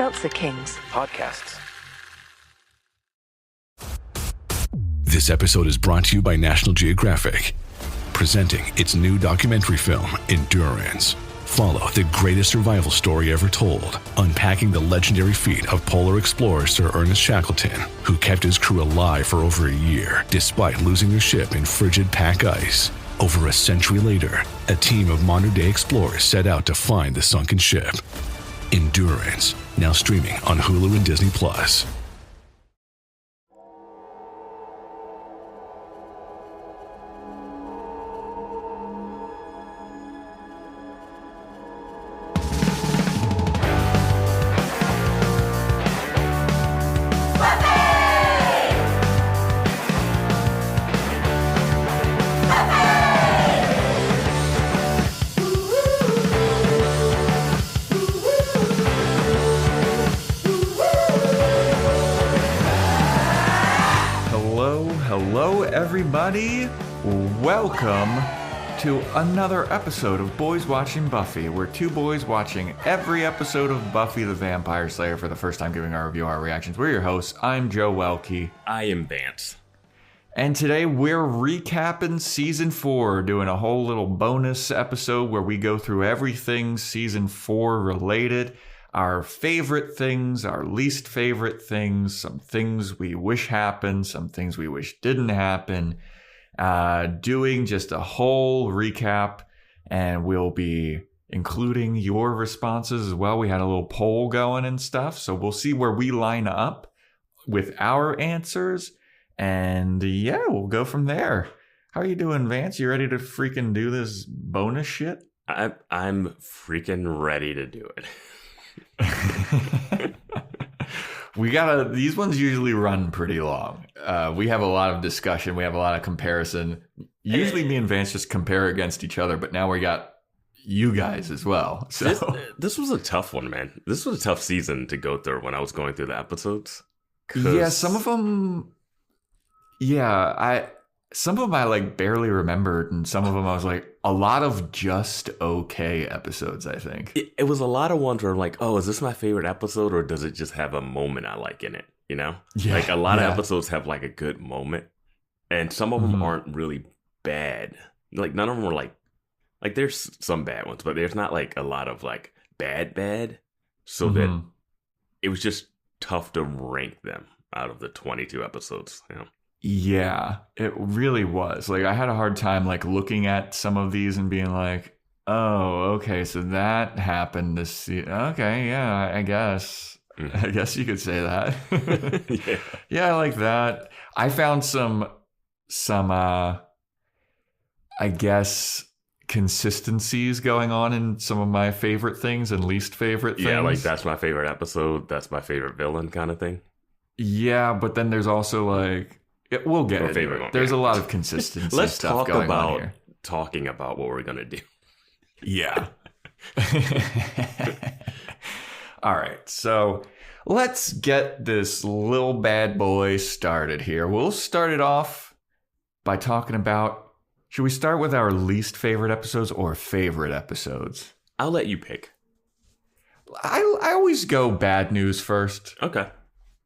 Seltzer Kings podcasts. This episode is brought to you by National Geographic, presenting its new documentary film, Endurance. Follow the greatest survival story ever told, unpacking the legendary feat of polar explorer Sir Ernest Shackleton, who kept his crew alive for over a year, despite losing their ship in frigid pack ice. Over a century later, a team of modern-day explorers set out to find the sunken ship. Endurance, now streaming on Hulu and Disney+. Welcome to another episode of Boys Watching Buffy. We're two boys watching every episode of Buffy the Vampire Slayer for the first time, giving our review, our reactions. We're your hosts. I'm Joe Welke. I am Vance. And today we're recapping Season 4, doing a whole little bonus episode where we go through everything Season 4 related. Our favorite things, our least favorite things, some things we wish happened, some things we wish didn't happen. Doing just a whole recap, and we'll be including your responses as well. We had a little poll going and stuff, so we'll see where we line up with our answers, and yeah, we'll go from there. How are you doing, Vance? You ready to freaking do this bonus shit? I'm freaking ready to do it. These ones usually run pretty long. We have a lot of discussion. We have a lot of comparison. Usually me and Vance just compare against each other, but now we got you guys as well. So this was a tough one, man. This was a tough season to go through when I was going through the episodes. Yeah, some of them, some of them I like barely remembered, and some of them I was like, a lot of just okay episodes, I think. It was a lot of ones where I'm like, oh, is this my favorite episode, or does it just have a moment I like in it? You know? Yeah, like a lot of episodes have like a good moment, and some of them aren't really bad. Like none of them were like there's some bad ones, but there's not like a lot of like bad. So that it was just tough to rank them out of the 22 episodes, you know? Yeah, it really was. Like, I had a hard time, like, looking at some of these and being like, oh, okay, so that happened this season. Okay, yeah, I guess. I guess you could say that. Yeah, I like that. I found some I guess, consistencies going on in some of my favorite things and least favorite things. Yeah, like, that's my favorite episode, that's my favorite villain kind of thing. Yeah, but then there's also, like, we'll get into it. There's a lot of consistency. Let's stuff talk going about on here. Talking about what we're gonna do. Yeah. All right. So let's get this little bad boy started here. We'll start it off by talking about. Should we start with our least favorite episodes or favorite episodes? I'll let you pick. I always go bad news first. Okay.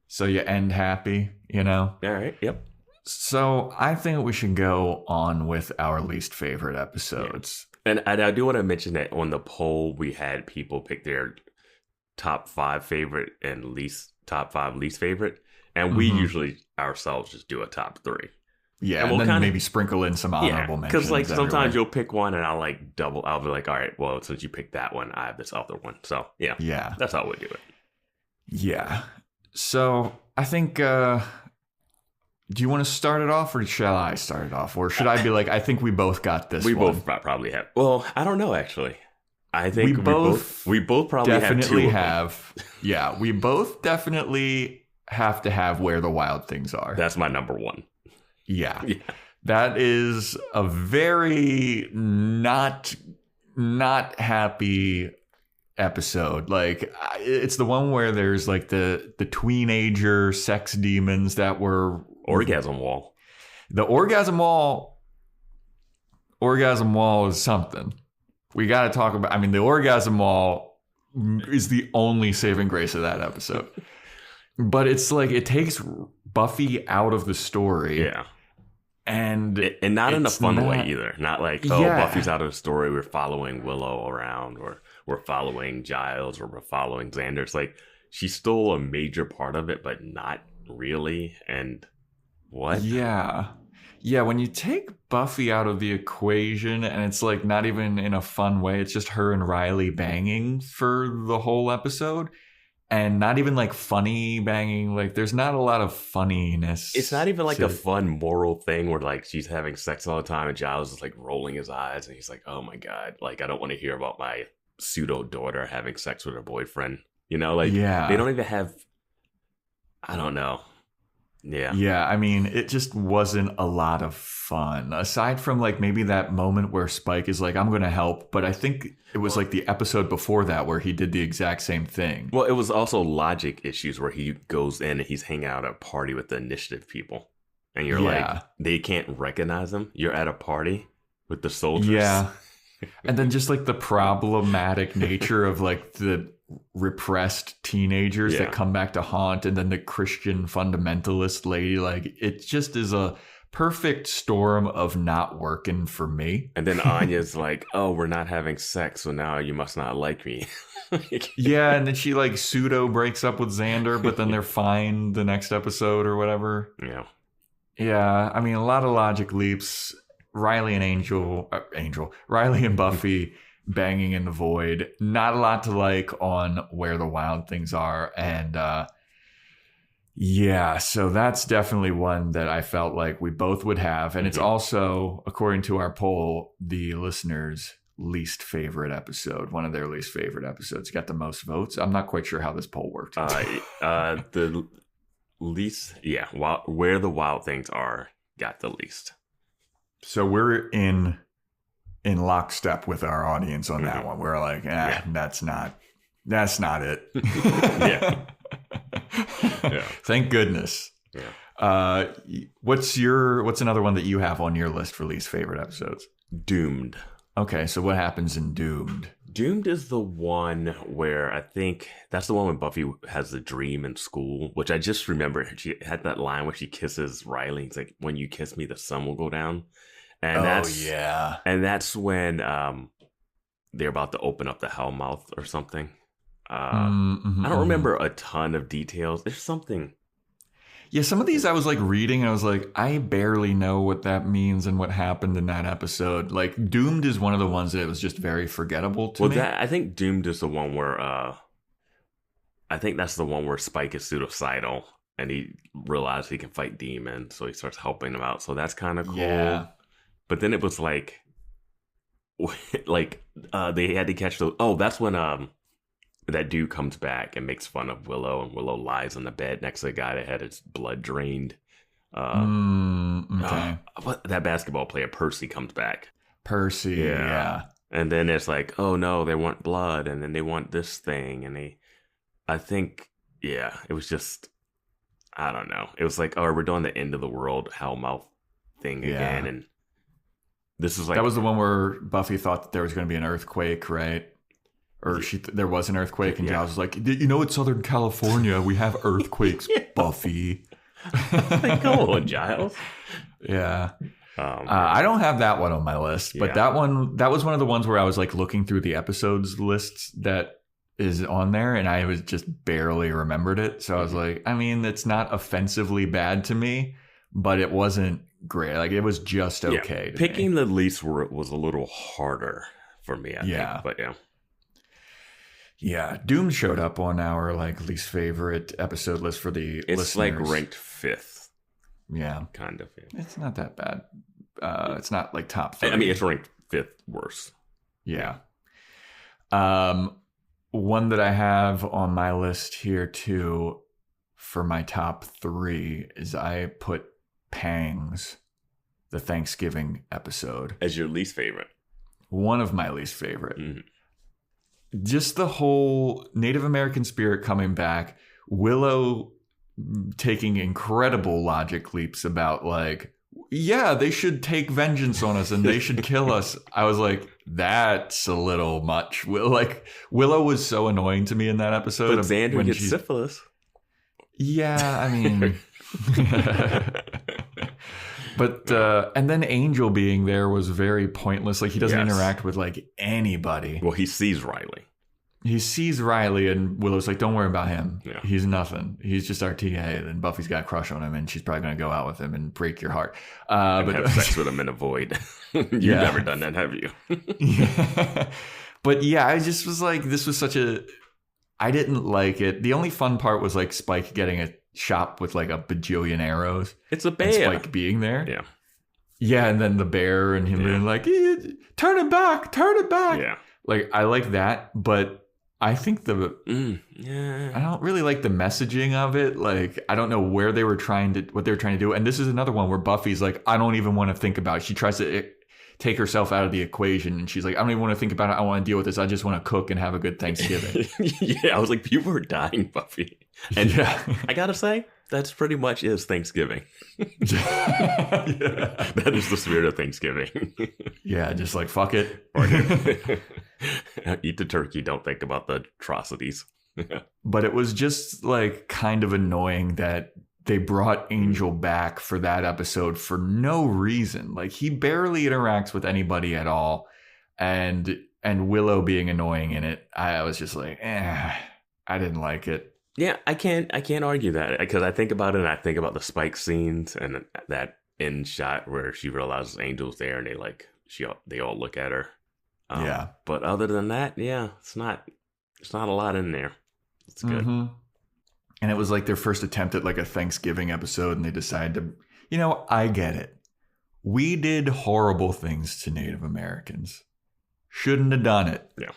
So you end happy, you know? All right. Yep. So I think we should go on with our least favorite episodes. Yeah. And I do want to mention that on the poll, we had people pick their top 5 favorite and top 5 least favorite. And we usually ourselves just do a top 3. Yeah, and then maybe sprinkle in some honorable mentions. Because like sometimes you'll pick one and I'll be like, all right, well, since you picked that one, I have this other one. So yeah, that's how we do it. Yeah. So I think... do you want to start it off, or shall I start it off? Or should I be like, I think we both got this one? We both probably have. Well, I don't know, actually. I think we both probably definitely have. Yeah, we both definitely have to have Where the Wild Things Are. That's my number 1. Yeah. That is a very not happy episode. Like, it's the one where there's like the teenager sex demons that were... Orgasm wall. The orgasm wall is something. We got to talk about, I mean, the orgasm wall is the only saving grace of that episode. But it's like it takes Buffy out of the story. Yeah. And not in a fun way either. Not like, oh, Yeah. Buffy's out of the story. We're following Willow around, or we're following Giles, or we're following Xander. It's like she's still a major part of it, but not really. And what? Yeah. Yeah, when you take Buffy out of the equation and it's like not even in a fun way, it's just her and Riley banging for the whole episode. And not even like funny banging. Like there's not a lot of funniness. It's not even like a fun moral thing where like she's having sex all the time and Giles is like rolling his eyes and he's like, oh my God, like I don't want to hear about my pseudo daughter having sex with her boyfriend. You know, like they don't even have, I don't know. Yeah. Yeah, I mean, it just wasn't a lot of fun. Aside from like maybe that moment where Spike is like, I'm going to help. But I think it was like the episode before that where he did the exact same thing. Well, it was also logic issues where he goes in and he's hanging out at a party with the initiative people. And you're like, they can't recognize him. You're at a party with the soldiers. Yeah. And then just like the problematic nature of like the repressed teenagers that come back to haunt, and then the Christian fundamentalist lady, like it just is a perfect storm of not working for me. And then Anya's like, oh, we're not having sex, so now you must not like me. Yeah, and then she like pseudo breaks up with Xander, but then they're fine the next episode or whatever. Yeah, I mean, a lot of logic leaps. Riley and Buffy banging in the void. Not a lot to like on Where the Wild Things Are. And yeah, so that's definitely one that I felt like we both would have. And it's also, according to our poll, the listeners' least favorite episode, one of their least favorite episodes. Got the most votes. I'm not quite sure how this poll worked. The least, Where the Wild Things Are got the least. So we're in lockstep with our audience on that one. We're like, that's not it. Thank goodness. What's another one that you have on your list for least favorite episodes? Doomed. Okay, so what happens in Doomed? Doomed is the one where I think that's the one when Buffy has the dream in school, which I just remember. She had that line where she kisses Riley. It's like, when you kiss me, the sun will go down. And that's when they're about to open up the Hellmouth or something. I don't remember a ton of details. There's something. Yeah, some of these I was like reading and I was like, I barely know what that means and what happened in that episode. Like Doomed is one of the ones that was just very forgettable to me. I think Doomed is the one where I think that's the one where Spike is suicidal and he realizes he can fight demons, so he starts helping them out. So that's kind of cool. Yeah. But then it was like they had to catch those. Oh, that's when that dude comes back and makes fun of Willow, and Willow lies on the bed next to the guy that had his blood drained. Okay. That basketball player, Percy, comes back. Percy, yeah. And then it's like, oh no, they want blood, and then they want this thing, and I think, it was just, I don't know. It was like, oh, we're doing the end of the world Hellmouth thing again, and this is like... That was the one where Buffy thought that there was going to be an earthquake, right? Or there was an earthquake, and Giles was like, you know, it's Southern California. We have earthquakes, Buffy. Like, come on, Giles. Yeah. I don't have that one on my list, but that was one of the ones where I was like looking through the episodes lists that is on there, and I was just barely remembered it. So I was like, I mean, it's not offensively bad to me, but it wasn't great. Like, it was just okay. Picking the least was a little harder for me, I think. But yeah, Doom showed up on our like least favorite episode list for the listeners. It's like ranked 5th. Yeah. Kind of. Yeah. It's not that bad. It's not like top 3. I mean, it's ranked 5th worse. Yeah. One that I have on my list here too for my top 3 is I put Pangs, the Thanksgiving episode, as your least favorite. One of my least favorite. Mm-hmm. Just the whole Native American spirit coming back, Willow taking incredible logic leaps about like, yeah, they should take vengeance on us and they should kill us. I was like, that's a little much. Willow was so annoying to me in that episode. But Xander gets syphilis. Yeah, I mean... But and then Angel being there was very pointless. Like, he doesn't interact with like anybody. Well, he sees Riley. He sees Riley, and Willow's like, "Don't worry about him. Yeah. He's nothing. He's just our TA." And Buffy's got a crush on him, and she's probably going to go out with him and break your heart. But have sex with him in a void. You've never done that, have you? Yeah. But yeah, I just was like, this was such a. I didn't like it. The only fun part was like Spike getting a shop with like a bajillion arrows. It's a bear. And Spike being there. Yeah. Yeah, and then the bear and him being like, turn it back. Yeah. Like, I like that, but I think I don't really like the messaging of it. Like, I don't know what they were trying to do. And this is another one where Buffy's like, I don't even want to think about it. She tries to take herself out of the equation, and she's like, I don't even want to think about it. I want to deal with this. I just want to cook and have a good Thanksgiving. Yeah, I was like, people are dying, Buffy. And I gotta say, that's pretty much is Thanksgiving. That is the spirit of Thanksgiving. Yeah, just like, fuck it. Eat the turkey, don't think about the atrocities. But it was just like kind of annoying that they brought Angel back for that episode for no reason. Like, he barely interacts with anybody at all. And Willow being annoying in it, I was just like, I didn't like it. Yeah, I can't argue that, because I think about it and I think about the Spike scenes and that end shot where she realizes Angel's there and they all look at her. But other than that, it's not a lot in there. It's good. Mm-hmm. And it was like their first attempt at like a Thanksgiving episode, and they decided to, I get it. We did horrible things to Native Americans. Shouldn't have done it. Yeah.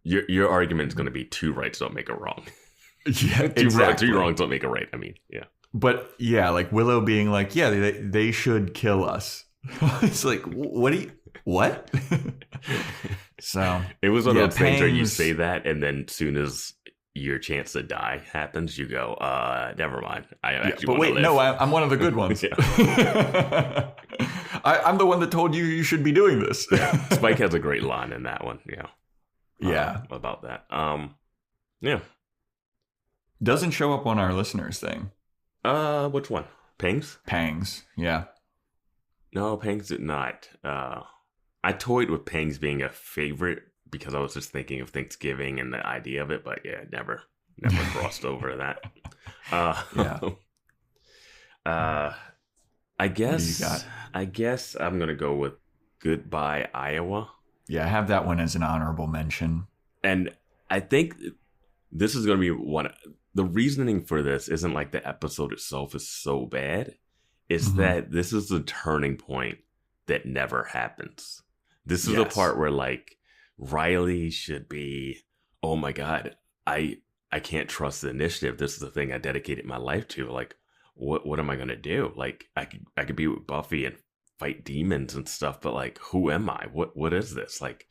Your argument is going to be two rights don't make a wrong. Yeah, exactly. Two wrongs don't make a right. I mean, yeah. But yeah, like Willow being like, yeah, they should kill us. It's like, what? So it was one of those things where you say that, and then soon as your chance to die happens, you go, never mind. I actually but wait, live. no, I'm one of the good ones. I'm the one that told you should be doing this. Yeah. Spike has a great line in that one. Yeah. About that. Yeah. Doesn't show up on our listeners thing. Which one? Pangs? Yeah. No, Pangs did not. I toyed with Pangs being a favorite because I was just thinking of Thanksgiving and the idea of it, but yeah, never crossed over that. I guess I'm gonna go with Goodbye Iowa. Yeah, I have that one as an honorable mention. And I think this is gonna be one. The reasoning for this isn't like the episode itself is so bad. It's that this is the turning point that never happens. This is the part where like Riley should be, oh my God, I can't trust the initiative. This is the thing I dedicated my life to. Like, what am I gonna do? Like, I could be with Buffy and fight demons and stuff, but like, who am I? What is this? Like,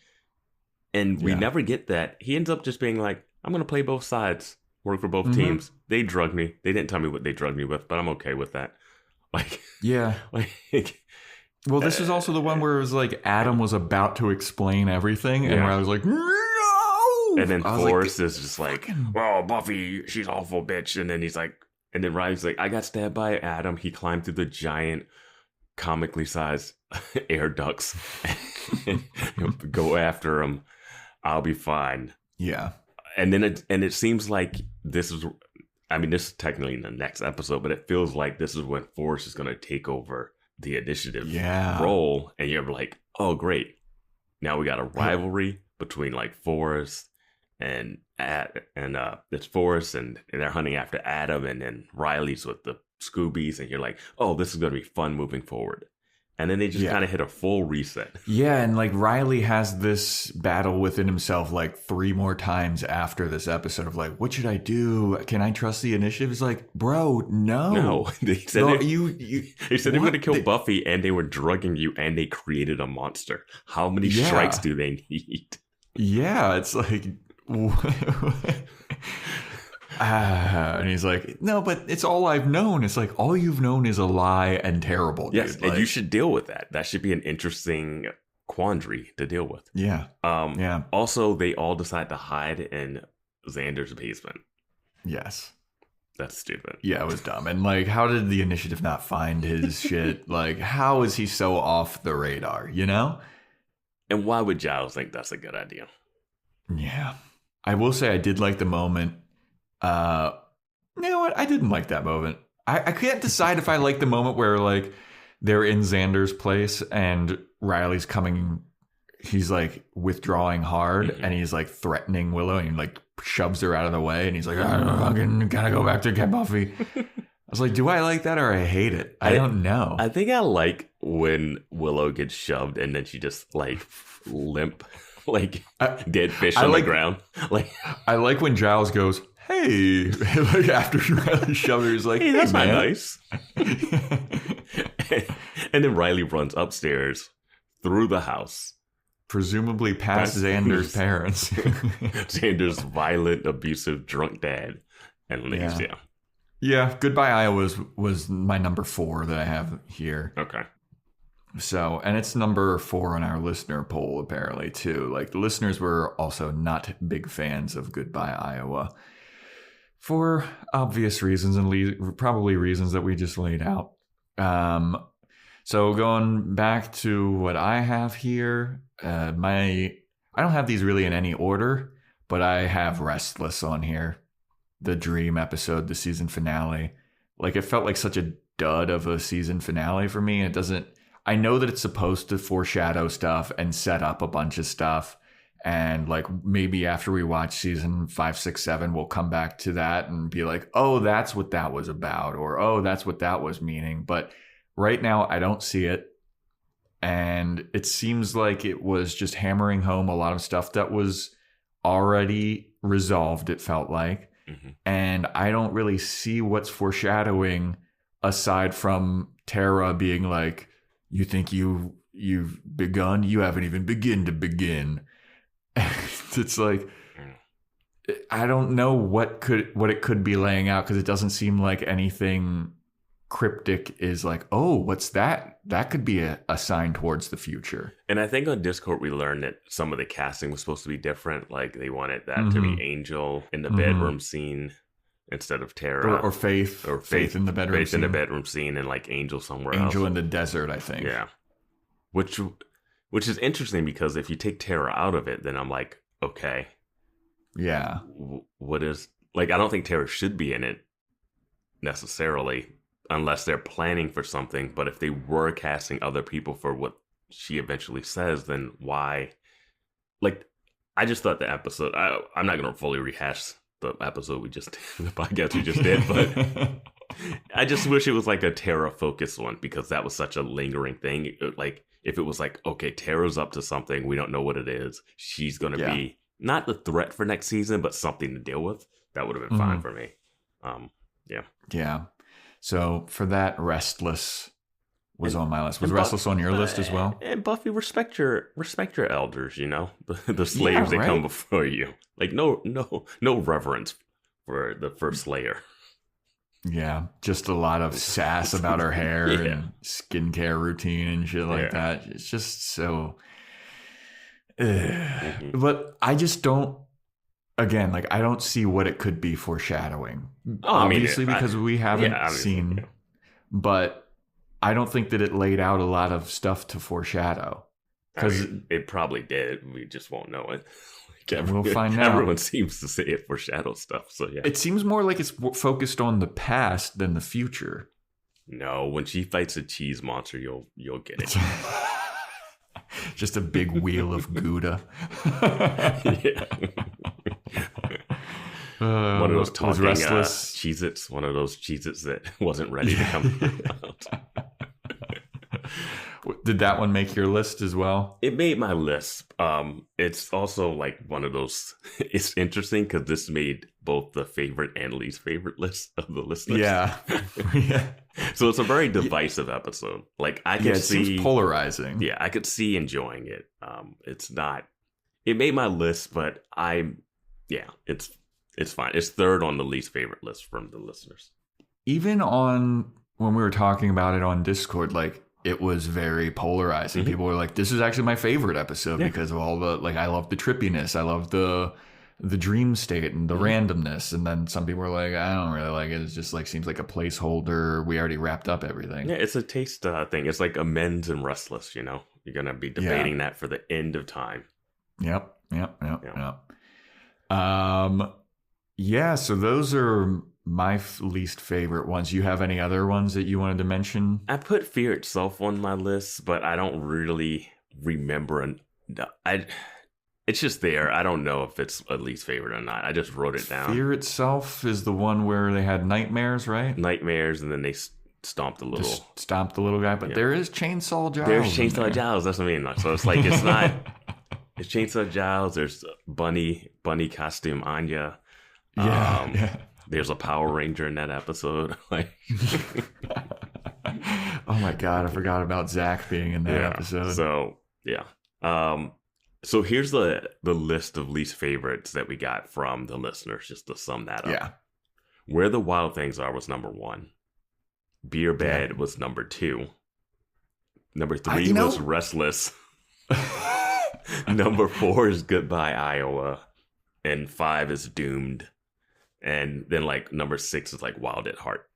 and we never get that. He ends up just being like, I'm gonna play both sides, work for both teams. They drugged me. They didn't tell me what they drugged me with, but I'm okay with that. Like, well, this is also the one where it was like Adam was about to explain everything, and where I was like, no! And then Forrest is just like, well, Buffy, she's awful bitch. And then he's like, and then Riley's like, I got stabbed by Adam. He climbed through the giant, comically sized air ducts. Go after him. I'll be fine. Yeah. And then it seems like this is technically in the next episode, but it feels like this is when Forrest is going to take over the initiative role, and you're like, oh great, now we got a rivalry between like Forrest and it's Forrest and they're hunting after Adam, and then Riley's with the Scoobies, and you're like, oh, this is gonna be fun moving forward. And then they just kind of hit a full reset. Yeah, and like Riley has this battle within himself like 3 more times after this episode of like, what should I do? Can I trust the initiative? It's like, bro, no. They said they saere going to kill Buffy, and they were drugging you, and they created a monster. How many strikes do they need? Yeah, it's like... And he's like, no, but it's all I've known. It's like, all you've known is a lie and terrible. Yes, dude. and Like, you should deal with that. That should be an interesting quandary to deal with. Yeah. Yeah. Also, they all decide to hide in Xander's basement. Yes. That's stupid. Yeah, it was dumb. And like, how did the initiative not find his shit? Like, how is he so off the radar, you know? And why would Giles think that's a good idea? Yeah. I will say I did like the moment. You know what? I didn't like that moment. I can't decide if I like the moment where like they're in Xander's place and Riley's coming. He's like withdrawing hard and he's like threatening Willow and he like shoves her out of the way and he's like, I'm gonna go back to get Buffy. I was like, do I like that or I hate it? I don't know. I think I like when Willow gets shoved and then she just like limp, like dead fish on the ground. Like I like when Giles goes, hey, like after Riley shoved her, he's like, hey, that's man. not nice. And then Riley runs upstairs through the house. Presumably past Xander's parents. Xander's violent, abusive, drunk dad. And leaves, Yeah, Goodbye Iowa was my number 4 that I have here. Okay. So, and it's number 4 on our listener poll, apparently, too. Like, the listeners were also not big fans of Goodbye Iowa for obvious reasons and probably reasons that we just laid out. So going back to what I have here, I don't have these really in any order, but I have Restless on here. The dream episode, the season finale. Like, it felt like such a dud of a season finale for me. I know that it's supposed to foreshadow stuff and set up a bunch of stuff. And like, maybe after we watch season 5, 6, 7, we'll come back to that and be like, oh, that's what that was about. Or, oh, that's what that was meaning. But right now, I don't see it. And it seems like it was just hammering home a lot of stuff that was already resolved, it felt like. Mm-hmm. And I don't really see what's foreshadowing aside from Tara being like, you think you've begun? You haven't even begun to begin. It's like, I don't know what it could be laying out because it doesn't seem like anything cryptic is like, oh, what's that? That could be a sign towards the future. And I think on Discord we learned that some of the casting was supposed to be different. Like they wanted that to be Angel in the bedroom scene instead of Tara, or Faith, Faith in the bedroom, Faith in the bedroom scene, and like Angel somewhere else. Angel in the desert, I think. Yeah, which is interesting because if you take Tara out of it, then I'm like, okay, yeah, what is like? I don't think Tara should be in it necessarily. Unless they're planning for something, but if they were casting other people for what she eventually says, then why? Like, I just thought the episode. I'm not going to fully rehash the episode we just, the podcast we just did, but I just wish it was like a Tara focused one because that was such a lingering thing. Like, if it was like, okay, Tara's up to something, we don't know what it is. She's going to be not the threat for next season, but something to deal with. That would have been fine for me. Yeah. So for that, Restless was on my list. Was Restless on your list as well? And Buffy, respect your elders, you know, the slaves that come before you. Like no reverence for the first Slayer. Yeah, just a lot of sass about her hair and skincare routine and shit like that. It's just so. But I just don't. Again, like, I don't see what it could be foreshadowing. Obviously, because we haven't seen. But I don't think that it laid out a lot of stuff to foreshadow. Because it probably did. We just won't know it. We'll find out. Everyone seems to say it foreshadows stuff. So, yeah. It seems more like it's focused on the past than the future. No, when she fights a cheese monster, you'll get it. Just a big wheel of Gouda. One of those talking Cheez-Its. One of those Cheez-Its that wasn't ready to come out. Did that one make your list as well? It made my list. It's also like one of those. It's interesting because this made both the favorite and least favorite list of the listeners. Yeah. So it's a very divisive episode. Like I could see, seems polarizing. Yeah, I could see enjoying it. It's not. It made my list, but it's it's fine. It's third on the least favorite list from the listeners. Even when we were talking about it on Discord, like, it was very polarizing. People were like, this is actually my favorite episode because of all the, like, I love the trippiness. I love the dream state and the randomness. And then some people were like, I don't really like it. It's just like, seems like a placeholder. We already wrapped up everything. Yeah, it's a taste thing. It's like Amends and Restless, you know? You're going to be debating that for the end of time. Yep. Yeah, so those are my least favorite ones. You have any other ones that you wanted to mention? I put Fear Itself on my list, but I don't really remember. It's just there. I don't know if it's a least favorite or not. I just wrote it down. Fear Itself is the one where they had nightmares, right? Nightmares, and then they stomped the little guy. But there is Chainsaw Giles. There's Chainsaw Giles. That's what I mean. So it's like, it's not. It's Chainsaw Giles. There's bunny costume Anya. Yeah. There's a Power Ranger in that episode. Like, oh my God, I forgot about Zach being in that episode. So yeah. So here's the list of least favorites that we got from the listeners, just to sum that up. Yeah. Where the Wild Things Are was number 1. Beer Bad was number 2. Number 3 was Restless. Number 4 is Goodbye, Iowa. And 5 is Doomed. And then, like, number 6 is, like, Wild at Heart.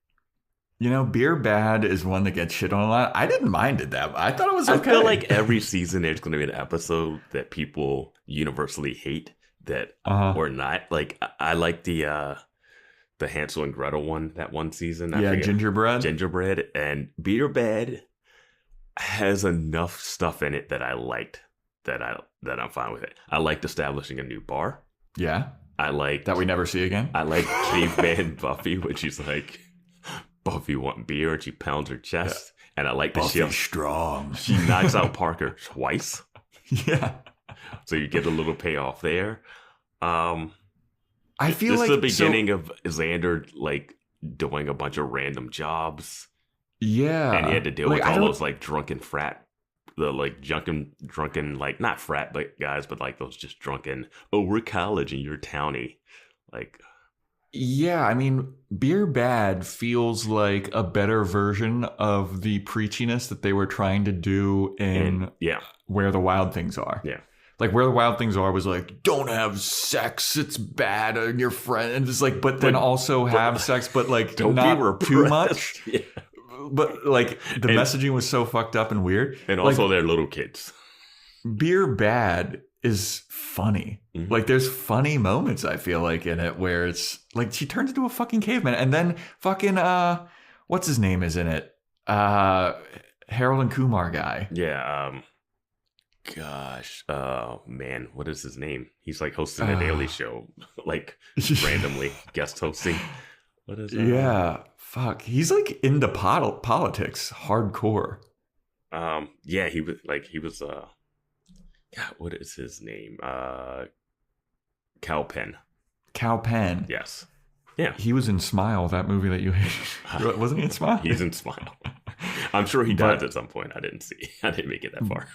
You know, Beer Bad is one that gets shit on a lot. I didn't mind it that. I thought it was okay. I feel like every season there's going to be an episode that people universally hate that or not. Like, I like the Hansel and Gretel one, that one season. Gingerbread. And Beer Bad has enough stuff in it that I liked that I'm fine with it. I liked establishing a new bar. Yeah. I like that we never see again. I like Caveman Buffy when she's like, Buffy want beer, and she pounds her chest. Yeah. And I like that Buffy's strong. She knocks out Parker twice. Yeah. So you get a little payoff there. I feel this like is the beginning of Xander like doing a bunch of random jobs. Yeah. And he had to deal with all those like drunken like not frat but guys, but like those just drunken, we're college and you're townie. Like, yeah, I mean, Beer Bad feels like a better version of the preachiness that they were trying to do in Where the Wild Things Are. Yeah. Like, Where the Wild Things Are was like, don't have sex, it's bad, and your friend, and it's like, but then also have sex, but like not too much. Yeah. But like the messaging was so fucked up and weird. And also they're little kids. Beer Bad is funny. Mm-hmm. Like there's funny moments I feel like in it where it's like she turns into a fucking caveman and then fucking what's his name is in it? Harold and Kumar guy. Yeah, man, what is his name? He's like hosting a daily show, like randomly guest hosting. What is that? Yeah, fuck. He's like into politics, hardcore. Yeah, he was God, what is his name? Cal Penn. Cal Penn. Yes. Yeah. He was in Smile, that movie that you hated. Wasn't he in Smile? He's in Smile. I'm sure he dies at some point. I didn't make it that far.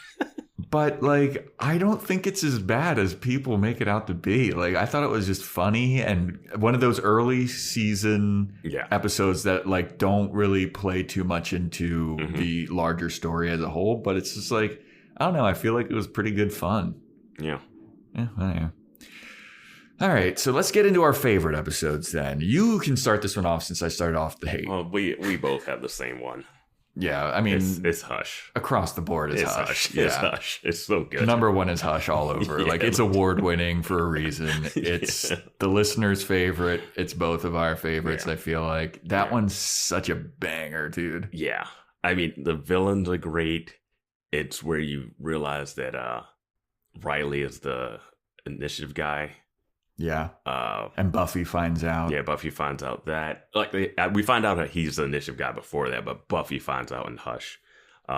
But like, I don't think it's as bad as people make it out to be. Like, I thought it was just funny and one of those early season episodes that like don't really play too much into the larger story as a whole. But it's just like, I don't know. I feel like it was pretty good fun. Yeah. Yeah. All right. So let's get into our favorite episodes then. You can start this one off since I started off the hate. Well, we both have the same one. Yeah. I mean, it's Hush. Across the board is Hush. Yeah. It's Hush. It's so good. Number one is Hush all over. Like it's award winning for a reason. It's the listener's favorite. It's both of our favorites. I feel like that one's such a banger, dude. Yeah. I mean, the villains are great. It's where you realize that Riley is the initiative guy. Yeah. And Buffy finds out. Yeah, Buffy finds out that. Like, we find out that he's the initiative guy before that, but Buffy finds out in Hush.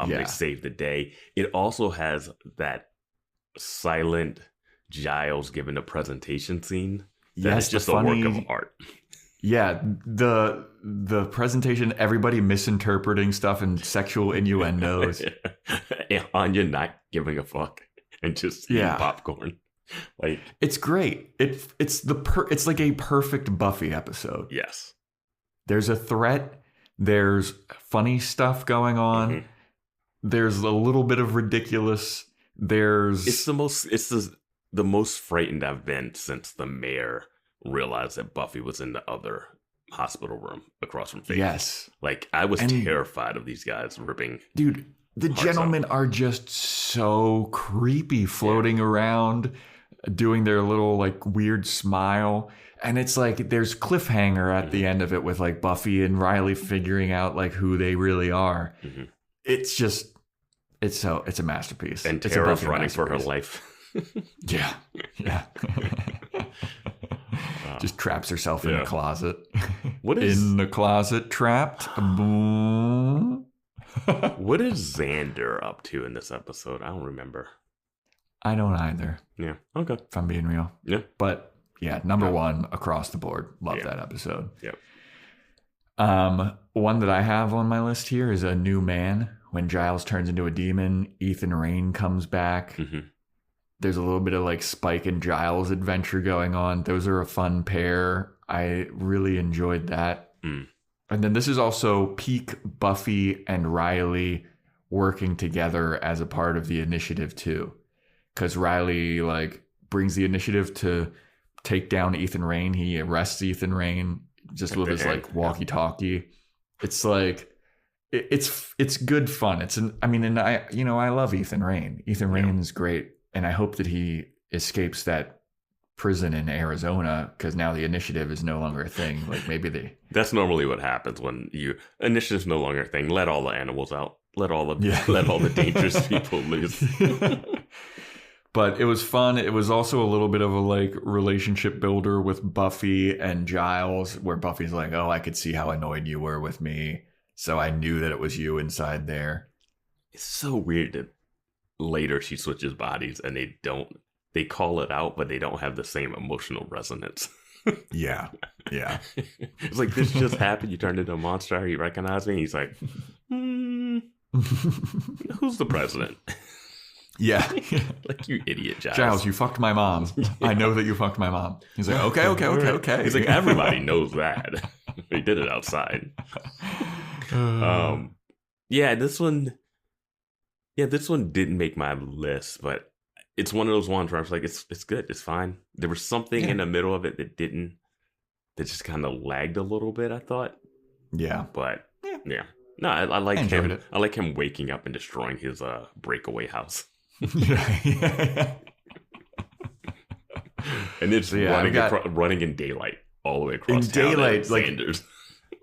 They save the day. It also has that silent Giles giving a presentation scene. That's just a work of art. Yeah, the presentation, everybody misinterpreting stuff and sexual innuendos. Anya not giving a fuck and just eating popcorn. Like, it's great. It's like a perfect Buffy episode. yes. There's a threat. There's funny stuff going on. Mm-hmm. There's a little bit of ridiculous. It's the most frightened I've been since the mayor realized that Buffy was in the other hospital room across from Faith. Yes. Like, I was terrified of these guys ripping. Dude, the gentlemen are just so creepy, floating around, doing their little like weird smile. And it's like there's cliffhanger at the end of it with like Buffy and Riley figuring out like who they really are. Mm-hmm. It's a masterpiece. And it's Tara's running for her life. Yeah. Just traps herself in a closet. What is in the closet trapped? Boom. What is Xander up to in this episode? I don't remember. I don't either. Yeah. Okay. If I'm being real. Yeah. But yeah, number one across the board. Love that episode. Yep. One that I have on my list here is A New Man. When Giles turns into a demon, Ethan Rayne comes back. Mm-hmm. There's a little bit of like Spike and Giles adventure going on. Those are a fun pair. I really enjoyed that. Mm. And then this is also peak Buffy and Riley working together as a part of the initiative too. Because Riley like brings the initiative to take down Ethan Rayne. He arrests Ethan Rayne just with his like walkie-talkie. It's like it's good fun. I love Ethan Rayne. Ethan Rayne is great, and I hope that he escapes that prison in Arizona because now the initiative is no longer a thing. Like maybe that's normally what happens when initiative's no longer a thing. Let all the animals out. Let all the dangerous people loose. But it was fun. It was also a little bit of a like relationship builder with Buffy and Giles, where Buffy's like, "Oh, I could see how annoyed you were with me, so I knew that it was you inside there." It's so weird that later she switches bodies and they call it out, but they don't have the same emotional resonance. Yeah. It's like, this just happened. You turned into a monster. You recognize me? He's like, who's the president? Yeah. Like, you idiot, Giles. Giles, you fucked my mom. I know that you fucked my mom. He's like, okay. He's like, everybody knows that. He did it outside. This one didn't make my list, but it's one of those ones where I was like, it's good, it's fine. There was something in the middle of it that just kind of lagged a little bit, I thought. Yeah. But yeah. No, I like him. It. I like him waking up and destroying his breakaway house. And it's running in daylight all the way across in town. Daylight, like Sanders.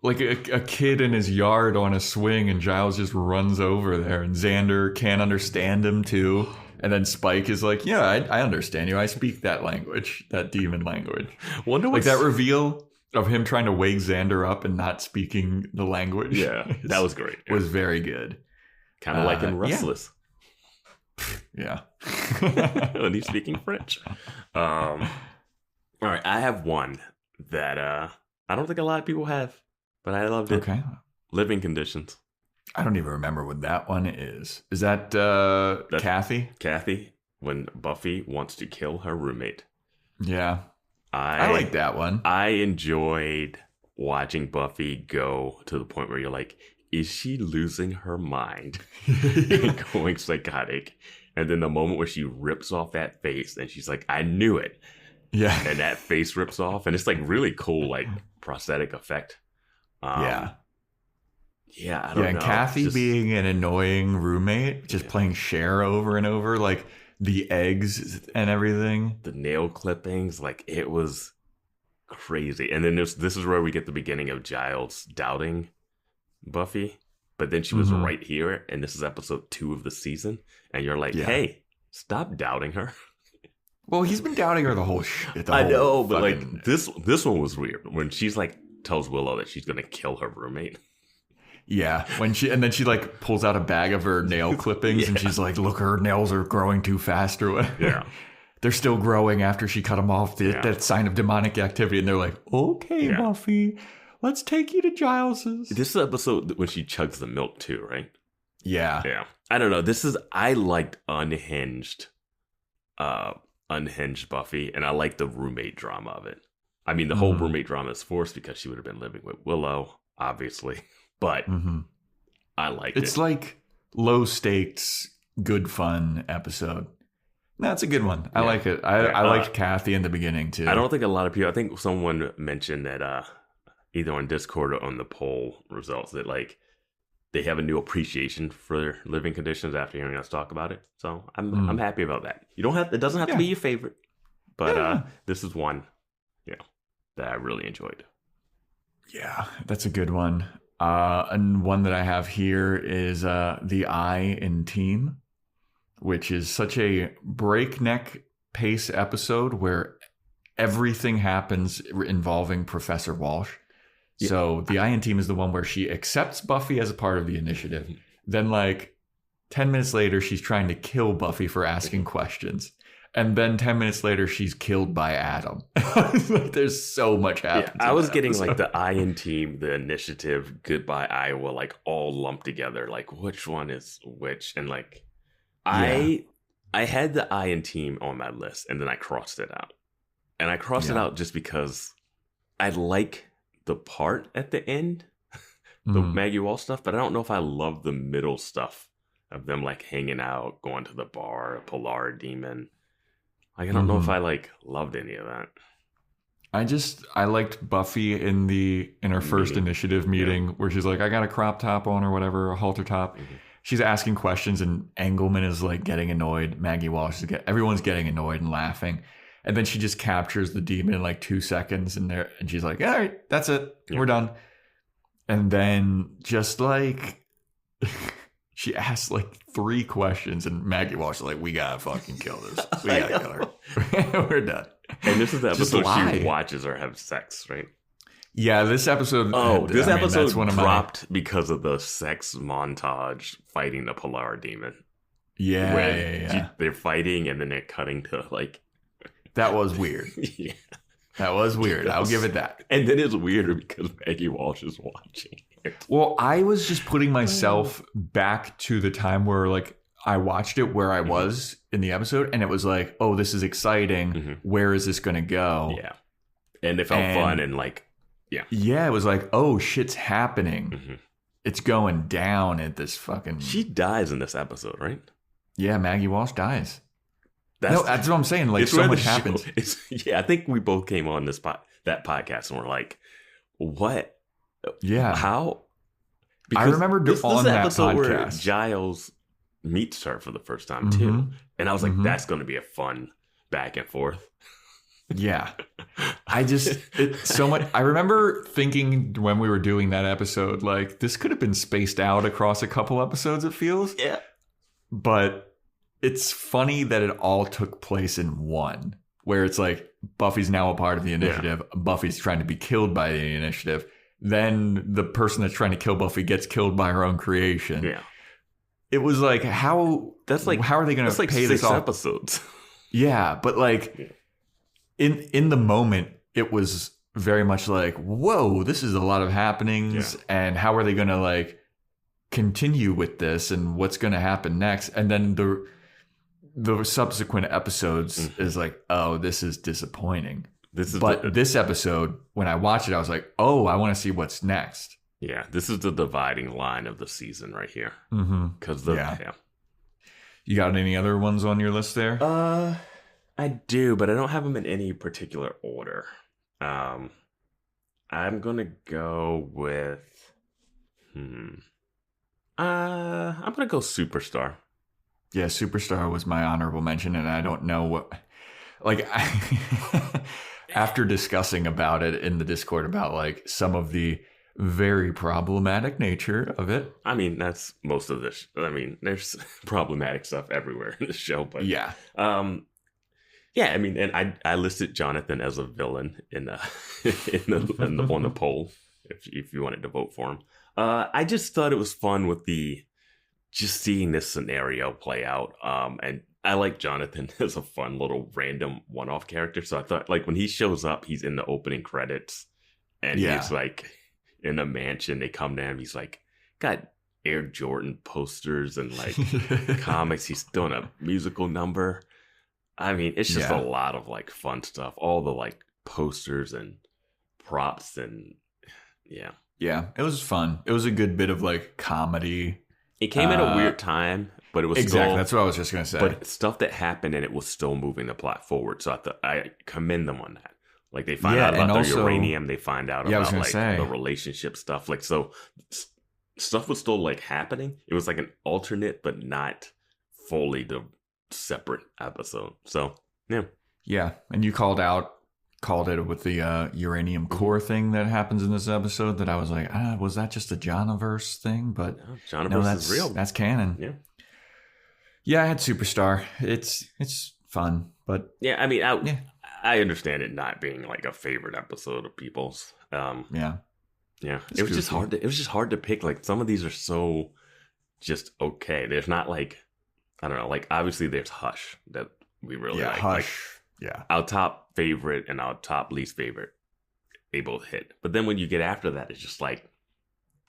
Like a kid in his yard on a swing, and Giles just runs over there, and Xander can't understand him too. And then Spike is like, "Yeah, I understand you. I speak that language, that demon language." Wonder like that reveal of him trying to wake Xander up and not speaking the language. Yeah, that was great. Was very good. Kind of like in Restless. Yeah. When he's speaking French. All right, I have one that I don't think a lot of people have, but I loved it. Okay. Living Conditions. I don't even remember what that one is. Is that Kathy? Kathy, when Buffy wants to kill her roommate. Yeah. I like that one. I enjoyed watching Buffy go to the point where you're like, is she losing her mind and going psychotic? And then the moment where she rips off that face and she's like, I knew it. Yeah. And that face rips off. And it's like really cool, like prosthetic effect. Yeah, I don't know. And Kathy being an annoying roommate, just playing Cher over and over, like the eggs and everything. The nail clippings, like it was crazy. And then this is where we get the beginning of Giles doubting Buffy. But then she was right here, and this is episode 2 of the season. And you're like, hey, stop doubting her. Well, he's been doubting her the whole shit. I know, but like this one was weird. When she's like, tells Willow that she's going to kill her roommate. Yeah, then she like pulls out a bag of her nail clippings and she's like, look, her nails are growing too fast or whatever. Yeah. They're still growing after she cut them off. That sign of demonic activity. And they're like, okay, Buffy, let's take you to Giles's. This is the episode when she chugs the milk too, right? Yeah. Yeah. I don't know. I liked unhinged unhinged Buffy, and I like the roommate drama of it. I mean, the whole roommate drama is forced because she would have been living with Willow, obviously, but I liked it. It's like low stakes, good fun episode. That's a good one. I like it. I liked Kathy in the beginning too. I don't think a lot of people. I think someone mentioned that either on Discord or on the poll results that like they have a new appreciation for living conditions after hearing us talk about it. So I'm happy about that. You don't have. It doesn't have to be your favorite, but this is one, that I really enjoyed. Yeah, that's a good one. And one that I have here is the I in Team, which is such a breakneck pace episode where everything happens involving Professor Walsh. Yeah. So the I in Team is the one where she accepts Buffy as a part of the initiative. Then like 10 minutes later, she's trying to kill Buffy for asking questions. And then 10 minutes later, she's killed by Adam. Like, there's so much happening. Yeah, I was getting like the I in Team, the initiative, Goodbye Iowa, like all lumped together. Like which one is which? And like I had the I in Team on my list, and then I crossed it out. And I crossed it out just because I like the part at the end, the Maggie Wall stuff, but I don't know if I love the middle stuff of them like hanging out, going to the bar, Polar Demon. Like, I don't know if I like loved any of that. I liked Buffy in her first initiative meeting where she's like, I got a crop top on or whatever, a halter top. She's asking questions and Engelman is like getting annoyed. Maggie Walsh everyone's getting annoyed and laughing. And then she just captures the demon in like 2 seconds and she's like, all right, that's it. Yeah. We're done. And then just like she asks like 3 questions and Maggie Walsh is like, we gotta fucking kill this. We gotta kill her. We're done. And this is the episode she watches her have sex, right? Yeah, this episode. This episode dropped because of the sex montage fighting the Polar Demon. Yeah. They're fighting and then they're cutting to like. That was weird. Yeah. That was weird. I'll give it that. And then it's weirder because Maggie Walsh is watching it. Well, I was just putting myself back to the time where like I watched it where I was in the episode and it was like, oh, this is exciting. Where is this going to go? Yeah. And it felt fun and like, yeah, it was like, oh, shit's happening. It's going down at this fucking. She dies in this episode, right? Yeah, Maggie Walsh dies. That's what I'm saying. Like, so much happens. I think we both came on that podcast and we're like, what? Yeah. How? Because I remember this on that episode podcast where Giles meets her for the first time too. And I was like, that's going to be a fun back and forth. Yeah. So much. I remember thinking when we were doing that episode, like, this could have been spaced out across a couple episodes, it feels. Yeah. But it's funny that it all took place in one, where it's like Buffy's now a part of the initiative. Yeah. Buffy's trying to be killed by the initiative. Then the person that's trying to kill Buffy gets killed by her own creation. Yeah. It was like, how are they going to pay this off? 6 episodes. Yeah. But like in the moment, it was very much like, whoa, this is a lot of happenings. Yeah. And how are they going to like continue with this and what's going to happen next? And then the subsequent episodes is like, oh, this is disappointing. This episode, when I watched it, I was like, oh, I want to see what's next. Yeah, this is the dividing line of the season right here. Because You got any other ones on your list there? I do, but I don't have them in any particular order. I'm gonna go with. I'm gonna go Superstar. Yeah, Superstar was my honorable mention, and I don't know what. Like, after discussing about it in the Discord about like some of the very problematic nature of it. I mean, that's most of this. I mean, there's problematic stuff everywhere in the show, but yeah. Yeah, I mean, and I listed Jonathan as a villain on the poll if you wanted to vote for him. I just thought it was fun with just seeing this scenario play out. And I like Jonathan as a fun little random one-off character. So I thought, like, when he shows up, he's in the opening credits and he's like in a mansion. They come to him. He's like got Air Jordan posters and like comics. He's doing a musical number. I mean, it's just a lot of like fun stuff. All the like posters and props and yeah. Yeah, it was fun. It was a good bit of like comedy. It came at a weird time, but it was still, that's what I was just gonna say. But stuff that happened and it was still moving the plot forward. So I commend them on that. Like they find out about the uranium, they find out about like the relationship stuff. Like so, stuff was still like happening. It was like an alternate, but not fully the separate episode. So yeah, and you called it with the uranium core thing that happens in this episode. That I was like, was that just a Jonaverse thing? But Jonaverse is real. That's canon. Yeah. I had Superstar. It's fun, but yeah. I mean, I understand it not being like a favorite episode of people's. Yeah. It was just hard. It was just hard to pick. Like some of these are so just okay. There's not like, I don't know. Like obviously there's Hush that we really like. Hush. Our top favorite and our top least favorite, they both hit. But then when you get after that, it's just like,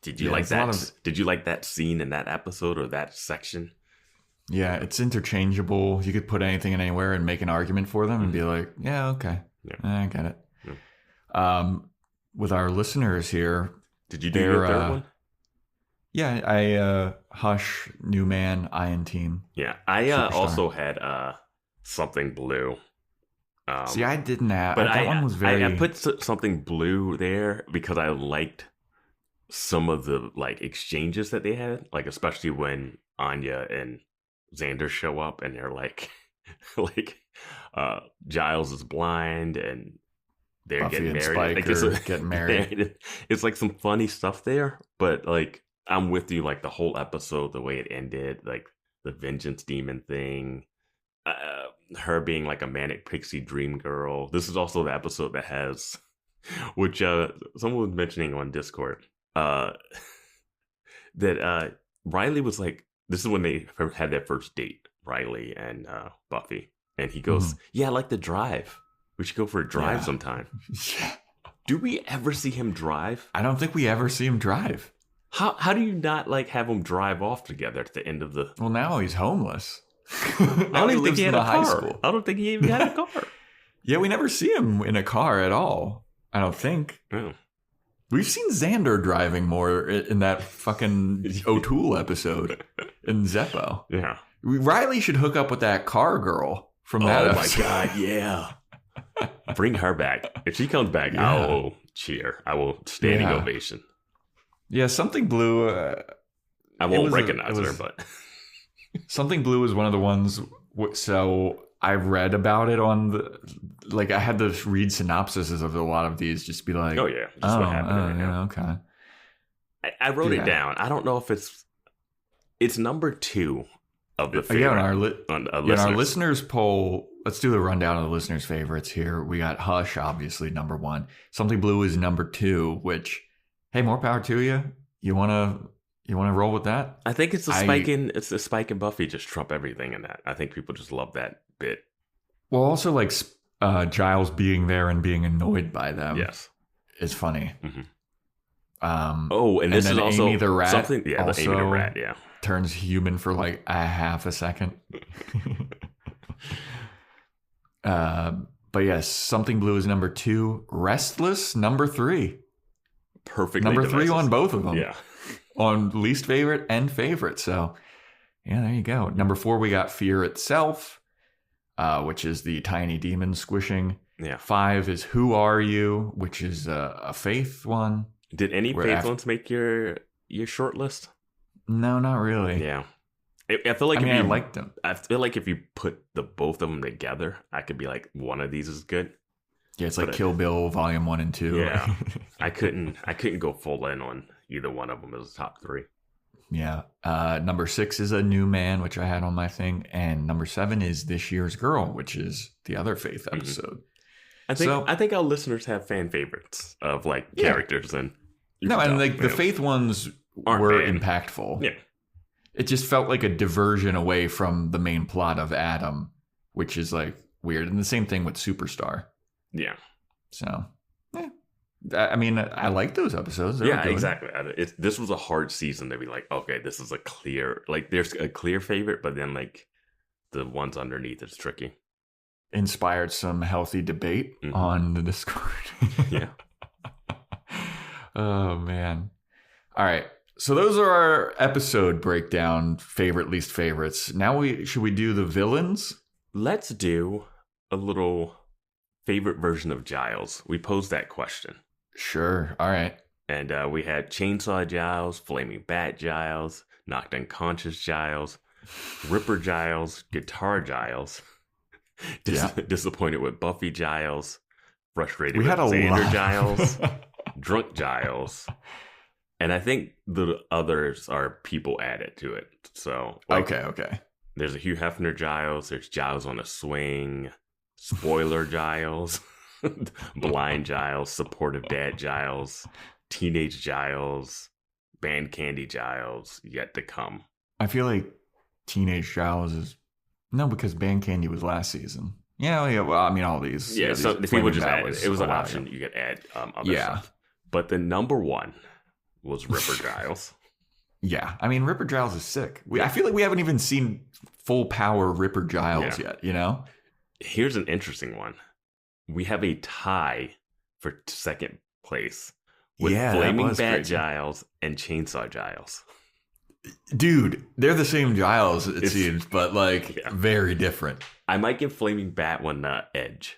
did you like that? Did you like that scene in that episode or that section? Yeah, it's interchangeable. You could put anything in anywhere and make an argument for them and be like, yeah, okay. Yeah. I get it. Yeah. With our listeners here. Did you do your third one? Yeah, I Hush, New Man, Iron Team. Yeah, I also had Something Blue. See, I didn't have. But that one was very. I put Something Blue there because I liked some of the like exchanges that they had, like especially when Anya and Xander show up and they're like, Giles is blind and they're Buffy getting and married. Spike getting married. It's like some funny stuff there, but like I'm with you. Like the whole episode, the way it ended, like the vengeance demon thing. Her being like a manic pixie dream girl. This is also the episode that has, which someone was mentioning on Discord, that Riley was like, this is when they had their first date, Riley and Buffy, and he goes, "Yeah, I like to drive. We should go for a drive sometime." Yeah. Do we ever see him drive? I don't think we ever see him drive. How do you not like have them drive off together at the end of the? Well, now he's homeless. I don't even think he had a car. I don't think he even had a car. Yeah, we never see him in a car at all. I don't think. Oh. We've seen Xander driving more in that fucking O'Toole episode in Zeppo. Yeah. Riley should hook up with that car girl from that episode. Oh my God, yeah. Bring her back. If she comes back, I will cheer. I will standing ovation. Yeah, Something Blue. I won't recognize her, but... Something Blue is one of the ones, so I read about it on the, like I had to read synopsises of a lot of these just to be like, what happened right now. Okay. I wrote it down. I don't know if it's number 2 of the favorite. On our listeners poll, let's do the rundown of the listeners' favorites here. We got Hush, obviously, number 1. Something Blue is number 2, which, hey, more power to you. You want to roll with that? I think it's the Spike and Buffy just trump everything in that. I think people just love that bit. Well, also like Giles being there and being annoyed by them. Yes, is funny. Mm-hmm. And this is also Amy the rat. Something, the Amy the rat. Yeah, turns human for like a half a second. But yes, Something Blue is number 2. Restless, number 3. Perfect. Number 3 on both of them. Yeah. On least favorite and favorite. So, yeah, there you go. Number 4, we got Fear Itself, which is the tiny demon squishing. Yeah. 5 is Who Are You, which is a faith one. Did any faith ones make your short list? No, not really. Yeah. I feel like I liked them. I feel like if you put both of them together, I could be like, one of these is good. Yeah, it's like Kill Bill Volume 1 and 2. Yeah. I couldn't go full in on either one of them as a top 3. Yeah. Number 6 is A New Man, which I had on my thing. And number 7 is This Year's Girl, which is the other Faith episode. I think our listeners have fan favorites of like characters and the Faith ones were impactful. Yeah. It just felt like a diversion away from the main plot of Adam, which is like weird. And the same thing with Superstar. Yeah. So, I mean, I like those episodes. Yeah, exactly. This was a hard season to be like, okay, this is there's a clear favorite, but then like the ones underneath is tricky. inspired some healthy debate on the Discord. Yeah. Oh, man. All right. So those are our episode breakdown, favorite, least favorites. Now should we do the villains? Let's do a little favorite version of Giles. We posed that question. Sure. All right. And we had Chainsaw Giles, Flaming Bat Giles, Knocked Unconscious Giles, Ripper Giles, Guitar Giles, Disappointed with Buffy Giles, Frustrated with Xander Giles, Drunk Giles. And I think the others are people added to it. So okay. There's a Hugh Hefner Giles. There's Giles on a Swing. Spoiler Giles. Blind Giles. Supportive Dad Giles. Teenage Giles. Band Candy Giles. Yet to come. I feel like Teenage Giles is... No, because Band Candy was last season. Yeah, well, I mean, all these... Yeah, so the people just added... It was an option. You could add other stuff. But the number one was Ripper Giles. Yeah, I mean, Ripper Giles is sick. I feel like we haven't even seen full power Ripper Giles yet, you know? Here's an interesting one. We have a tie for second place with Flaming Bat Giles and Chainsaw Giles. Dude, they're the same Giles, it seems, but very different. I might give Flaming Bat one edge.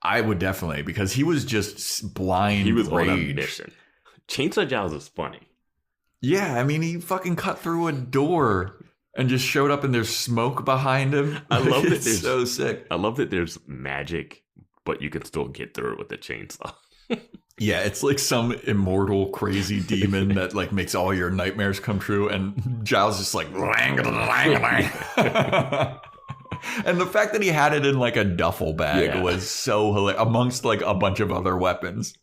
I would definitely, because he was just blind. He was rage. on a mission. Chainsaw Giles is funny. Yeah, I mean, he fucking cut through a door and just showed up and there's smoke behind him. I love that it's so sick. I love that there's magic, but you can still get through it with a chainsaw. Yeah, it's like some immortal crazy demon that makes all your nightmares come true, and Giles is like lang, lang, lang. And the fact that he had it in a duffel bag was so hilarious amongst a bunch of other weapons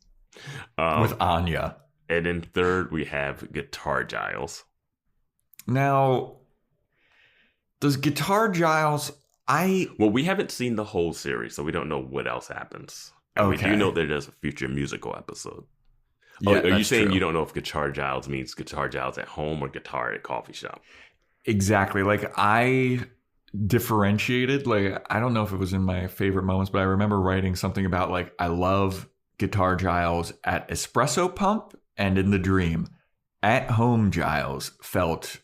with Anya. And in third, we have Guitar Giles. Now, does Guitar Giles... Well, we haven't seen the whole series, so we don't know what else happens. And we do know that there's a future musical episode. Yeah, are you saying you don't know if Guitar Giles means Guitar Giles at home or guitar at a coffee shop? Exactly. I differentiated. I don't know if it was in my favorite moments, but I remember writing something about I love Guitar Giles at Espresso Pump and in the Dream. At home Giles felt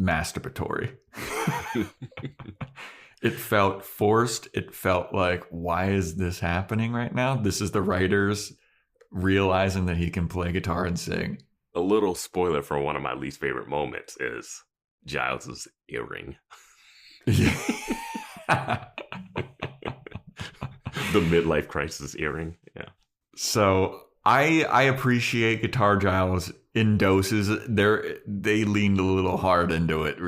masturbatory. It felt forced. It felt why is this happening right now? This is the writers realizing that he can play guitar and sing. A little spoiler for one of my least favorite moments is Giles's earring. Yeah. The midlife crisis earring. Yeah. So I appreciate Guitar Giles in doses. They leaned a little hard into it.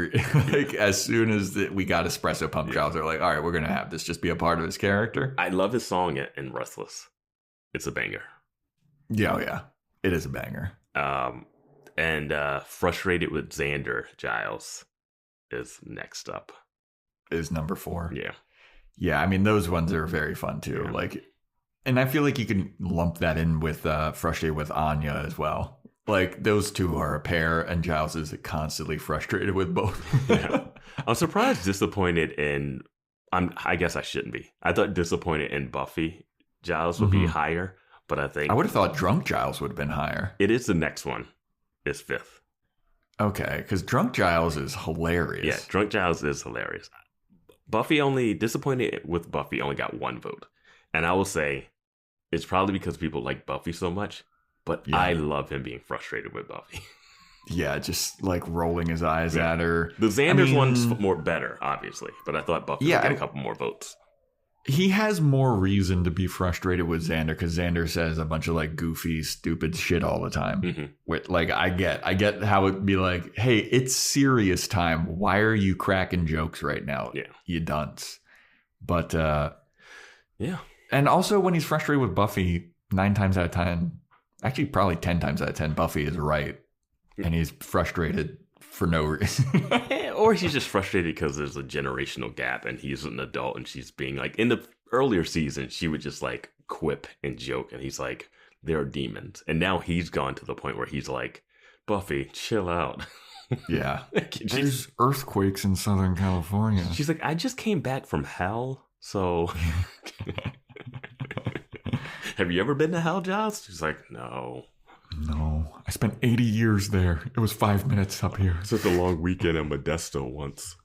As soon as we got Espresso Pump Giles, they're like, all right, we're going to have this just be a part of his character. I love his song in Restless. It's a banger. Yeah. It is a banger. And Frustrated with Xander Giles is next up. Is number 4. Yeah. Yeah, I mean, those ones are very fun too. Yeah. And I feel like you can lump that in with Frustrated with Anya as well. Those two are a pair, and Giles is constantly frustrated with both. Yeah. I'm surprised Disappointed in... I guess I shouldn't be. I thought Disappointed in Buffy Giles would be higher, but I think... I would have thought Drunk Giles would have been higher. It is the next one. It's 5th. Okay, because Drunk Giles is hilarious. Yeah, Drunk Giles is hilarious. Disappointed with Buffy only got 1 vote. And I will say, it's probably because people like Buffy so much, but I love him being frustrated with Buffy. Yeah, just rolling his eyes at her. The Xander's one's more better, obviously, but I thought Buffy would get a couple more votes. He has more reason to be frustrated with Xander because Xander says a bunch of goofy, stupid shit all the time. Mm-hmm. I get how it'd be hey, it's serious time. Why are you cracking jokes right now? Yeah, you dunce. But yeah. And also when he's frustrated with Buffy, 9 times out of 10, actually probably 10 times out of 10, Buffy is right. And he's frustrated for no reason. Or he's just frustrated because there's a generational gap and he's an adult and she's being in the earlier season, she would just quip and joke. And he's like, there are demons. And now he's gone to the point where he's like, Buffy, chill out. Yeah. There's earthquakes in Southern California. She's like, I just came back from hell. So, have you ever been to Hell, Giles? She's like, no. No, I spent 80 years there. It was 5 minutes up here. Took a long weekend in Modesto once.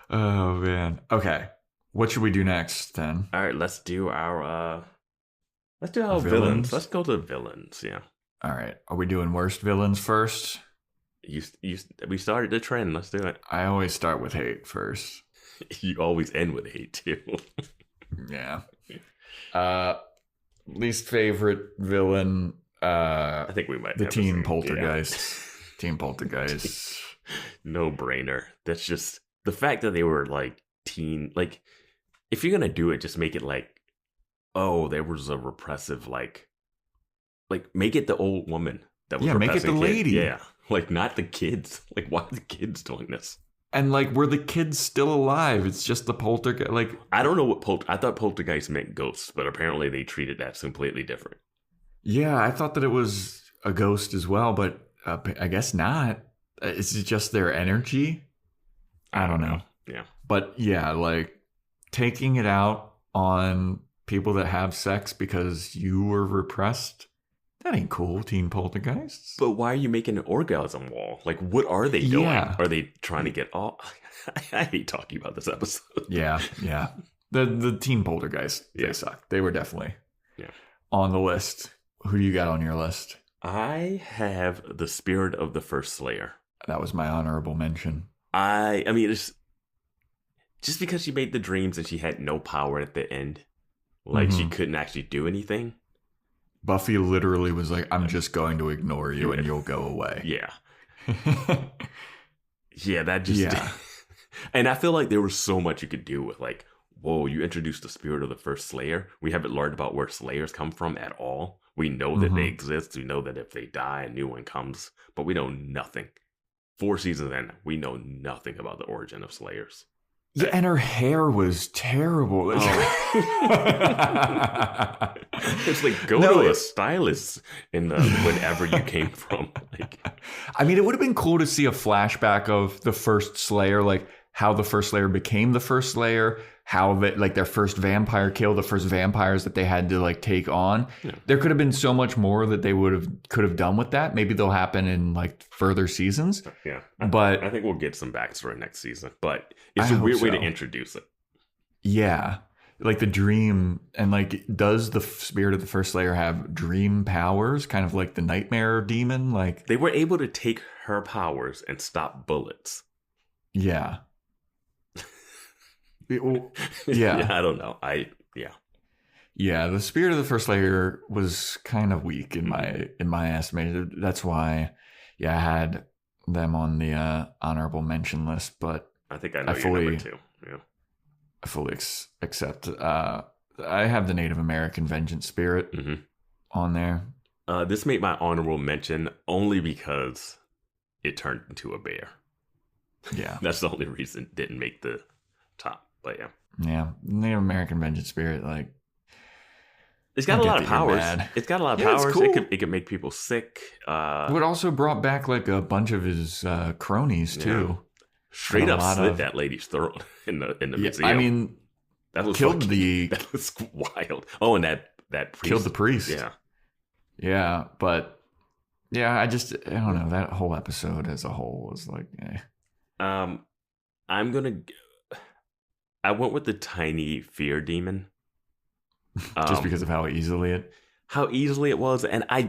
Oh, man. Okay. What should we do next, then? All right, let's do our villains. Villains? Let's go to villains, yeah. All right. Are we doing worst villains first? We started the trend. Let's do it. I always start with hate first. You always end with hate, too. Yeah. Least favorite villain. I think we might the have Teen same- Poltergeist. yeah. Teen Poltergeist. No brainer. That's just the fact that they were like teen. Like, if you're gonna do it, just make it like, oh, there was a repressive like make it the old woman that was Make it the repressing kids. lady. Yeah, like not the kids. Like, why are the kids doing this? And like, were the kids still alive? It's just the poltergeist. Like, I don't know what I thought poltergeist meant ghosts, but apparently they treated that completely different. yeah, I thought that it was a ghost as well, but I guess not. It's just their energy. I don't know. Yeah. But yeah, like taking it out on people that have sex because you were repressed. That ain't cool, Teen Poltergeists. But why are you making an orgasm wall? Like, what are they doing? Yeah. Are they trying to get all? I hate talking about this episode. Yeah. The Teen Poltergeists, Yeah. they suck. They were definitely Yeah. on the list. Who do you got on your list? I have the spirit of the first Slayer. That was my honorable mention. I mean, it's just because she made the dreams and she had no power at the end, like she couldn't actually do anything. Buffy literally was like, I'm just going to ignore you and you'll go away. Yeah, yeah, that just Yeah. And I feel like there was so much you could do with like, whoa, you introduced the spirit of the first Slayer. We haven't learned about where Slayers come from at all. We know that they exist. We know that if they die, a new one comes, but we know nothing. 4 seasons in, we know nothing about the origin of Slayers. Yeah, and her hair was terrible. It's like, go to a stylist in whenever you came from. Like, I mean, it would have been cool to see a flashback of the first Slayer, like how the first Slayer became the first Slayer, how like their first vampire kill, the first vampires that they had to like take on. Yeah. There could have been so much more that they could have done with that. Maybe they'll happen in like further seasons. yeah, But I think we'll get some backstory next season. But it's I a hope weird way to so. introduce it. yeah, like the dream, and like, does the spirit of the first Slayer have dream powers, kind of like the nightmare demon? Like, They were able to take her powers and stop bullets. yeah. Yeah. Yeah, I don't know. Yeah, the spirit of the first Slayer was kind of weak in my estimation. That's why, I had them on the honorable mention list. But I think I know I your fully- number 2. Yeah. I fully accept. I have the Native American vengeance spirit Mhm. on there. This made my honorable mention only because it turned into a bear. Yeah, That's the only reason it didn't make the top. But yeah. yeah, Native American vengeance spirit. Like, It's got I a get lot of that you're powers. mad. It's got a lot of Yeah, it's powers. cool. It could make people sick. what also brought back like a bunch of his cronies too. Straight and a up lot slit of- that lady's throat in the Yeah, museum. I mean, that was killed fucking- that was wild. Oh, and that priest. killed the priest. Yeah. Yeah, but yeah, I don't know. That whole episode as a whole was like, I went with the tiny fear demon. just because of how easily it was, and I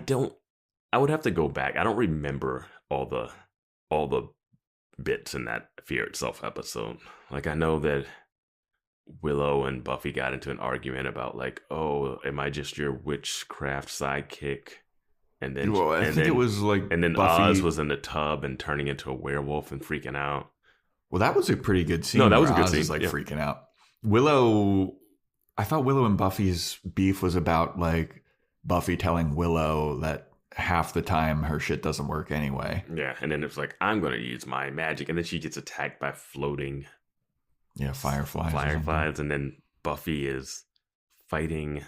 would have to go back. I don't remember all the bits in that Fear Itself episode. Like, I know that Willow and Buffy got into an argument about like, oh, am I just your witchcraft sidekick? And then I think it was like, and then Buffy, Oz was in the tub and turning into a werewolf and freaking out. Well, that was a pretty good scene. No, that was a where good Oz scene, is, like yeah. freaking out. I thought Willow and Buffy's beef was about like Buffy telling Willow that half the time her shit doesn't work anyway. Yeah, and then it's like, I'm going to use my magic, and then she gets attacked by floating Yeah, fireflies. or something. fireflies, and then Buffy is fighting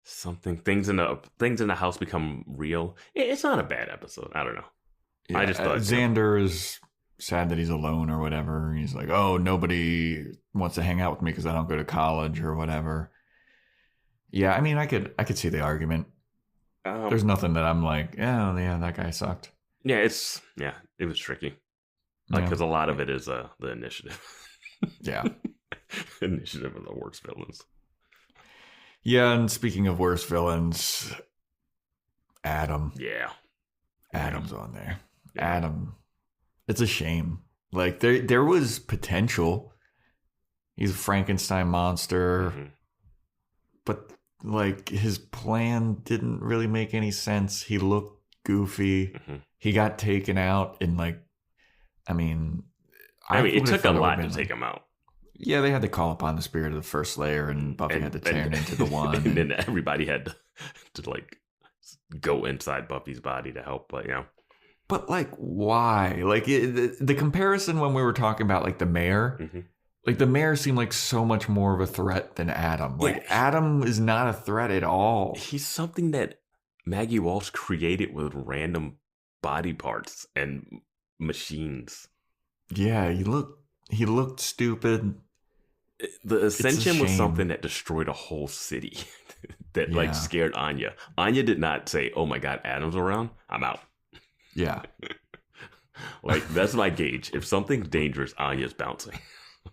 something. Things in the house become real. It's not a bad episode. I don't know. Yeah, I just thought Xander is sad that he's alone or whatever. And he's like, oh, nobody wants to hang out with me because I don't go to college or whatever. Yeah, I mean, I could see the argument. There's nothing that I'm like, yeah, that guy sucked. Yeah, it was tricky. Like, because a lot of it is the initiative. Yeah. Initiative of the worst villains. Yeah, and speaking of worst villains, Adam. Yeah. Adam's on there. Yeah. Adam. It's a shame. Like, there was potential. He's a Frankenstein monster. Mm-hmm. But, like, his plan didn't really make any sense. He looked goofy. Mm-hmm. He got taken out in, like, I mean, it took a lot to take him out. Yeah, they had to call upon the spirit of the first Slayer, and Buffy had to turn into the one. And then everybody had to like go inside Buffy's body to help. But but like, why? Like the comparison when we were talking about like the mayor, mm-hmm. like the mayor seemed like so much more of a threat than Adam. Like Adam is not a threat at all. He's something that Maggie Walsh created with random body parts and machines. Yeah, he looked stupid. The Ascension was something that destroyed a whole city that like scared Anya. Anya did not say, oh my God, Adam's around, I'm out. Yeah. Like, that's my gauge. If something's dangerous, Anya's bouncing.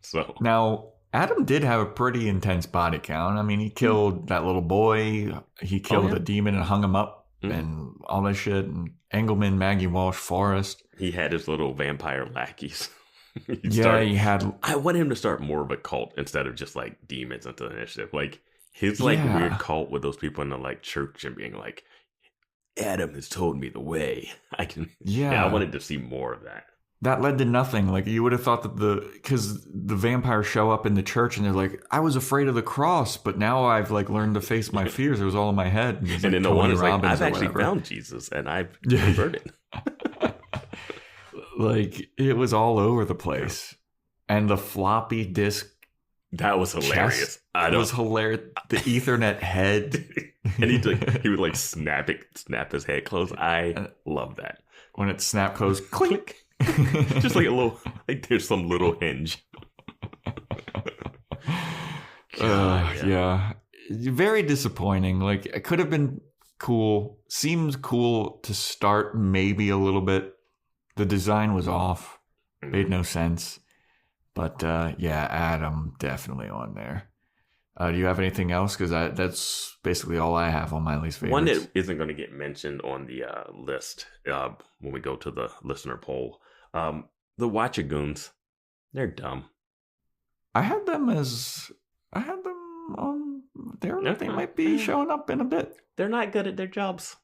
So now, Adam did have a pretty intense body count. I mean, he killed that little boy. He killed a demon and hung him up and all that shit. And Engelman, Maggie Walsh, Forrest. He had his little vampire lackeys. He had. I want him to start more of a cult instead of just like demons into the initiative. Like his weird cult with those people in the like church and being like, Adam has told me the way. I can. Yeah, I wanted to see more of that. That led to nothing. Like you would have thought that because the vampires show up in the church and they're like, I was afraid of the cross, but now I've like learned to face my fears. It was all in my head. And then like the one is like, I've actually found Jesus and I've converted. Like it was all over the place, and the floppy disk. That was hilarious. It was hilarious. The Ethernet head, and he would like snap his head closed. I love that when it snapped closed, clink. Just like a little, like there's some little hinge. Yeah, very disappointing. Like it could have been cool. Seems cool to start, maybe a little bit. The design was off. Made no sense. But Adam definitely on there. Do you have anything else? Because that's basically all I have on my least favorites. One that isn't going to get mentioned on the list when we go to the listener poll. The Watchagoons. They're dumb. I had them on there. They might be showing up in a bit. They're not good at their jobs.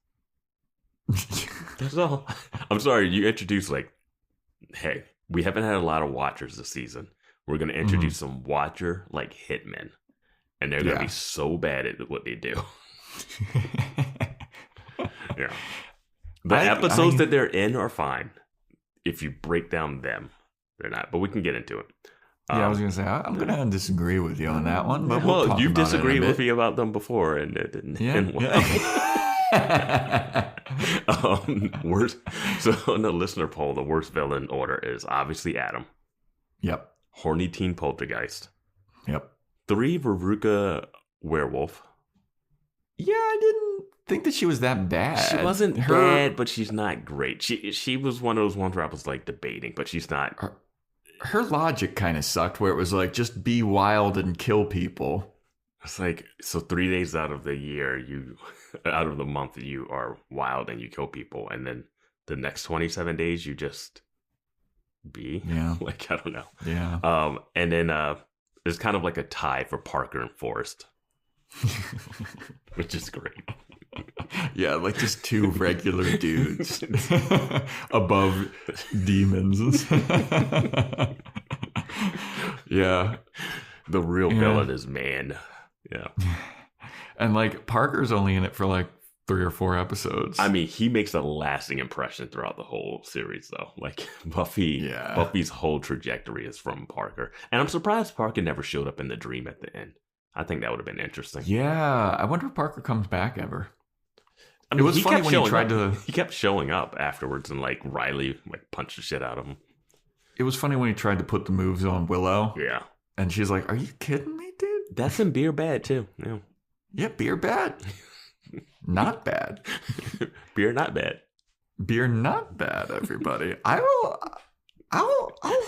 That's all. I'm sorry, you introduced like, hey, we haven't had a lot of watchers this season. We're going to introduce some watcher like hitmen. And they're going to be so bad at what they do. Yeah. The episodes that they're in are fine. If you break down them, they're not. But we can get into it. I was going to say, I'm going to disagree with you on that one. But you've disagreed with me about them before, and it didn't end well. Worst. So on the listener poll, the worst villain order is obviously Adam. Yep. Horny teen poltergeist. Yep. 3, Veruca werewolf. Yeah, I didn't think that she was that bad. She wasn't bad, but she's not great. She was one of those ones where I was like debating, but she's not. Her logic kind of sucked, where it was like, just be wild and kill people. It's like, so 3 days out of the year, out of the month, you are wild and you kill people. And then the next 27 days, you just be. Yeah. Like, I don't know. Yeah. And then there's kind of like a tie for Parker and Forrest, which is great. Yeah, like just two regular dudes above demons. Yeah. The real villain is man. Yeah. And like Parker's only in it for like 3 or 4 episodes. I mean, he makes a lasting impression throughout the whole series, though. Like Buffy's whole trajectory is from Parker. And I'm surprised Parker never showed up in the dream at the end. I think that would have been interesting. Yeah. I wonder if Parker comes back ever. I mean, it was funny when he tried to. He kept showing up afterwards, and like Riley like punched the shit out of him. It was funny when he tried to put the moves on Willow. Yeah. And she's like, "Are you kidding me, dude?" That's in Beer Bad, too. Yeah. Yeah, beer bad. Not bad. Beer not bad. Beer not bad, everybody. I'll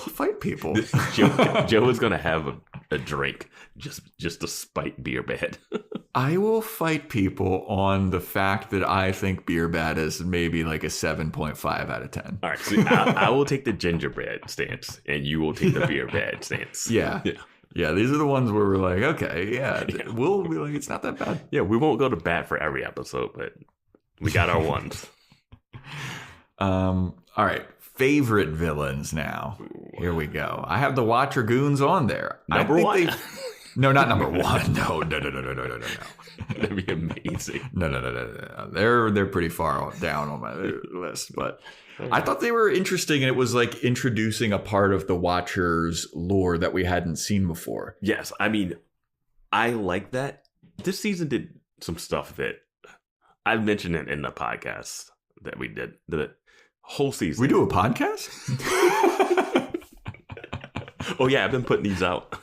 fight people. Joe is going to have a drink just to spite Beer Bad. I will fight people on the fact that I think Beer Bad is maybe like a 7.5 out of 10. All right. So I will take the gingerbread stance and you will take the Beer Bad stance. Yeah. Yeah, these are the ones where we're like, okay, yeah, we'll be like, it's not that bad. Yeah, we won't go to bat for every episode, but we got our ones. All right, favorite villains now. Here we go. I have the Watcher Goons on there. Number one? No, not number one. No. That'd be amazing. No. They're pretty far down on my list, but I thought they were interesting, and it was like introducing a part of the Watcher's lore that we hadn't seen before. Yes, I mean, I like that. This season did some stuff that I've mentioned it in the podcast that we did. The whole season. We do a podcast? Oh yeah, I've been putting these out.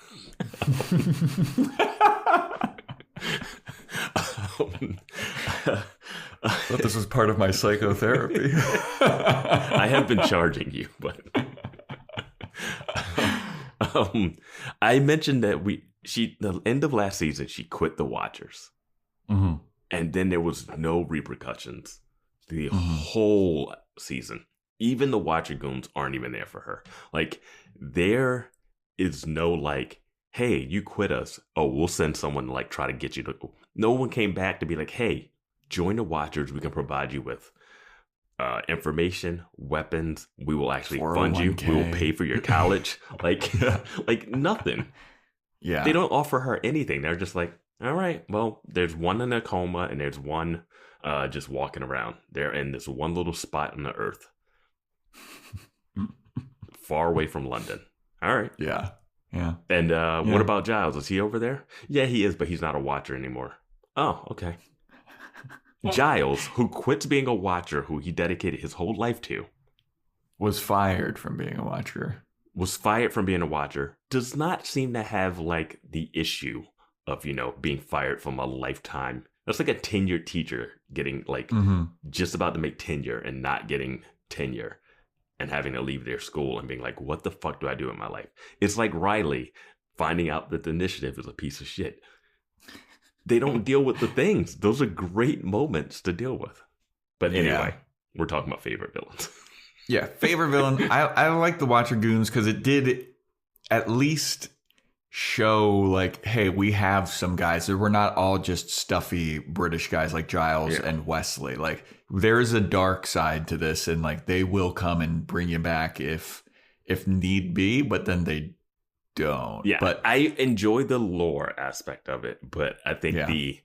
I thought this was part of my psychotherapy. I have been charging you, but I mentioned that the end of last season, she quit the Watchers. Mm-hmm. And then there was no repercussions the whole season. Even the Watcher Goons aren't even there for her. Like, there is no like, hey, you quit us. Oh, we'll send someone to like try to get you to. No one came back to be like, hey, join the Watchers. We can provide you with information, weapons. We will actually fund you. We will pay for your college. like nothing. Yeah. They don't offer her anything. They're just like, all right, well, there's one in a coma and there's one just walking around. They're in this one little spot on the earth. Far away from London. All right. Yeah. Yeah. And what about Giles? Is he over there? Yeah, he is, but he's not a Watcher anymore. Oh, okay. Giles, who quits being a Watcher, who he dedicated his whole life to, was fired from being a Watcher. Does not seem to have like the issue of, being fired from a lifetime. That's like a tenured teacher getting like just about to make tenure and not getting tenure and having to leave their school and being like, what the fuck do I do in my life? It's like Riley finding out that the initiative is a piece of shit. They don't deal with the things. Those are great moments to deal with. But anyway, we're talking about favorite villains. Yeah, favorite villain. I like the Watcher Goons because it did at least show like, hey, we have some guys. We're not all just stuffy British guys like Giles and Wesley. Like, there's a dark side to this, and like they will come and bring you back if need be, but then they don't. Yeah, but I enjoy the lore aspect of it, but I think the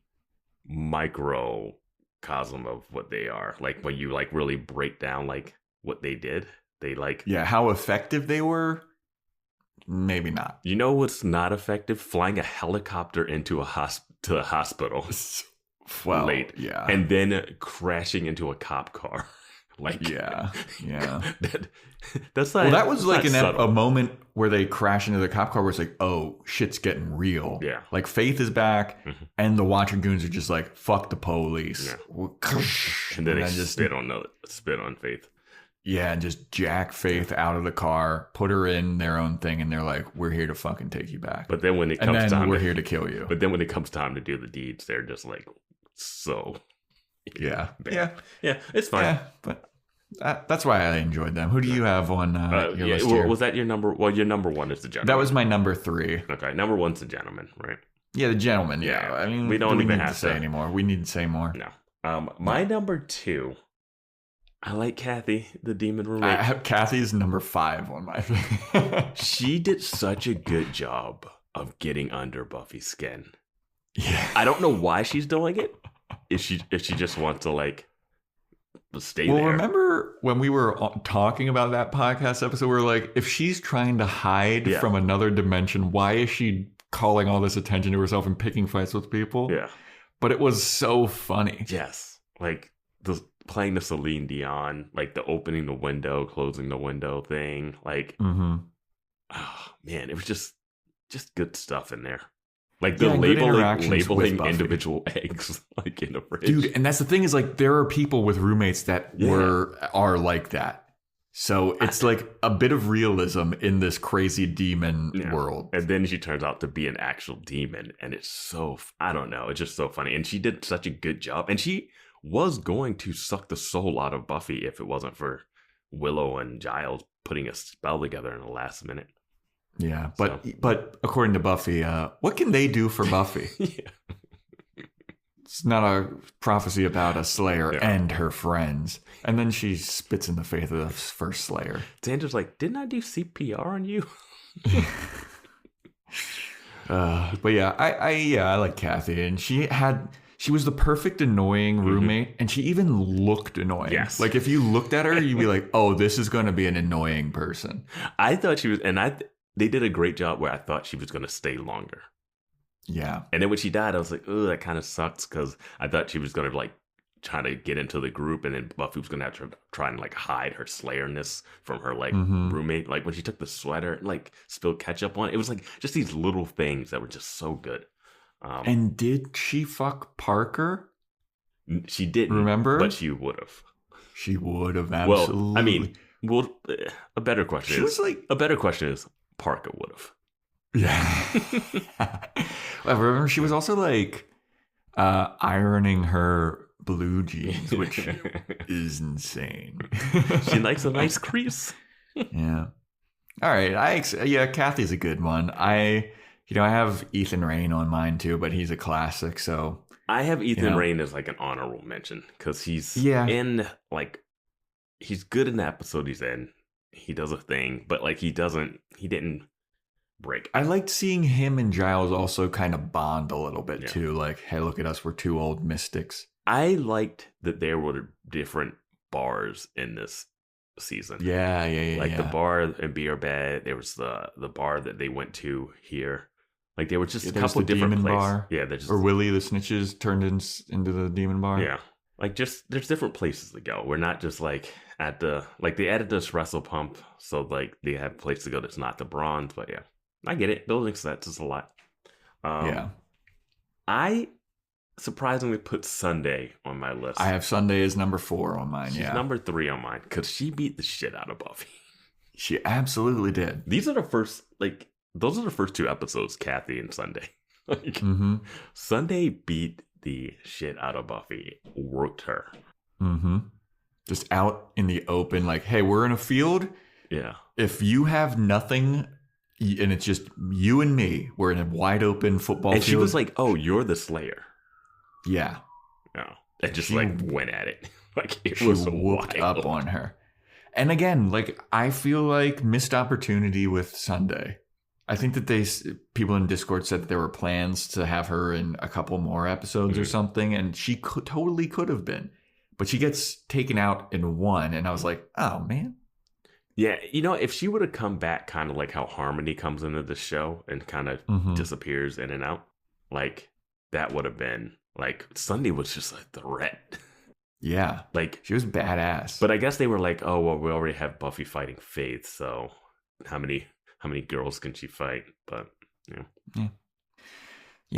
microcosm of what they are, like when you like really break down like what they did, they like how effective they were. Maybe not. You know what's not effective? Flying a helicopter into a hospital. Well, late. Yeah. And then crashing into a cop car. Like, yeah. That's not, well, that was like a moment where they crash into the cop car where it's like, oh, shit's getting real. Yeah. Like, Faith is back, and the Watcher Goons are just like, fuck the police. Yeah. And then they just spit on Faith. Yeah, and just jack Faith out of the car, put her in their own thing, and they're like, we're here to fucking take you back. But then when it comes time, we're here to kill you. But then when it comes time to do the deeds, they're just like, so. Yeah, it's fine. Yeah, but that's why I enjoyed them. Who do you have on your list here? Was that your number? Well, your number one is the gentleman. That was my number 3. Okay, number 1's the gentleman, right? Yeah, the gentleman. Yeah, I mean, we don't even have to say anymore. We need to say more. No. My number 2. I like Kathy, the demon roommate. I have Kathy's number 5 on my thing. She did such a good job of getting under Buffy's skin. Yeah. I don't know why she's doing it. If she just wants to like stay there. Well, remember when we were talking about that podcast episode, we were like, if she's trying to hide from another dimension, why is she calling all this attention to herself and picking fights with people? Yeah. But it was so funny. Yes. Like playing the Celine Dion, like the opening the window, closing the window thing. Like, oh man, it was just good stuff in there. Like the labeling individual eggs like in the fridge. Dude, and that's the thing is like there are people with roommates that are like that. So it's like a bit of realism in this crazy demon world. And then she turns out to be an actual demon. And it's so, I don't know, it's just so funny. And she did such a good job. And she was going to suck the soul out of Buffy if it wasn't for Willow and Giles putting a spell together in the last minute. Yeah, but according to Buffy, what can they do for Buffy? It's not a prophecy about a Slayer and her friends. And then she spits in the face of the first Slayer. Xander's like, didn't I do CPR on you? But yeah, I like Kathy, and she was the perfect annoying roommate, and she even looked annoying. Yes. Like if you looked at her, you'd be like, oh, this is going to be an annoying person. I thought she was, and they did a great job where I thought she was going to stay longer. Yeah. And then when she died, I was like, oh, that kind of sucks, because I thought she was going to like try to get into the group, and then Buffy was going to have to try and like hide her Slayerness from her like roommate. Like when she took the sweater and like spilled ketchup on it, it was like just these little things that were just so good. And did she fuck Parker? She didn't. Remember? But she would have. She would have, absolutely. Well, I mean, a better question is Parker would have. Yeah. I remember she was also like ironing her blue jeans, which is insane. She likes a nice crease. Yeah. All right. Kathy's a good one. I have Ethan Rayne on mine too, but he's a classic. So I have Ethan Rayne as like an honorable mention because he's in like he's good in the episode he's in. He does a thing, but like he didn't break. I liked seeing him and Giles also kind of bond a little bit too. Like, hey, look at us, we're two old mystics. I liked that there were different bars in this season. Yeah. Like the bar in Beer Bed, there was the bar that they went to here. Like there were just a couple different places. Bar. Yeah, or Willie the Snitches turned into the demon bar. Yeah. Like just there's different places to go. We're not just like at the like they added this wrestle pump, so like they have a place to go that's not the bronze, but yeah. I get it. Building sets is a lot. I surprisingly put Sunday on my list. I have Sunday as number 4 on mine. She's number 3 on mine because she beat the shit out of Buffy. She absolutely did. Those are the first 2 episodes, Kathy and Sunday. Sunday beat the shit out of Buffy. Worked her. Just out in the open, like, hey, we're in a field. Yeah. If you have nothing. And it's just you and me. We're in a wide open football field. And she was like, oh, you're the Slayer. Yeah. No. And just like went at it. Like it was whooped up on her. And again, like I feel like missed opportunity with Sunday. I think that people in Discord said that there were plans to have her in a couple more episodes or something. And she totally could have been. But she gets taken out in 1. And I was like, oh, man. Yeah, if she would have come back kind of like how Harmony comes into the show and kind of disappears in and out, like that would have been like Sunday was just a threat. Yeah, like she was badass. But I guess they were like, oh well, we already have Buffy fighting Faith, so how many girls can she fight? But yeah.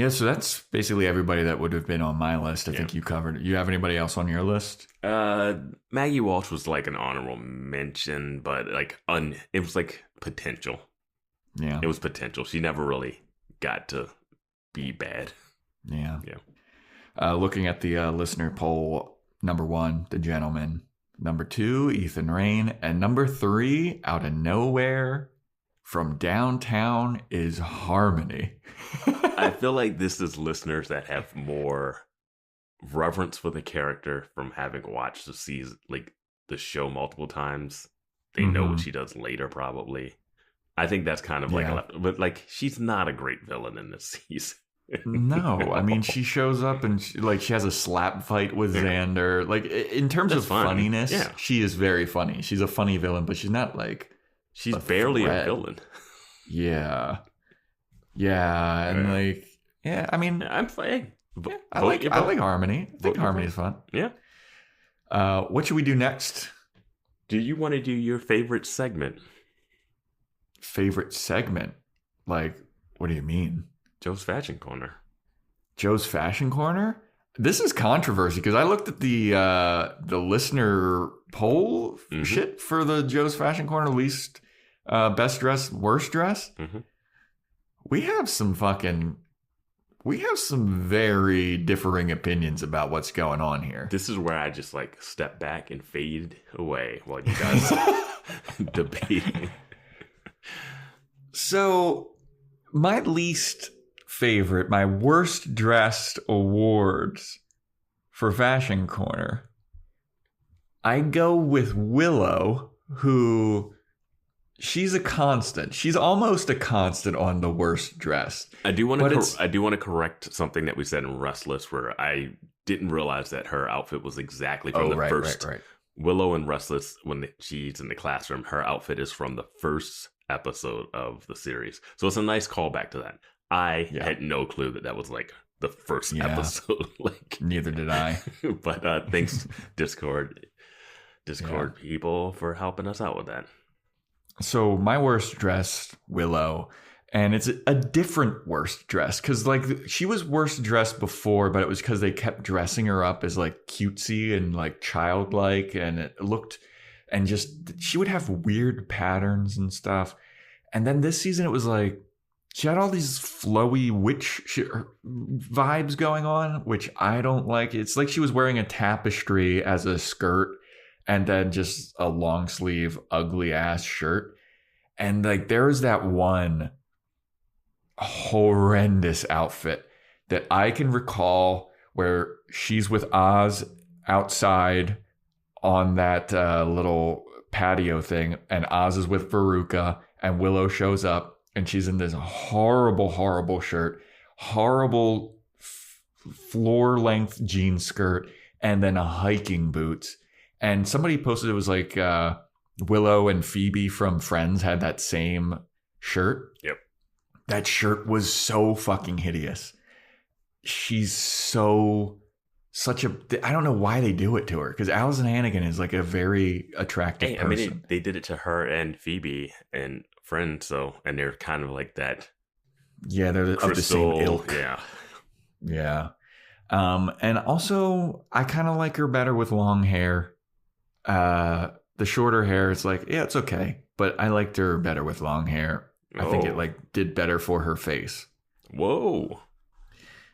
So that's basically everybody that would have been on my list. I think you covered. You have anybody else on your list? Maggie Walsh was like an honorable mention, but like it was like potential. Yeah, it was potential. She never really got to be bad. Yeah. Looking at the listener poll, number 1, The Gentleman. Number 2, Ethan Rayne, and number 3, out of nowhere, from downtown, is Harmony. I feel like this is listeners that have more reverence for the character from having watched the season, like the show multiple times. They know what she does later, probably. I think that's kind of but like she's not a great villain in this season. No, I mean she shows up and she has a slap fight with Xander. Like in terms of funniness, she is very funny. She's a funny villain, but she's not like she's barely a villain. Yeah. Yeah, and I mean, I'm fine. I like Harmony. I think Harmony's fun. Yeah. What should we do next? Do you want to do your favorite segment? Favorite segment? Like, what do you mean? Joe's Fashion Corner. Joe's Fashion Corner? This is controversy because I looked at the listener poll shit for the Joe's Fashion Corner least best dress, worst dress. Mm-hmm. We have some very differing opinions about what's going on here. This is where I just like step back and fade away while you guys debating. So, my least favorite, my worst dressed awards for Fashion Corner, I go with Willow, who she's a constant. She's almost a constant on the worst dressed. I do want to correct something that we said in Restless, where I didn't realize that her outfit was exactly from the first. Right. Willow in Restless, when she's in the classroom, her outfit is from the first episode of the series. So it's a nice callback to that. I had no clue that was like the first episode. Like, neither did I. But thanks, Discord people, for helping us out with that. So my worst dressed Willow, and it's a different worst dress because like she was worst dressed before, but it was because they kept dressing her up as like cutesy and like childlike, and it looked, and just she would have weird patterns and stuff. And then this season it was like she had all these flowy witch vibes going on, which I don't like. It's like she was wearing a tapestry as a skirt and then just a long sleeve ugly ass shirt. And like there was that one horrendous outfit that I can recall where she's with Oz outside on that little patio thing, and Oz is with Veruca, and Willow shows up and she's in this horrible shirt, horrible floor length jean skirt, and then a hiking boots. And somebody posted it was like Willow and Phoebe from Friends had that same shirt. Yep. That shirt was so fucking hideous. She's such a... I don't know why they do it to her, because Allison Hannigan is like a very attractive person. I mean, they did it to her and Phoebe and Friends, so, and they're kind of like that. Yeah, they're of the same ilk. Yeah. Yeah. And also, I kind of like her better with long hair. The shorter hair, it's like, yeah, it's okay. But I liked her better with long hair. I think it like did better for her face. Whoa.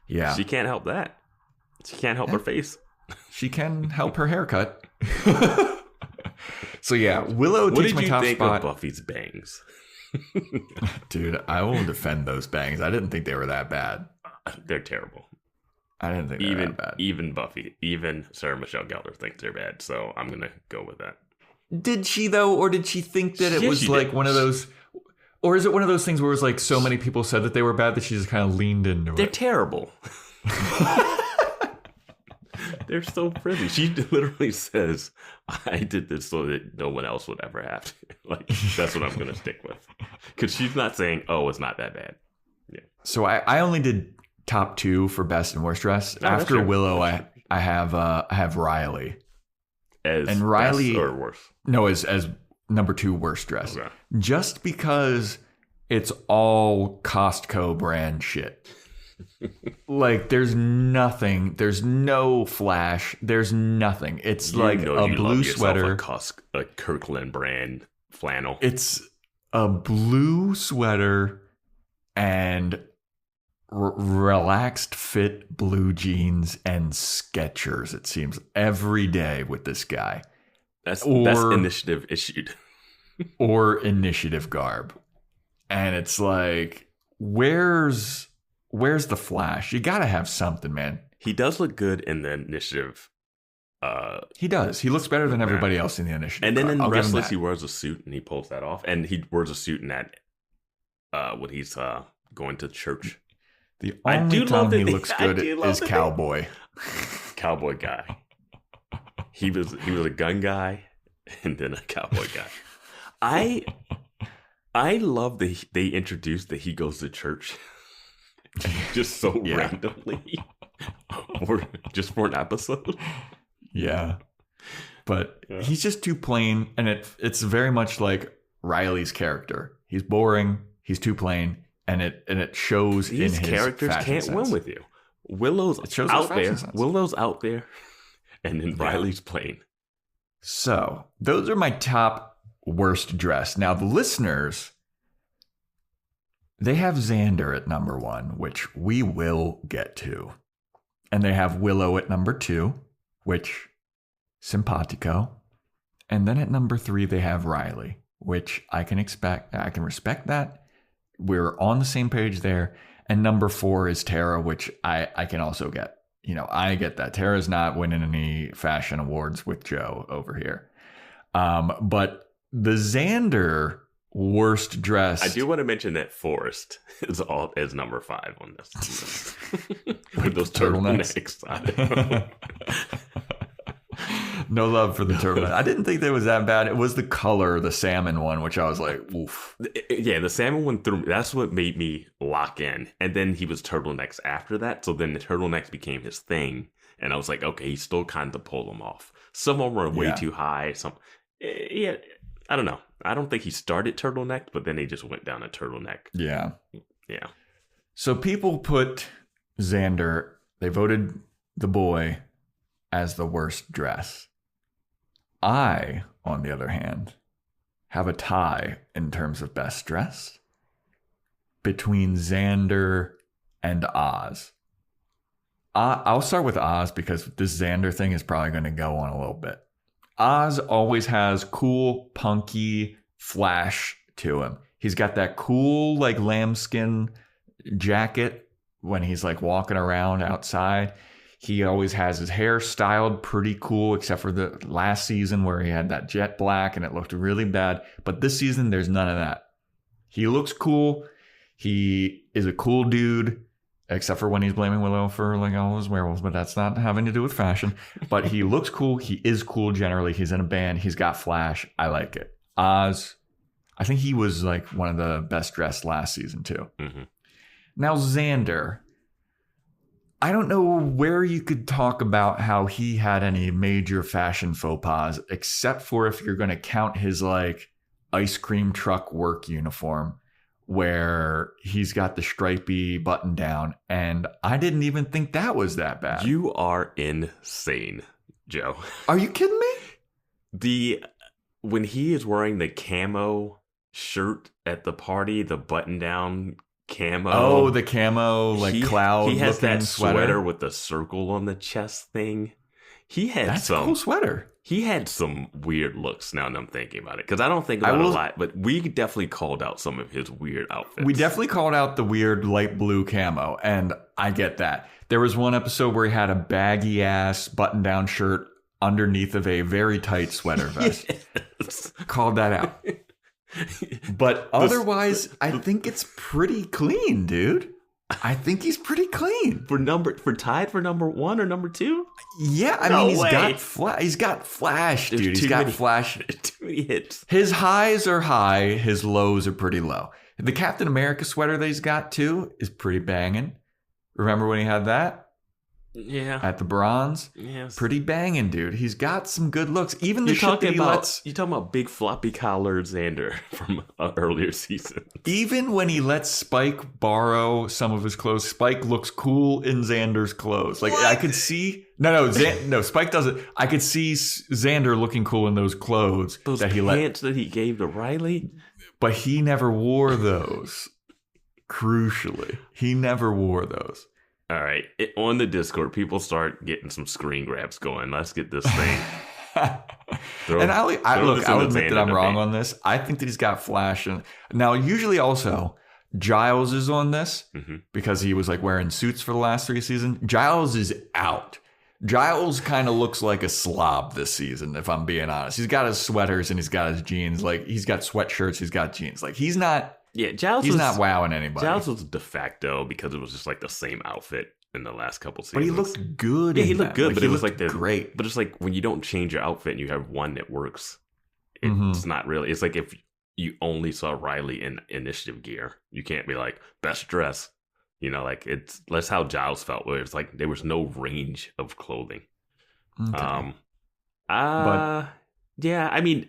Yeah. She can't help that. She can't help her face. She can help her haircut. So yeah, Willow takes my top spot. What did you think of Buffy's bangs? Dude, I will defend those bangs. I didn't think they were that bad. They're terrible. I didn't think they were that bad. Even Buffy, even Sarah Michelle Gellar thinks they're bad. So I'm going to go with that. Did she though? Or did she think that it was like one of those... Or is it one of those things where it was like so many people said that they were bad that she just kind of leaned into it? They're terrible. They're so frizzy. She literally says, I did this so that no one else would ever have to. Like, that's what I'm going to stick with. Because she's not saying, oh, it's not that bad. Yeah. So I only did top two for best and worst dress. After Willow, I have Riley. As Riley, best or worse? No, as number two worst dress. Okay. Just because it's all Costco brand shit. Like there's nothing, there's no flash, there's nothing. It's like a blue sweater, a Kirkland brand flannel. It's a blue sweater and relaxed fit blue jeans and Skechers. It seems every day with this guy. That's initiative issued. Or initiative garb. And it's like, where's the flash? You gotta have something, man. He does look good in the initiative. He does. He looks better than everybody else in the initiative. And then in Restless, he wears a suit and he pulls that off. And he wears a suit in that when he's going to church. The only time he looks good is Cowboy. Cowboy guy. He was a gun guy and then a cowboy guy. I love that they introduced that he goes to church just so randomly, or just for an episode. Yeah, But he's just too plain, and it's very much like Riley's character. He's boring, he's too plain, and it shows in his characters can't sense. win with you. Willow's out there. Willow's out there, and then Riley's plain. So those are my top worst dressed. Now the listeners, they have Xander at number 1, which we will get to. And they have Willow at number 2, which, simpatico. And then at number 3, they have Riley, which I can respect that. We're on the same page there. And number 4 is Tara, which I can also get. I get that. Tara's not winning any fashion awards with Joe over here. But the Xander worst dressed. I do want to mention that Forrest is number 5 on this. With those turtlenecks. No love for the turtleneck. I didn't think that was that bad. It was the color, the salmon one, which I was like, oof. Yeah, the salmon one threw me. That's what made me lock in. And then he was turtlenecks after that. So then the turtlenecks became his thing. And I was like, okay, he still kind of pulled them off. Some of them were way too high. I don't know. I don't think he started turtleneck, but then he just went down a turtleneck. Yeah. Yeah. So people put Xander, they voted the boy as the worst dress. I, on the other hand, have a tie in terms of best dress between Xander and Oz. I'll start with Oz because this Xander thing is probably going to go on a little bit. Oz always has cool, punky flash to him. He's got that cool, like, lambskin jacket when he's, like, walking around outside. He always has his hair styled pretty cool, except for the last season where he had that jet black and it looked really bad. But this season, there's none of that. He looks cool. He is a cool dude, except for when he's blaming Willow for, like, all his werewolves, but that's not having to do with fashion. But he looks cool. He is cool generally. He's in a band. He's got flash. I like it. Oz, I think he was, like, one of the best dressed last season, too. Mm-hmm. Now, Xander, I don't know where you could talk about how he had any major fashion faux pas, except for if you're going to count his, like, ice cream truck work uniform, where he's got the stripy button down, and I didn't even think that was that bad. You are insane, Joe. Are you kidding me? When he is wearing the camo shirt at the party, the button down camo. Oh, the camo, like, cloud. He has that sweater sweater with the circle on the chest thing. That's a cool sweater. He had some weird looks now that I'm thinking about it. Because I don't think about it a lot, but we definitely called out some of his weird outfits. We definitely called out the weird light blue camo, and I get that. There was one episode where he had a baggy ass button down shirt underneath of a very tight sweater vest. Yes. Called that out. But otherwise, I think it's pretty clean, dude. I think he's pretty clean. Tied for number 1 or number 2? Yeah, I mean, he's got flash, dude. He's got flash. Too many hits. His highs are high, his lows are pretty low. The Captain America sweater that he's got too is pretty banging. Remember when he had that? Yeah. At the Bronze? Yes. Pretty banging, dude. He's got some good looks. Even the You're shit that he lets... You're talking about big floppy collar Xander from an earlier season. Even when he lets Spike borrow some of his clothes, Spike looks cool in Xander's clothes. Like, what? I could see... No, Spike doesn't. I could see Xander looking cool in those clothes. Those pants that he gave to Riley? But he never wore those. Crucially. He never wore those. All right. On the Discord, people start getting some screen grabs going. Let's get this thing. I'll admit that I'm wrong on this. I think that he's got flash. And now, usually also, Giles is on this because he was, like, wearing suits for the last 3 seasons. Giles is out. Giles kind of looks like a slob this season, if I'm being honest. He's got his sweaters and he's got his jeans. Like, he's got sweatshirts, he's got jeans. Like, he's not... Yeah, he's not wowing anybody. Giles was de facto because it was just like the same outfit in the last couple seasons. But he looked good. Yeah, he looked good, but it was like great. But it's like when you don't change your outfit and you have one that works, it's not really. It's like if you only saw Riley in initiative gear, you can't be like best dress. You know, like that's how Giles felt. Where it's like there was no range of clothing. Okay. Yeah, I mean,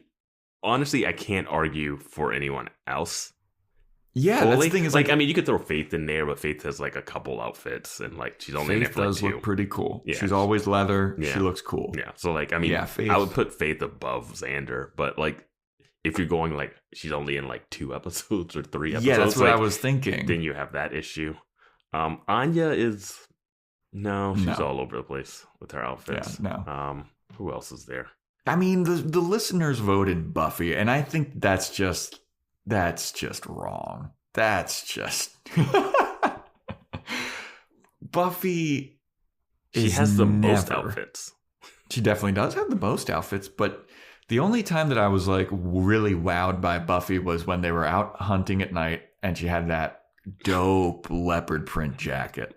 honestly, I can't argue for anyone else. Yeah, that's the thing is like, I mean, you could throw Faith in there, but Faith has like a couple outfits, and like she's only in there for does like 2. look pretty cool. Yeah. She's always leather. Yeah. She looks cool. Yeah, so like, I mean, I would put Faith above Xander, but like, if you're going like she's only in like 2 episodes or 3 episodes, yeah, that's what like, I was thinking. Then you have that issue. Anya is she's all over the place with her outfits. Yeah, no. Who else is there? I mean, the listeners voted Buffy, and I think that's just wrong. That's just Buffy. She has the most outfits. She definitely does have the most outfits, but the only time that I was like really wowed by Buffy was when they were out hunting at night, and she had that dope leopard print jacket.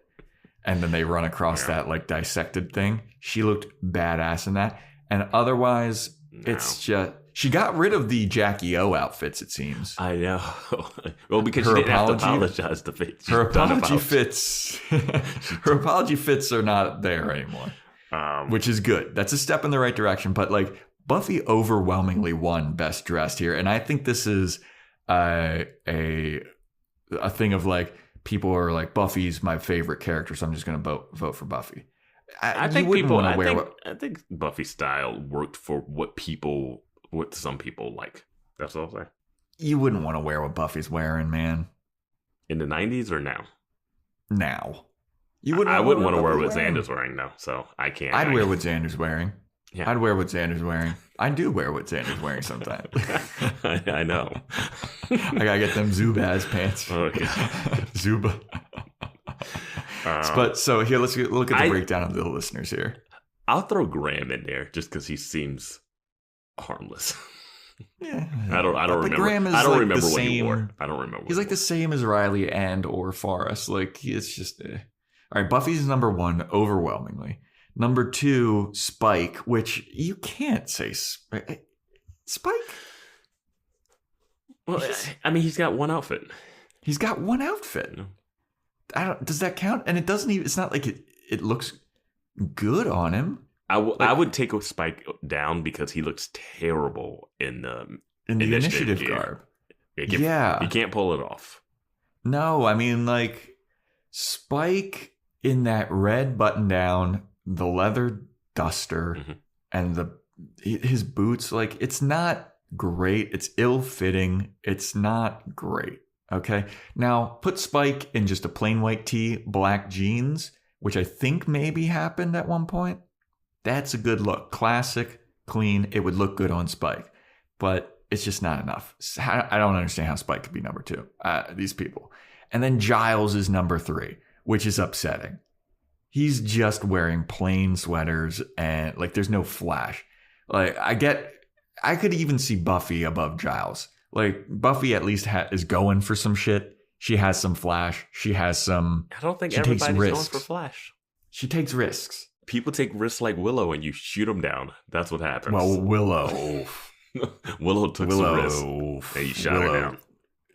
And then they run across that like dissected thing. She looked badass in that. And otherwise, it's just... She got rid of the Jackie O outfits, it seems. I know. Well, because she didn't have to apologize to Faith. Her apology fits... her apology fits are not there anymore. Which is good. That's a step in the right direction. But like, Buffy overwhelmingly won Best Dressed here. And I think this is a thing of like... People are like, Buffy's my favorite character, so I'm just going to vote for Buffy. I think Buffy's style worked for what some people like. That's what I'll say. You wouldn't want to wear what Buffy's wearing, man. In the 90s or now? Now. I wouldn't want to wear what Xander's wearing, though, so I can't. I'd wear what Xander's wearing. Yeah. I'd wear what Xander's wearing. I do wear what Xander's wearing sometimes. I know. I gotta get them Zubaz pants. Oh, God. Zuba. But so here, let's look at the breakdown of the listeners here. I'll throw Graham in there just because he seems harmless. Yeah, I don't remember. Graham is I don't like remember the what same, he wore. I don't remember. He's like the same as Riley and or Forrest. Like it's just all right. Buffy's number 1 overwhelmingly. Number 2, Spike, which you can't say Spike. Well, I mean, he's got one outfit. He's got one outfit. Does that count? And it doesn't even. It's not like it looks good on him. I would take a Spike down because he looks terrible in the initiative garb. Yeah, he can't pull it off. No, I mean like Spike in that red button down, the leather duster, and his boots. Like it's not great. It's ill-fitting. It's not great. Okay. Now put Spike in just a plain white tee, black jeans, which I think maybe happened at one point. That's a good look. Classic, clean. It would look good on Spike, but it's just not enough. I don't understand how Spike could be number 2. These people. And then Giles is number 3, which is upsetting. He's just wearing plain sweaters and like there's no flash. Like I could even see Buffy above Giles. Like Buffy at least is going for some shit. She has some flash. She has some. I don't think everybody's going for flash. She takes risks. People take risks like Willow and you shoot them down. That's what happens. Well, Willow took some risks and you shot her down.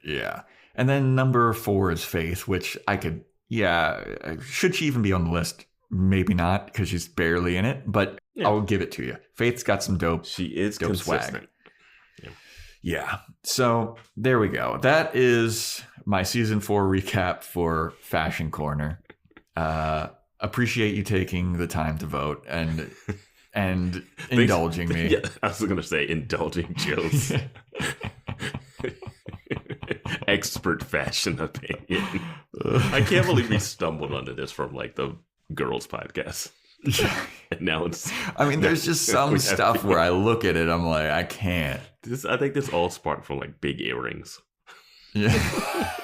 Yeah. And then number 4 is Faith, which I could. Yeah. Should she even be on the list? Maybe not because she's barely in it, but I'll give it to you. Faith's got some dope. She is dope consistent. Swag. Yeah. So there we go. That is my season 4 recap for Fashion Corner. Appreciate you taking the time to vote and indulging me. Yeah, I was going to say indulging Joe's expert fashion opinion. I can't believe we stumbled onto this from like the girls' podcast. And now it's. I mean, there's just some stuff where I look at it, I'm like, I can't. I think this all sparked from like big earrings. Yeah.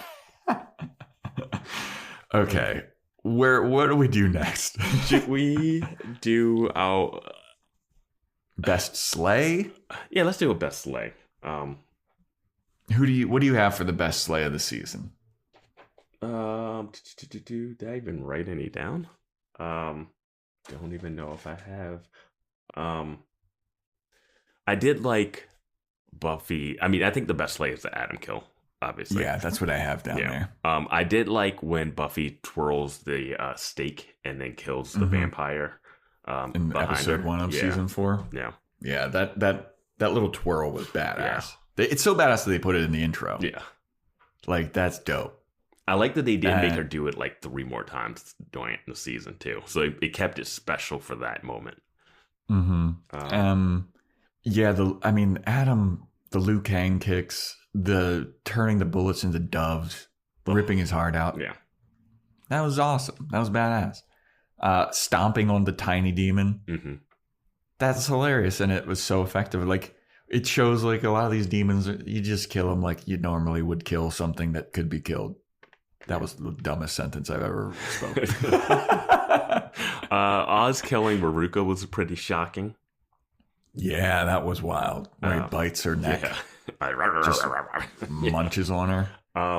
Okay. What do we do next? Should we do our best sleigh? Yeah, let's do a best sleigh. What do you have for the best sleigh of the season? Did I even write any down? Don't even know if I have. I did like Buffy. I mean, I think the best sleigh is the Adam kill. Obviously. Yeah, that's what I have down there. I did like when Buffy twirls the stake and then kills the vampire. In episode 1 of season 4? Yeah. Yeah, that little twirl was badass. It's so badass that they put it in the intro. Yeah. Like, that's dope. I like that they did make her do it like 3 more times during the season too. So it kept it special for that moment. Mm-hmm. Adam, the Liu Kang kicks, the turning the bullets into doves, ripping his heart out. Yeah. That was awesome. That was badass. Stomping on the tiny demon. Mm-hmm. That's hilarious. And it was so effective. Like, it shows like a lot of these demons, you just kill them like you normally would kill something that could be killed. That was the dumbest sentence I've ever spoken. Oz killing Maruka was pretty shocking. Yeah, that was wild. Where he bites her neck. Yeah. Just munches on her.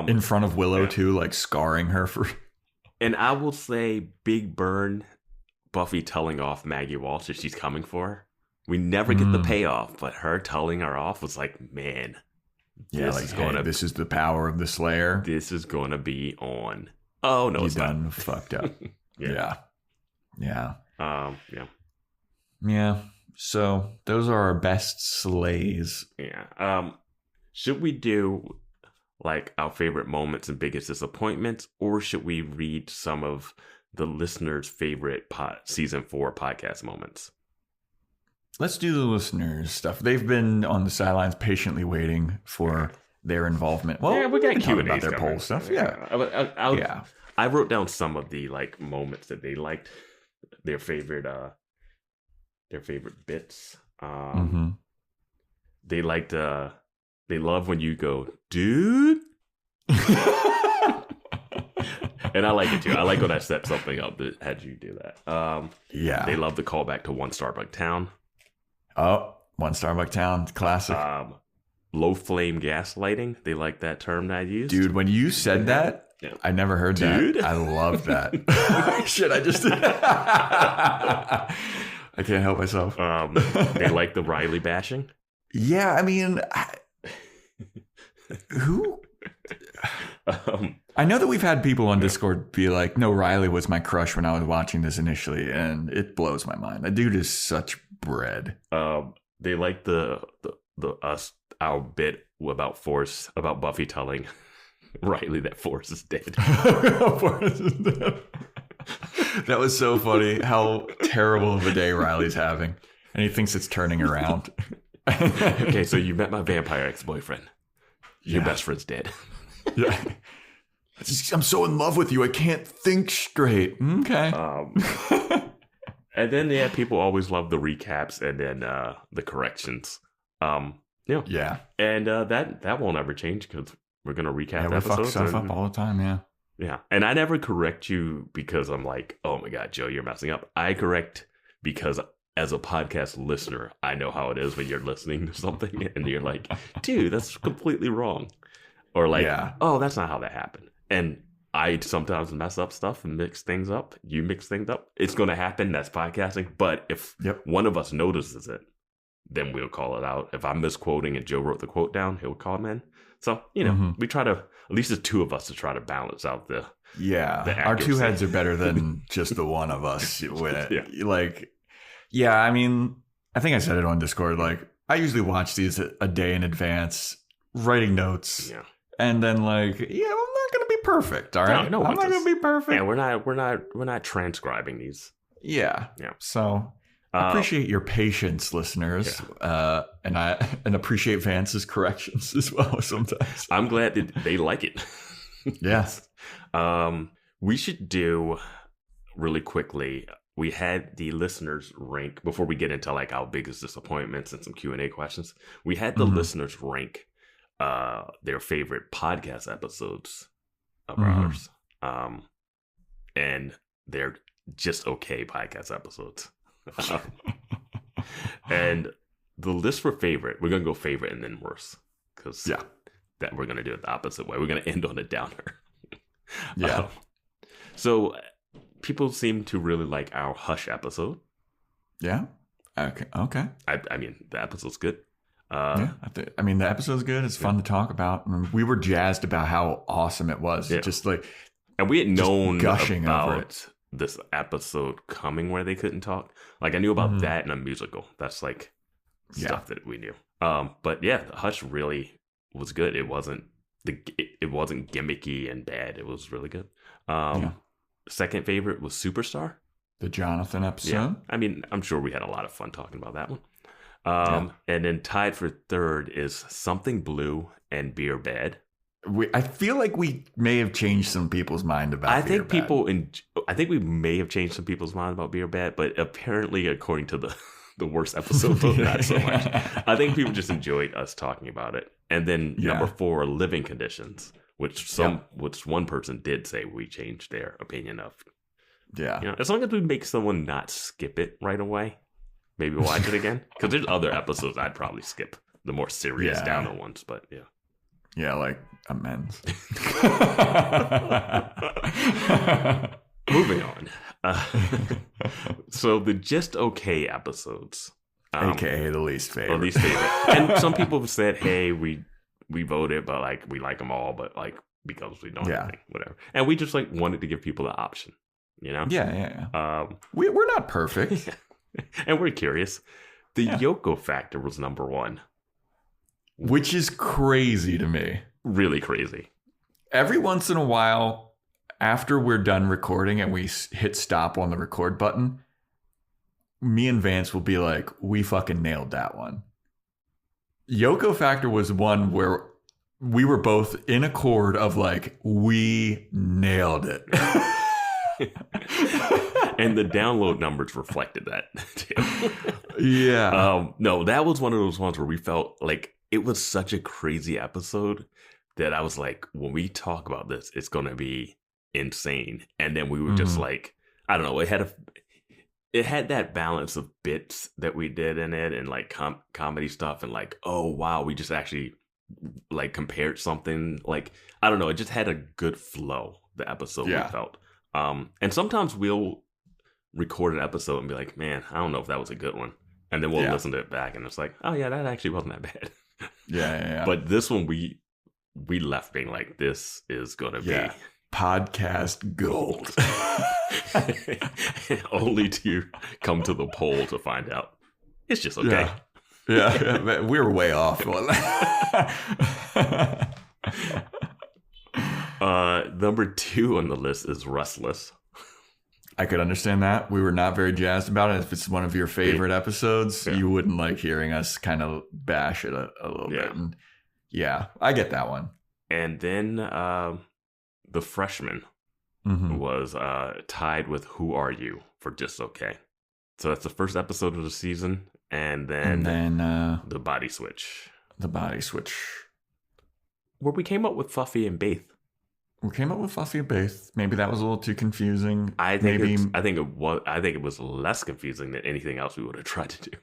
In front of Willow, too, like scarring her for... And I will say, big burn, Buffy telling off Maggie Walsh that she's coming for her. We never get the payoff, but her telling her off was like, man... Yeah, this is the power of the Slayer. This is going to be on. Oh, no, it's done not. Fucked up. Yeah. Yeah. So those are our best slays. Yeah. Should we do like our favorite moments and biggest disappointments, or should we read some of the listeners' favorite season 4 podcast moments? Let's do the listeners' stuff. They've been on the sidelines patiently waiting for their involvement. Well, yeah, we got Q&A about their poll stuff. Yeah. I wrote down some of the like moments that they liked, their favorite bits. They liked they love when you go, dude. And I like it too. I like when I set something up that had you do that. They love the callback to One Starbuck Town. Oh, One Starbuck Town, classic. Low flame gaslighting. They like that term that I used. Dude, when you said that, I never heard that. I love that. Shit, I just... I can't help myself. They like the Riley bashing. Yeah, I mean... Who... I know that we've had people on Discord be like, no, Riley was my crush when I was watching this initially, and it blows my mind. That dude is such bread. They like our bit about Buffy telling Riley that Forrest is dead. Forrest is dead. That was so funny how terrible of a day Riley's having, and he thinks it's turning around. Okay, so you met my vampire ex-boyfriend. Your best friend's dead. Yeah. I'm so in love with you, I can't think straight. Okay. And then people always love the recaps and then the corrections. Yeah. And that won't ever change because we're gonna recap we episodes. Fuck stuff up all the time. Yeah. And I never correct you because I'm like, oh my God, Joe, you're messing up. I correct because as a podcast listener, I know how it is when you're listening to something and you're like, dude, that's completely wrong. Or like, oh, that's not how that happened. And I sometimes mess up stuff and mix things up. You mix things up. It's going to happen. That's podcasting. But if one of us notices it, then we'll call it out. If I'm misquoting and Joe wrote the quote down, he'll call in. So, we try to, at least the two of us to try to balance out the our two heads are better than just the one of us with it. I mean, I think I said it on Discord. Like, I usually watch these a day in advance, writing notes. Yeah. And then I'm not gonna be perfect. All right, no, I'm not gonna be perfect. Yeah, we're not transcribing these. Yeah. So I appreciate your patience, listeners, and appreciate Vance's corrections as well. Sometimes I'm glad that they like it. Yes. We should do really quickly. We had the listeners rank before we get into like our biggest disappointments and some Q&A questions. We had the listeners rank their favorite podcast episodes of ours, and they're just okay podcast episodes. And the list for favorite, we're gonna go favorite and then worst, because that we're gonna do it the opposite way. We're gonna end on a downer. So people seem to really like our Hush episode. Yeah. Okay. I mean, the episode's good. The episode's good. It's fun to talk about. I mean, we were jazzed about how awesome it was. Just like, and we had known gushing about over it. This episode coming where they couldn't talk. Like, I knew about that in a musical. That's like stuff that we knew. But yeah, the Hush really was good. It wasn't gimmicky and bad. It was really good. Second favorite was Superstar. The Jonathan episode. Yeah. I mean, I'm sure we had a lot of fun talking about that one. And then tied for third is Something Blue and Beer Bad. I feel like we may have changed some people's mind about Beer Bad. I think we may have changed some people's mind about Beer Bad, but apparently, according to the worst episode, not so much. I think people just enjoyed us talking about it. And then number 4, Living Conditions, which one person did say we changed their opinion of. Yeah. You know, as long as we make someone not skip it right away, maybe watch it again. Because there's other episodes I'd probably skip, the more serious downer ones, but yeah. Yeah, like Amends. Moving on. So the Just Okay episodes. AKA the least favorite. Least favorite. And some people have said, hey, we voted, but like we like them all, but like because we don't have anything, whatever. And we just like wanted to give people the option, you know? Yeah. We're not perfect. And we're curious. The Yoko factor was number 1. Which is crazy to me. Really crazy. Every once in a while, after we're done recording and we hit stop on the record button, me and Vance will be like, we fucking nailed that one. Yoko Factor was one where we were both in accord of like, we nailed it. And the download numbers reflected that too. Yeah. No, that was one of those ones where we felt like it was such a crazy episode that I was like, when we talk about this, it's going to be insane. And then we were just like, I don't know, it had that balance of bits that we did in it and like comedy stuff and like, oh wow, we just actually like compared something. Like, I don't know, it just had a good flow, the episode we felt. And sometimes we'll record an episode and be like, man, I don't know if that was a good one. And then we'll listen to it back and it's like, oh yeah, that actually wasn't that bad. Yeah. But this one we left being like, this is gonna be podcast gold. Only to come to the poll to find out it's just okay. Yeah. We were way off. Number 2 on the list is Restless. I could understand that. We were not very jazzed about it. If it's one of your favorite episodes, you wouldn't like hearing us kind of bash it a little bit. And I get that one. And then The Freshman was tied with Who Are You for Just Okay. So that's the first episode of the season. And then The Body Switch. The Body Switch. Where we came up with Fuffy and Baith. We came up with Fuffy and Baith. Maybe that was a little too confusing. I think it was less confusing than anything else we would have tried to do.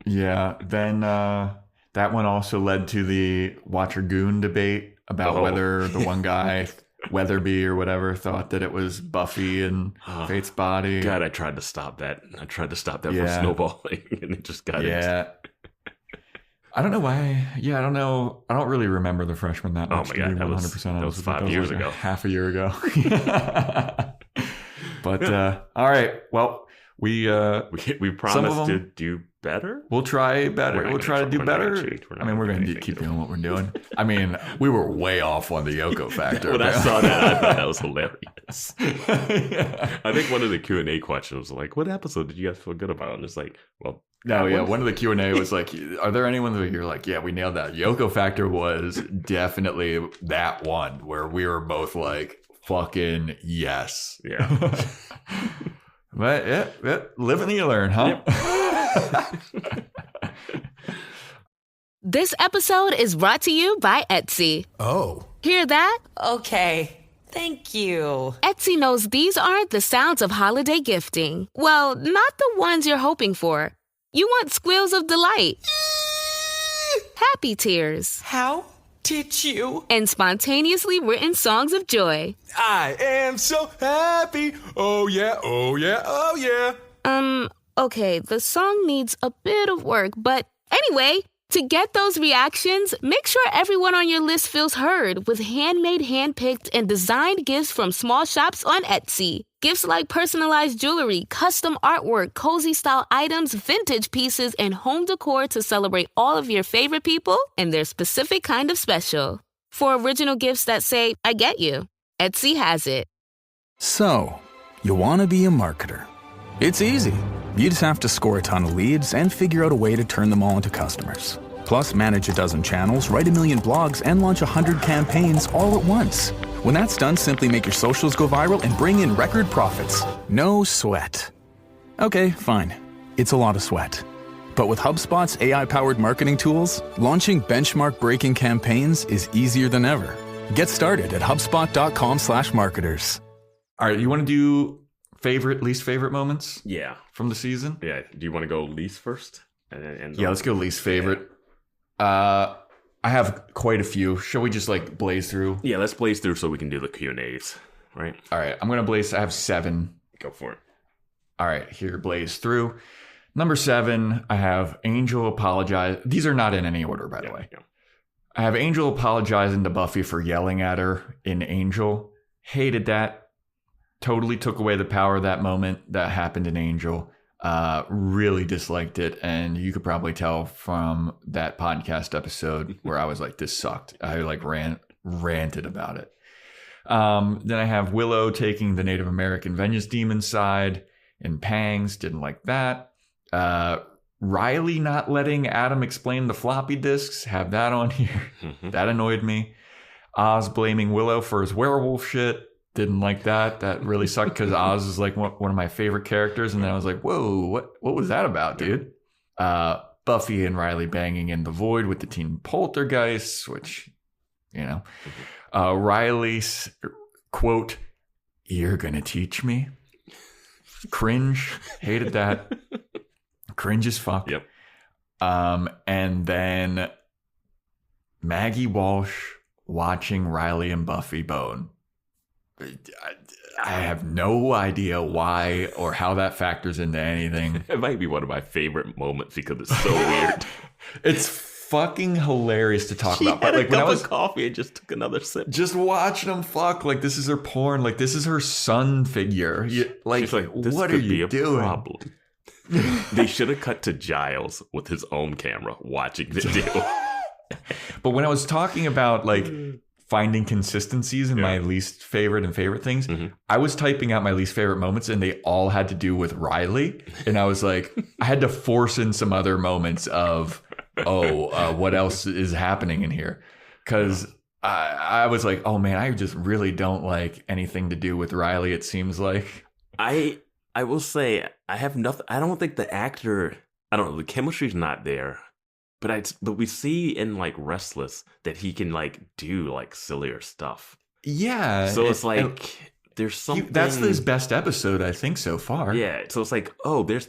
Yeah. Then that one also led to the Watcher Goon debate about whether the one guy, Weatherby or whatever, thought that it was Buffy and Faith's body. God, I tried to stop that. From snowballing, and it just got it. I don't know why. Yeah, I don't know. I don't really remember The Freshman that much. Oh my God, that was 5 years ago. Half a year ago. But all right. Well, we promised to do better. We'll try better. We'll try to do better. We're going to keep doing what we're doing. I mean, we were way off on the Yoko factor. When I saw that, I thought that was hilarious. I think one of the Q&A questions was like, what episode did you guys feel good about? And it's like, well, one of the Q&A was like, are there anyone that you're like, yeah, we nailed that. Yoko factor was definitely that one where we were both like, fucking yes. Yeah. But live and you learn, huh? Yep. This episode is brought to you by Etsy. Oh. Hear that? Okay. Thank you. Etsy knows these aren't the sounds of holiday gifting. Well, not the ones you're hoping for. You want squeals of delight. Happy tears. How did you? And spontaneously written songs of joy. I am so happy. Oh yeah, oh yeah, oh yeah. Okay, the song needs a bit of work, but anyway, to get those reactions, make sure everyone on your list feels heard with handmade, handpicked, and designed gifts from small shops on Etsy. Gifts like personalized jewelry, custom artwork, cozy style items, vintage pieces, and home decor to celebrate all of your favorite people and their specific kind of special. For original gifts that say, I get you, Etsy has it. So, you want to be a marketer. It's easy. You just have to score a ton of leads and figure out a way to turn them all into customers. Plus, manage a dozen channels, write a million blogs, and launch 100 campaigns all at once. When that's done, simply make your socials go viral and bring in record profits. No sweat. Okay, fine. It's a lot of sweat. But with HubSpot's AI-powered marketing tools, launching benchmark-breaking campaigns is easier than ever. Get started at HubSpot.com/marketers. All right, you want to do least favorite moments? Yeah. From the season? Yeah. Do you want to go least first? Yeah, let's go least favorite. I have quite a few. Shall we just blaze through? Yeah, let's blaze through so we can do the Q&As, right? All right, I'm going to blaze. I have 7. Go for it. All right, here, blaze through. Number 7, I have Angel apologize. These are not in any order, by the way. Yeah. I have Angel apologizing to Buffy for yelling at her in Angel. Hated that. Totally took away the power of that moment that happened in Angel. Really disliked it, and you could probably tell from that podcast episode where I was like, this sucked. I ranted about it. Then I have Willow taking the Native American vengeance demon side and Pangs, didn't like that. Riley not letting Adam explain the floppy disks, have that on here. That annoyed me. Oz blaming Willow for his werewolf shit. Didn't like that. That really sucked because Oz is one of my favorite characters. And then I was like, whoa, what was that about, dude? Buffy and Riley banging in the void with the teen poltergeists, which, Riley's quote, "You're going to teach me." Cringe. Hated that. Cringe as fuck. Yep. And then Maggie Walsh watching Riley and Buffy bone. I have no idea why or how that factors into anything. It might be one of my favorite moments because it's so weird. It's fucking hilarious to talk about. But when I was coffee and just took another sip. Just watching them fuck. This is her porn. This is her son figure. She's like, this what could are you be a doing? Problem. They should have cut to Giles with his own camera watching the deal. But when I was talking about finding consistencies in my least favorite and favorite things, I was typing out my least favorite moments and they all had to do with Riley. And I was like, I had to force in some other moments of, what else is happening in here? Because I was like, oh man, I just really don't like anything to do with Riley, it seems like. I will say, I have nothing. I don't think the actor, I don't know, the chemistry's not there. But we see in Restless that he can do sillier stuff. Yeah. So it's there's something. That's his best episode, I think, so far. Yeah. So it's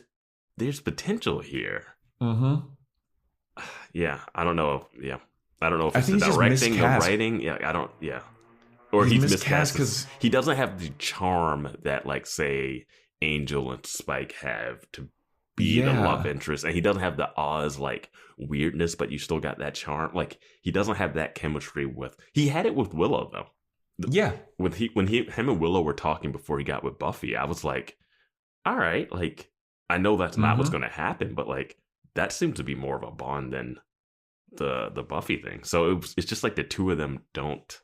there's potential here. Mm-hmm. Yeah. I don't know. Yeah. I don't know if it's the directing, the writing. Yeah. I don't. Yeah. Or he's miscast because he doesn't have the charm that say Angel and Spike have to be the love interest, and he doesn't have the Oz weirdness, but you still got that charm. He doesn't have that chemistry with. He had it with Willow though. Yeah, when him and Willow were talking before he got with Buffy, I was like, all right, I know that's not what's going to happen, but that seems to be more of a bond than the Buffy thing. So it's just the two of them don't.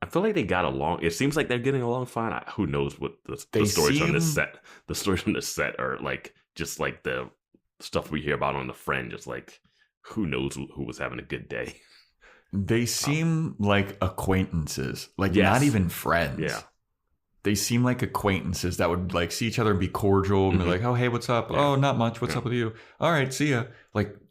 I feel like they got along. It seems like they're getting along fine. Who knows what the stories on this set? The stories on this set are just the stuff we hear about on The Friend. Just who knows who was having a good day. They seem like acquaintances, yes. Not even friends. Yeah, they seem like acquaintances that would see each other and be cordial and be like, "Oh, hey, what's up? Yeah. Oh, not much. What's up with you? All right, see ya."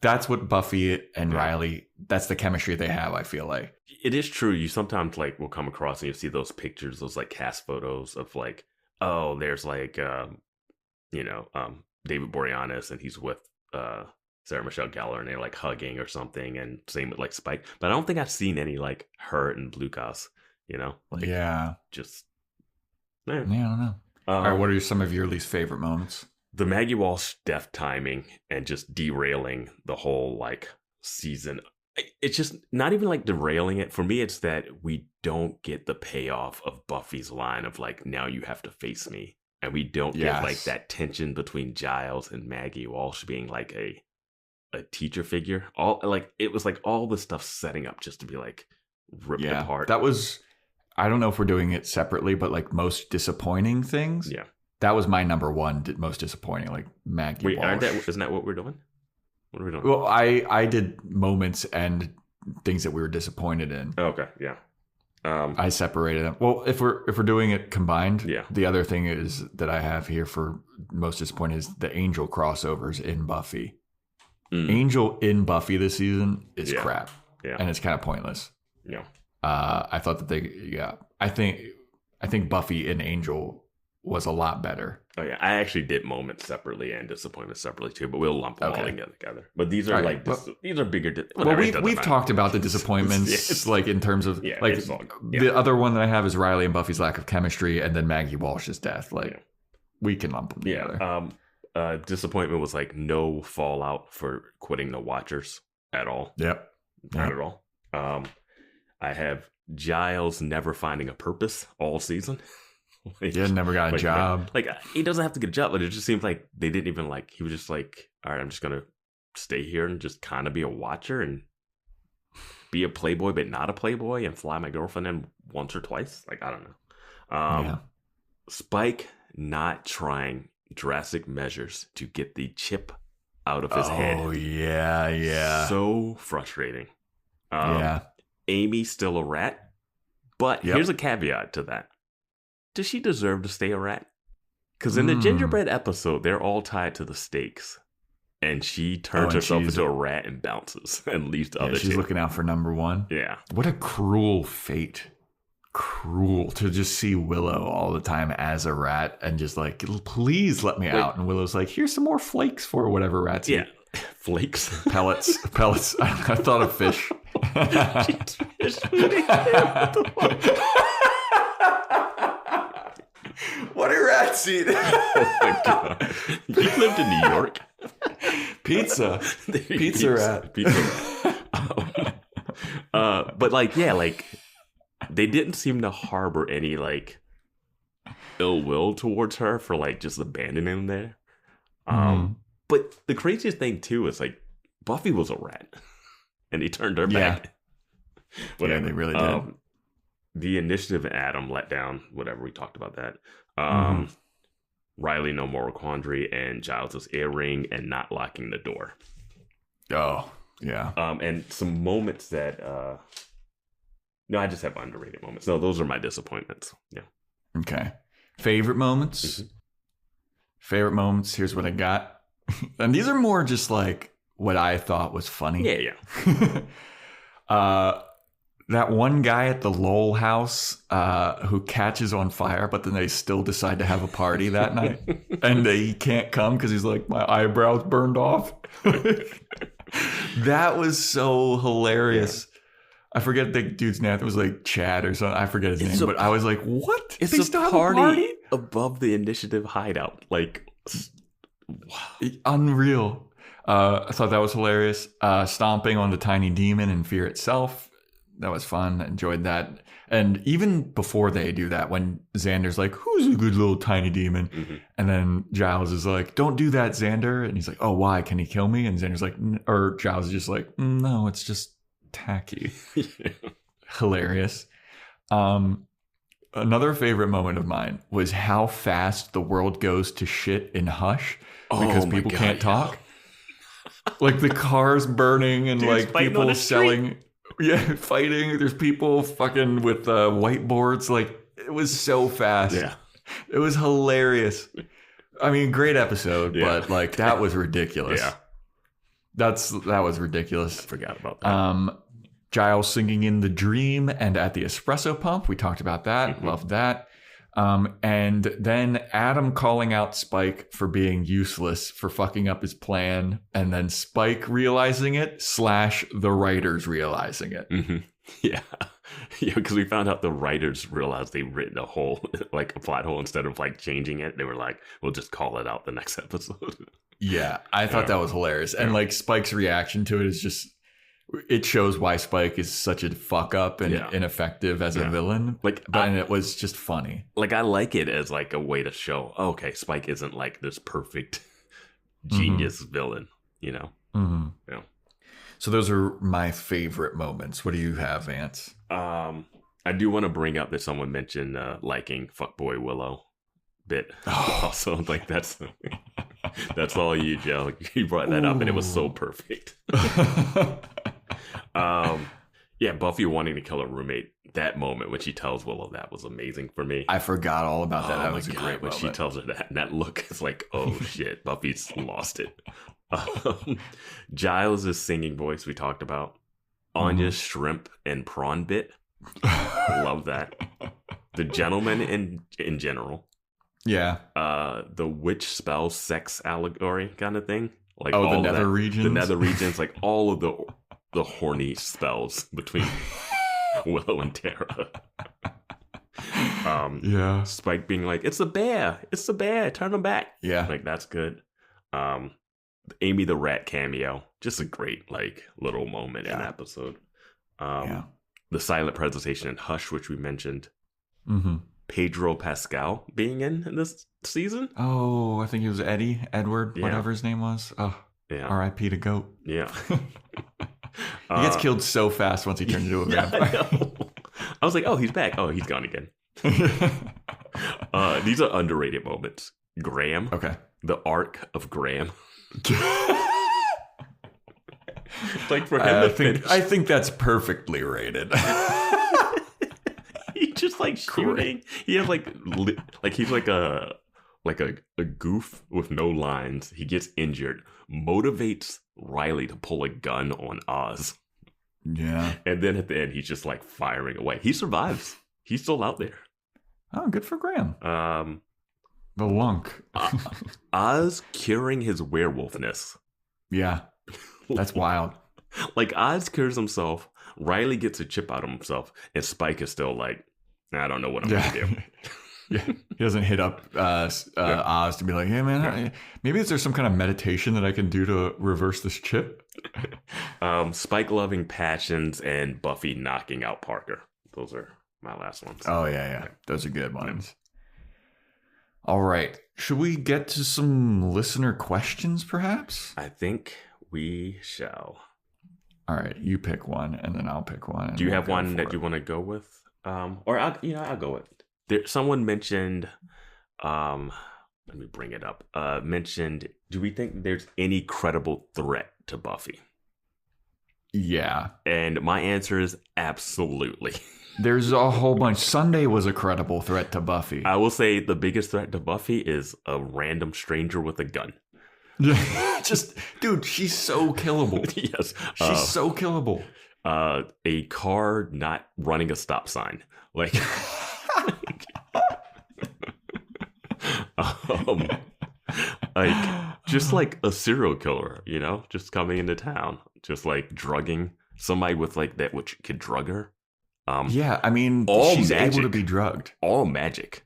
That's what Buffy and Riley. That's the chemistry they have. I feel like. It is true. You sometimes will come across and you see those pictures, those cast photos of there's David Boreanaz and he's with Sarah Michelle Gellar and they're hugging or something, and same with Spike. But I don't think I've seen any her and Bluegrass. Just I don't know. All right, what are some of your least favorite moments? The Maggie Walsh death timing and just derailing the whole season. It's just not even derailing it. For me, it's that we don't get the payoff of Buffy's line of now you have to face me. and we don't get like that tension between Giles and Maggie Walsh being like a teacher figure. It was like all the stuff setting up just to be like ripped apart. That was, I don't know if we're doing it separately, but like most disappointing things. Yeah. That was my number one most disappointing, like Maggie Walsh. Isn't that what we're doing? What are we doing? Well, I did moments and things that we were disappointed in. Oh, okay, yeah. I separated them. Well, if we're doing it combined, yeah. The other thing is that I have here for most disappointing is the Angel crossovers in Buffy. Angel in Buffy this season is crap. Yeah. And it's kind of pointless. Yeah. I thought that I think Buffy and Angel was a lot better. Oh yeah, I actually did moments separately and disappointments separately too, but we'll lump them all together. But these are these are bigger. We've talked about the disappointments, like in terms of the other one that I have is Riley and Buffy's lack of chemistry, and then Maggie Walsh's death. We can lump them together. Disappointment was like no fallout for quitting the Watchers at all. Yep, not at all. I have Giles never finding a purpose all season. Never got a job. He doesn't have to get a job, but it just seems like they didn't even he was just like, all right, I'm just gonna stay here and just kind of be a watcher and be a playboy, but not a playboy, and fly my girlfriend in once or twice. I don't know. Spike not trying drastic measures to get the chip out of his head. Oh yeah. So frustrating. Amy's still a rat, but here's a caveat to that. Does she deserve to stay a rat? Because in the gingerbread episode, they're all tied to the stakes. And she turns herself into a rat and bounces and leaves the other two. She's looking out for number one. Yeah. What a cruel fate. Cruel to just see Willow all the time as a rat and just like, please let me out. And Willow's like, here's some more flakes for whatever rats eat. Flakes. Pellets. I thought of fish. What do rats eat? Oh my God. You lived in New York. Pizza rat. But they didn't seem to harbor any ill will towards her for just abandoning them there. But the craziest thing too is Buffy was a rat and he turned her back. Whatever. Yeah, they really did. The initiative Adam let down, whatever, we talked about that. Riley no moral quandary and Giles' earring and not locking the door. Oh, yeah. And some moments that no, I just have underrated moments. No, those are my disappointments. Yeah. Okay. Favorite moments? Mm-hmm. Favorite moments, here's what I got. And these are more just what I thought was funny. Yeah. That one guy at the Lowell house who catches on fire, but then they still decide to have a party that night. And he can't come because he's like, my eyebrows burned off. That was so hilarious. Yeah. I forget the dude's name. It was Chad or something. I forget his name. But I was like, what? It's a party above the initiative hideout. Wow. Unreal. I thought that was hilarious. Stomping on the tiny demon in Fear itself. That was fun. I enjoyed that. And even before they do that, when Xander's like, who's a good little tiny demon? Mm-hmm. And then Giles is like, don't do that, Xander. And he's like, oh, why? Can he kill me? And Xander's like, or Giles is just like, no, it's just tacky. Hilarious. Another favorite moment of mine was how fast the world goes to shit in Hush because people can't talk. The cars burning and people selling... Yeah, fighting. There's people fucking with whiteboards. It was so fast. Yeah. It was hilarious. I mean, great episode, but that was ridiculous. Yeah. That was ridiculous. I forgot about that. Giles singing in The Dream and at the espresso pump. We talked about that. Mm-hmm. Loved that. And then Adam calling out Spike for being useless, for fucking up his plan, and then Spike realizing it / the writers realizing it. Mm-hmm. Yeah, because we found out the writers realized they'd written a hole, a plot hole, instead of changing it. They were like, we'll just call it out the next episode. Yeah, I thought that was hilarious. And Spike's reaction to it is just it shows why Spike is such a fuck up and ineffective as a villain. And it was just funny. Like, I like it as like a way to show, okay, Spike isn't like this perfect genius villain, you know? Mm-hmm. Yeah. So those are my favorite moments. What do you have, Vance? I do want to bring up that someone mentioned liking Fuckboy Willow bit. Also, like, that's all you, Joe. You brought that up and it was so perfect. Yeah, Buffy wanting to kill her roommate. That moment when she tells Willow, that was amazing for me. I forgot all about that. That was a great when moment. she tells her that, and that look is like, oh shit, Buffy's lost it. Giles' singing voice we talked about. Anya's shrimp and prawn bit. Love that. The gentleman in general. Yeah. The witch spell sex allegory kind of thing. Like the nether regions. The nether regions, like all of the horny spells between Willow and Tara. Yeah. Spike being like, it's a bear, turn him back. Yeah. Like, that's good. Amy the Rat cameo, just a great like little moment in the episode. The silent presentation in Hush, which we mentioned. Mm-hmm. Pedro Pascal being in this season. Oh, I think he was Edward, whatever his name was. Oh, yeah. R.I.P. to Goat. Yeah. He gets killed so fast once he turns into a vampire. I was like, oh, he's back. Oh, he's gone again. These are underrated moments. Graham. Okay. The arc of Graham. Like, for him I think that's perfectly rated. He just like shooting. He has like he's like a goof with no lines. He gets injured, motivates Riley to pull a gun on Oz. Yeah. And then at the end, he's just like firing away. He survives. He's still out there. Oh, good for Graham. The lunk. Oz curing his werewolfness. Yeah. That's wild. Like, Oz cures himself. Riley gets a chip out of himself. And Spike is still like, I don't know what I'm going to do. Yeah. He doesn't hit up Oz to be like, hey, man, maybe is there some kind of meditation that I can do to reverse this chip? Spike loving passions and Buffy knocking out Parker. Those are my last ones. Oh, yeah. Those are good ones. All right. Should we get to some listener questions, perhaps? I think we shall. All right. You pick one, and then I'll pick one. Do you have one that you want to go with? Or I'll go with. Someone mentioned, let me bring it up. Mentioned, do we think there's any credible threat to Buffy? Yeah. And my answer is absolutely. There's a whole bunch. Sunday was a credible threat to Buffy. I will say the biggest threat to Buffy is a random stranger with a gun. Just, dude, she's so killable. Yes. She's so killable. A car not running a stop sign. Like, just like a serial killer, you know, just coming into town, just like drugging somebody with like that, which could drug her. Yeah, I mean, she's able to be drugged. All magic.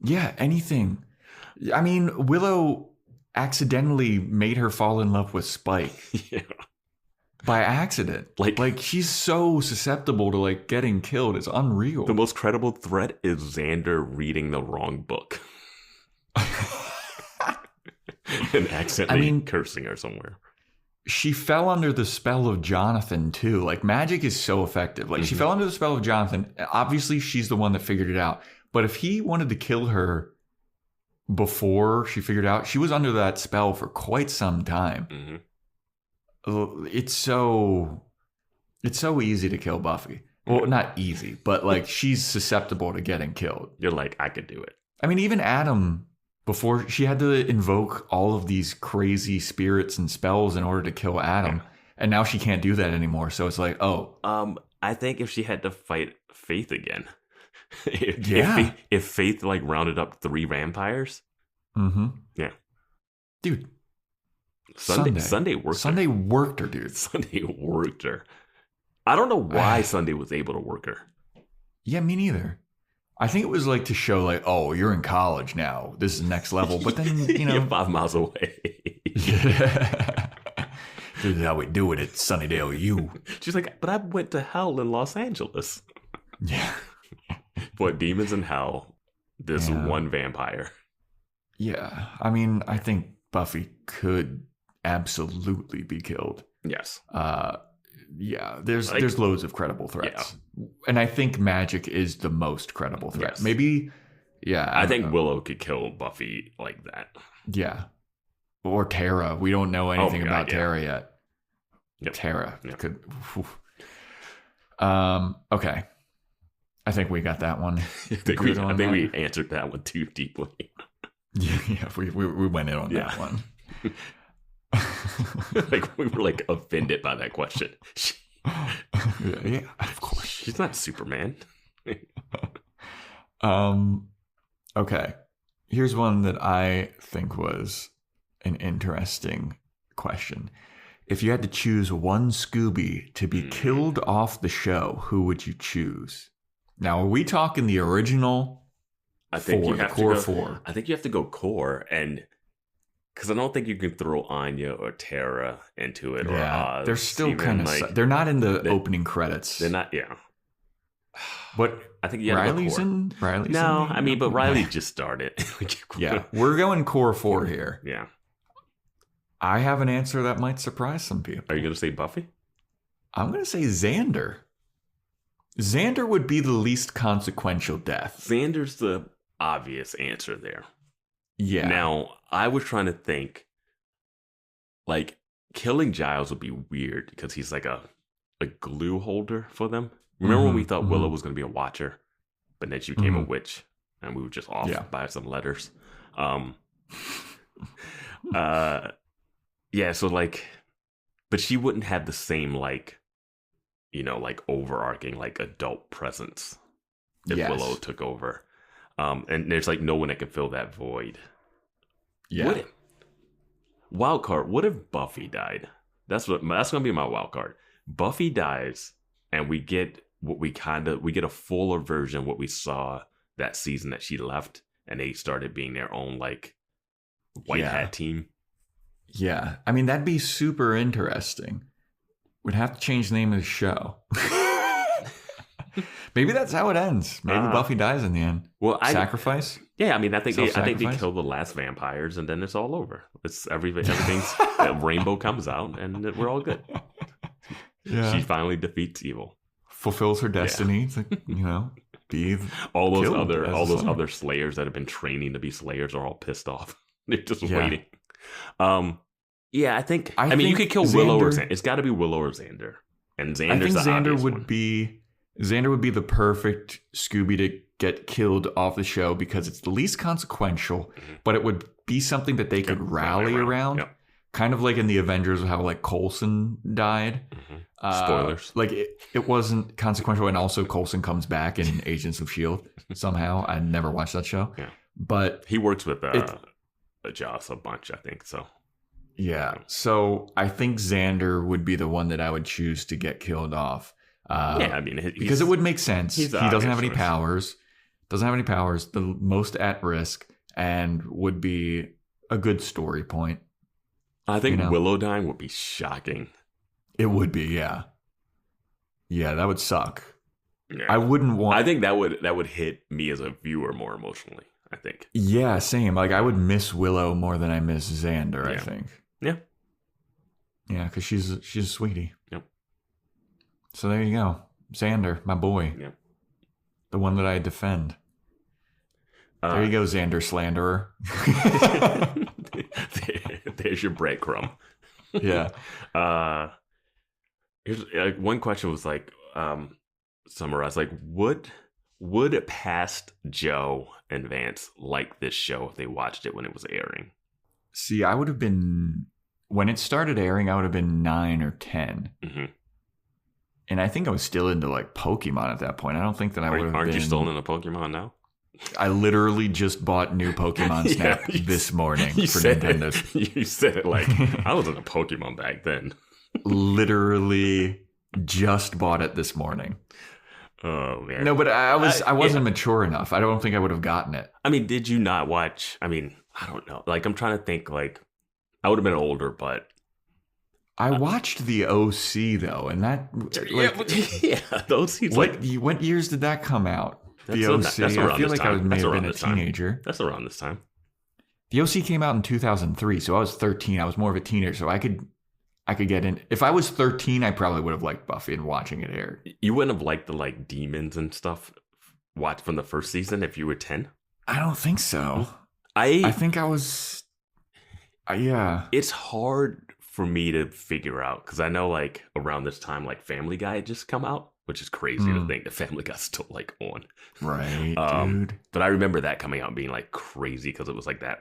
Yeah, anything. I mean, Willow accidentally made her fall in love with Spike. Yeah. By accident. Like she's so susceptible to like getting killed. It's unreal. The most credible threat is Xander reading the wrong book. And accidentally cursing her somewhere. She fell under the spell of Jonathan too. Like, magic is so effective. Like, she fell under the spell of Jonathan. Obviously, she's the one that figured it out. But if he wanted to kill her before she figured out, she was under that spell for quite some time. Mm-hmm. It's so easy to kill Buffy. Well, not easy, but like, she's susceptible to getting killed. You're like, I could do it. I mean, even Adam, before she had to invoke all of these crazy spirits and spells in order to kill Adam, and now she can't do that anymore. So it's like, I think if she had to fight Faith again, if Faith like rounded up 3 vampires, yeah, dude, Sunday worked. Sunday worked her, dude. Sunday worked her. I don't know why Sunday was able to work her. Yeah, me neither. I think it was like to show like, oh, you're in college now. This is next level. But then, you know, you're 5 miles away. This is how we do it at Sunnydale U. She's like, but I went to hell in Los Angeles. Yeah. What, demons in hell? This one vampire. Yeah. I mean, I think Buffy could absolutely be killed. Yes. Yeah, there's loads of credible threats. Yeah. And I think magic is the most credible threat. Yes. Maybe, yeah. I think Willow could kill Buffy like that. Yeah. Or Tara. We don't know anything about Tara yet. Yep. Tara could. Okay. I think we got that one. I think we answered that one too deeply. Yeah, we went in on that one. Like we were like offended by that question. Yeah, of course. She's not Superman. Okay. Here's one that I think was an interesting question. If you had to choose one Scooby to be killed off the show, who would you choose? Now, are we talking the original? I think you have core to go, four. I think you have to go core, and because I don't think you can throw Anya or Tara into it. Yeah, or they're still kind of like, they're not in the opening credits. They're not. Yeah, but I think you Riley's in. Riley's no, in I mean, but Riley just started. Yeah, we're going core four here. Yeah, I have an answer that might surprise some people. Are you going to say Buffy? I'm going to say Xander. Xander would be the least consequential death. Xander's the obvious answer there. Yeah. Now, I was trying to think, like, killing Giles would be weird because he's like a glue holder for them. Remember when we thought Willow was going to be a watcher, but then she became a witch and we were just off by some letters. Yeah, so like, but she wouldn't have the same like, you know, like overarching like adult presence if Willow took over. And there's like no one that can fill that void. Yeah. Wild card. What if Buffy died? That's gonna be my wild card. Buffy dies, and we get a fuller version of what we saw that season that she left, and they started being their own like white hat team. Yeah, I mean that'd be super interesting. We'd have to change the name of the show. Maybe that's how it ends. Maybe Buffy dies in the end. Well, sacrifice. Yeah, I mean, I think they kill the last vampires, and then it's all over. It's everything's rainbow comes out, and we're all good. Yeah, she finally defeats evil, fulfills her destiny to be all those other slayers that have been training to be slayers are all pissed off. They're just waiting. Yeah, I think you could kill Willow or Xander. It's got to be Willow or Xander, and Xander's Xander would be the perfect Scooby to get killed off the show because it's the least consequential, but it would be something that they could rally around. Yep. Kind of like in the Avengers, how like Coulson died. Spoilers. Like it wasn't consequential, and also Coulson comes back in Agents of S.H.I.E.L.D. somehow. I never watched that show. Yeah. But he works with Joss a bunch, I think. So yeah. So I think Xander would be the one that I would choose to get killed off. I mean, because it would make sense. He doesn't have any powers. The most at risk, and would be a good story point. I think Willow dying would be shocking. It would be, yeah. Yeah, that would suck. Yeah. I wouldn't want. I think that would hit me as a viewer more emotionally. I think. Yeah, same. Like I would miss Willow more than I miss Xander. I think. Yeah. Yeah, because she's a sweetie. Yep. So there you go, Xander, my boy. Yeah. The one that I defend. There you go, Xander slanderer. There's your breadcrumb. Yeah. Here's one question was like summarized. Like, would past Joe and Vance like this show if they watched it when it was airing? See, I would have been when it started airing. I would have been 9 or 10. Mm-hmm. And I think I was still into like Pokemon at that point. I don't think that I would have been. Aren't you still into Pokemon now? I literally just bought new Pokemon Snap this morning for Nintendo. You said it like I was into Pokemon back then. Literally just bought it this morning. Oh man. No, but I wasn't mature enough. I don't think I would have gotten it. I mean, did you not watch? I mean, I don't know. Like I'm trying to think. Like I would have been older, but I watched the OC though, and that those seems what years did that come out? The OC. That's around I feel this like time. I may That's have around been a this time. teenager. That's around this time. The OC came out in 2003, so I was 13. I was more of a teenager, so I could get in. If I was 13, I probably would have liked Buffy and watching it air. You wouldn't have liked the like demons and stuff watched from the first season if you were 10? I don't think so. I think I was. Yeah. It's hard for me to figure out because I know like around this time like Family Guy had just come out, which is crazy to think that Family Guy's still like on. Right, dude. But I remember that coming out and being like crazy because it was like that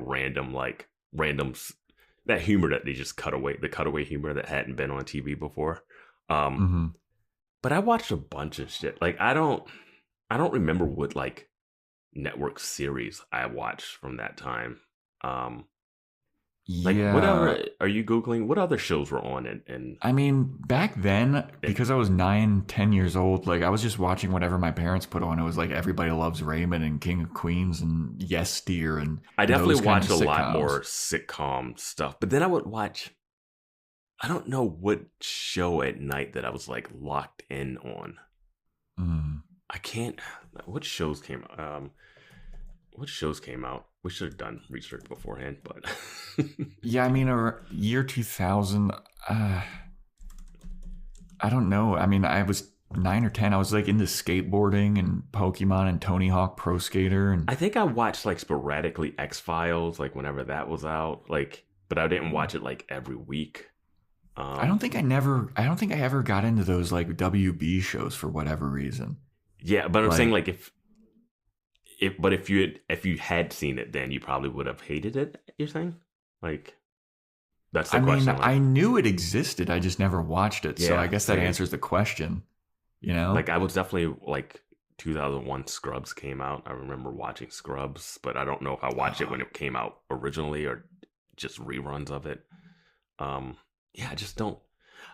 that humor that they just cut away, the cutaway humor that hadn't been on TV before. But I watched a bunch of shit. Like I don't remember what like network series I watched from that time. Like whatever, are you Googling what other shows were on? And I mean, back then, because I was 9-10 years old, like I was just watching whatever my parents put on. It was like Everybody Loves Raymond and King of Queens and Yes Dear, and I definitely watched a lot sitcoms. more sitcom stuff. But then I would watch, I don't know what show at night that I was like locked in on. I can't. What shows came out? We should have done research beforehand, but yeah, I mean, year 2000. I don't know. I mean, I was 9 or 10. I was like into skateboarding and Pokemon and Tony Hawk Pro Skater, and I think I watched like sporadically X-Files, like whenever that was out. Like, but I didn't watch it like every week. I don't think I ever got into those like WB shows for whatever reason. Yeah, but I'm saying like if you had seen it, then you probably would have hated it. You're saying, like, that's the question. I mean, I knew it existed. I just never watched it. So I guess that answers the question. You know, like I was definitely like 2001 Scrubs came out. I remember watching Scrubs, but I don't know if I watched it when it came out originally or just reruns of it. Yeah, I just don't.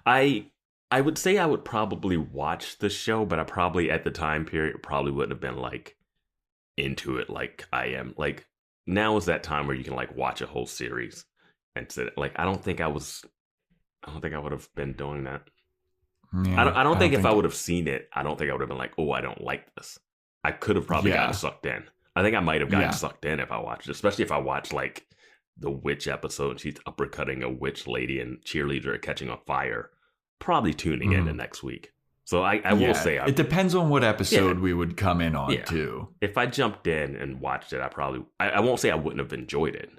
I would say I would probably watch the show, but I probably at the time period probably wouldn't have been like into it like I am. Like now is that time where you can like watch a whole series and sit. Like I don't think I would have been doing that. Yeah, I don't think if I would have seen it, I don't think I would have been like, oh, I don't like this. I could have probably gotten sucked in. I think I might have gotten sucked in if I watched it, especially if I watched like the witch episode and she's uppercutting a witch lady and cheerleader are catching on fire. Probably tuning in the next week. So I will say it depends on what episode we would come in on too. If I jumped in and watched it, I won't say I wouldn't have enjoyed it.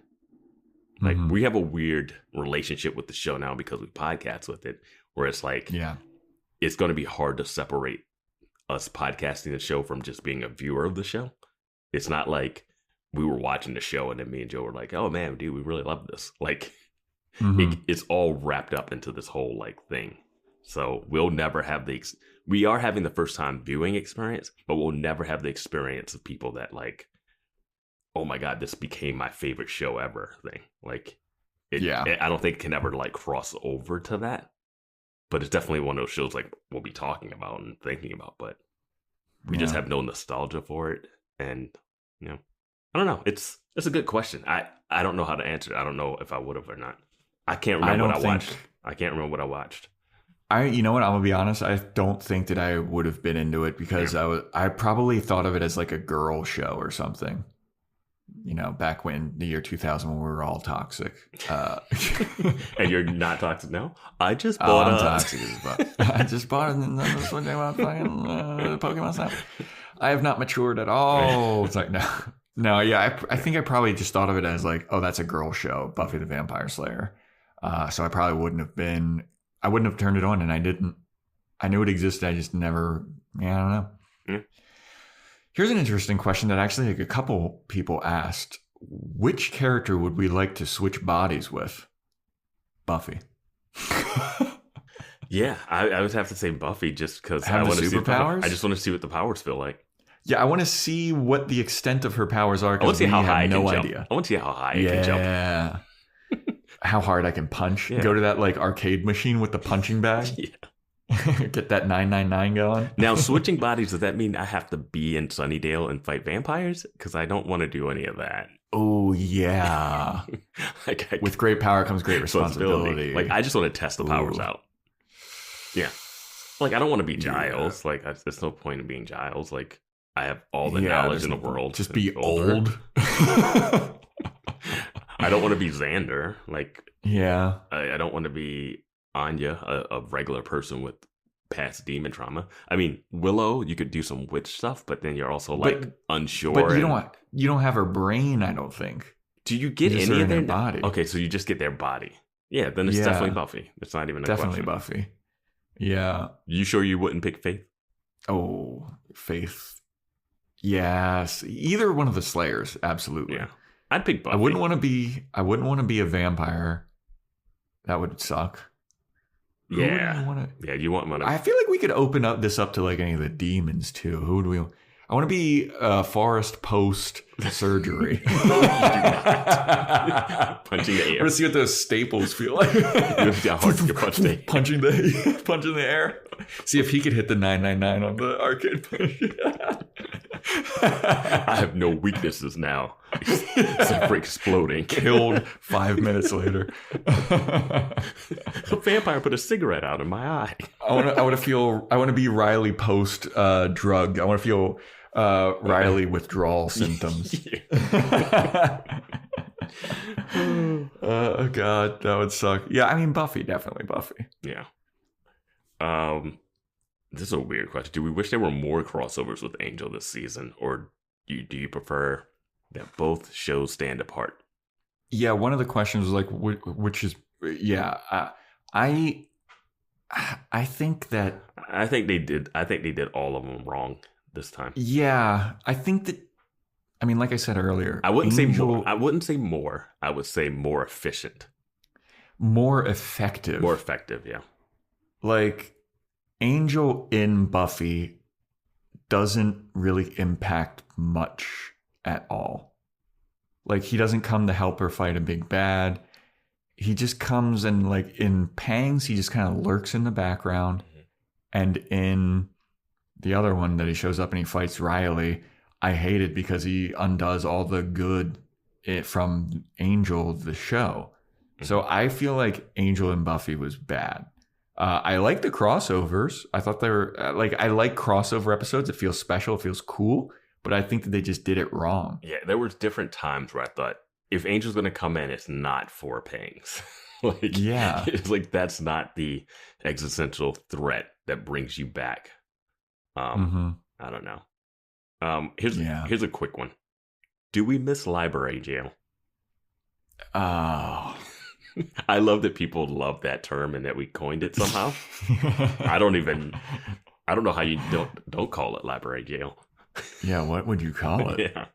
Like we have a weird relationship with the show now because we podcast with it, where it's like it's going to be hard to separate us podcasting the show from just being a viewer of the show. It's not like we were watching the show and then me and Joe were like, "Oh man, dude, we really love this." Like it's all wrapped up into this whole like thing. So we'll never have we are having the first time viewing experience, but we'll never have the experience of people that like, oh my God, this became my favorite show ever thing. Like, I don't think it can ever like cross over to that, but it's definitely one of those shows like we'll be talking about and thinking about, but we just have no nostalgia for it. And, you know, I don't know. It's a good question. I don't know how to answer it. I don't know if I would have or not. I can't remember what I watched. I can't remember what I watched. You know what? I'm gonna be honest. I don't think that I would have been into it because I probably thought of it as like a girl show or something. You know, back when the year 2000 when we were all toxic. And you're not toxic now? I just bought I'm toxic as fuck. I just bought it and then this one day about fucking Pokemon Snap. I have not matured at all. It's like no, yeah. I think I probably just thought of it as like, oh, that's a girl show, Buffy the Vampire Slayer. So I probably wouldn't have turned it on, and I didn't. I knew it existed. I just never. Yeah, I don't know. Yeah. Here's an interesting question that actually like a couple people asked: which character would we like to switch bodies with? Buffy. Yeah, I would have to say Buffy just because I want to see superpowers. I just want to see what the powers feel like. Yeah, I want to see what the extent of her powers are. I want to see how high I can jump. Idea. I want to see how high I can jump. Yeah. How hard I can punch. Yeah. Go to that like arcade machine with the punching bag. Get that 999 going. Now, switching bodies, does that mean I have to be in Sunnydale and fight vampires? Because I don't want to do any of that. Oh, yeah. Like, With great power comes great responsibility. Like, I just want to test the powers out. Yeah. Like, I don't want to be Giles. Like, there's no point in being Giles. Like, I have all the knowledge in the world. Just be old. I don't want to be Xander. Like, yeah. I don't want to be Anya, a regular person with past demon trauma. I mean, Willow, you could do some witch stuff, but then you're also like unsure. But you don't have her brain, I don't think. Do you get any of their body? Okay, so you just get their body. Yeah, then it's definitely Buffy. It's not even a definitely question. Buffy. Yeah. You sure you wouldn't pick Faith? Oh, Faith. Yes. Either one of the Slayers, absolutely. Yeah. I'd pick Buffy. I wouldn't want to be a vampire. That would suck. Yeah. Yeah, you want one. I feel like we could open this up to like any of the demons too. Who do we? I want to be Forrest post surgery. Punching the air. I want to see what those staples feel like. Punching the air. See if he could hit the 999 on the arcade push. I have no weaknesses now. Except for exploding. Killed 5 minutes later. A vampire put a cigarette out in my eye. I want to be Riley post drug. I want to feel Riley withdrawal symptoms. Oh God, that would suck. Yeah, I mean Buffy, definitely Buffy. Yeah. This is a weird question. Do we wish there were more crossovers with Angel this season, or do you prefer that both shows stand apart? Yeah, one of the questions was like, which is, yeah, I think that I think they did all of them wrong this time. Yeah, I think that. I mean, like I said earlier, I wouldn't say more. I would say more efficient, more effective, Yeah, like Angel in Buffy doesn't really impact much at all. Like, he doesn't come to help her fight a big bad. He just comes and, like, in Pangs, he just kind of lurks in the background. Mm-hmm. And in the other one that he shows up and he fights Riley, I hate it because he undoes all the good from Angel, the show. Mm-hmm. So I feel like Angel and Buffy was bad. I like the crossovers. I thought they were, I like crossover episodes. It feels special. It feels cool. But I think that they just did it wrong. Yeah, there were different times where I thought, if Angel's going to come in, it's not for Pangs. Yeah. It's like, that's not the existential threat that brings you back. I don't know. Here's a quick one. Do we miss library jail? Oh. I love that people love that term and that we coined it somehow. I don't know how you don't call it library jail. Yeah, what would you call it? Yeah.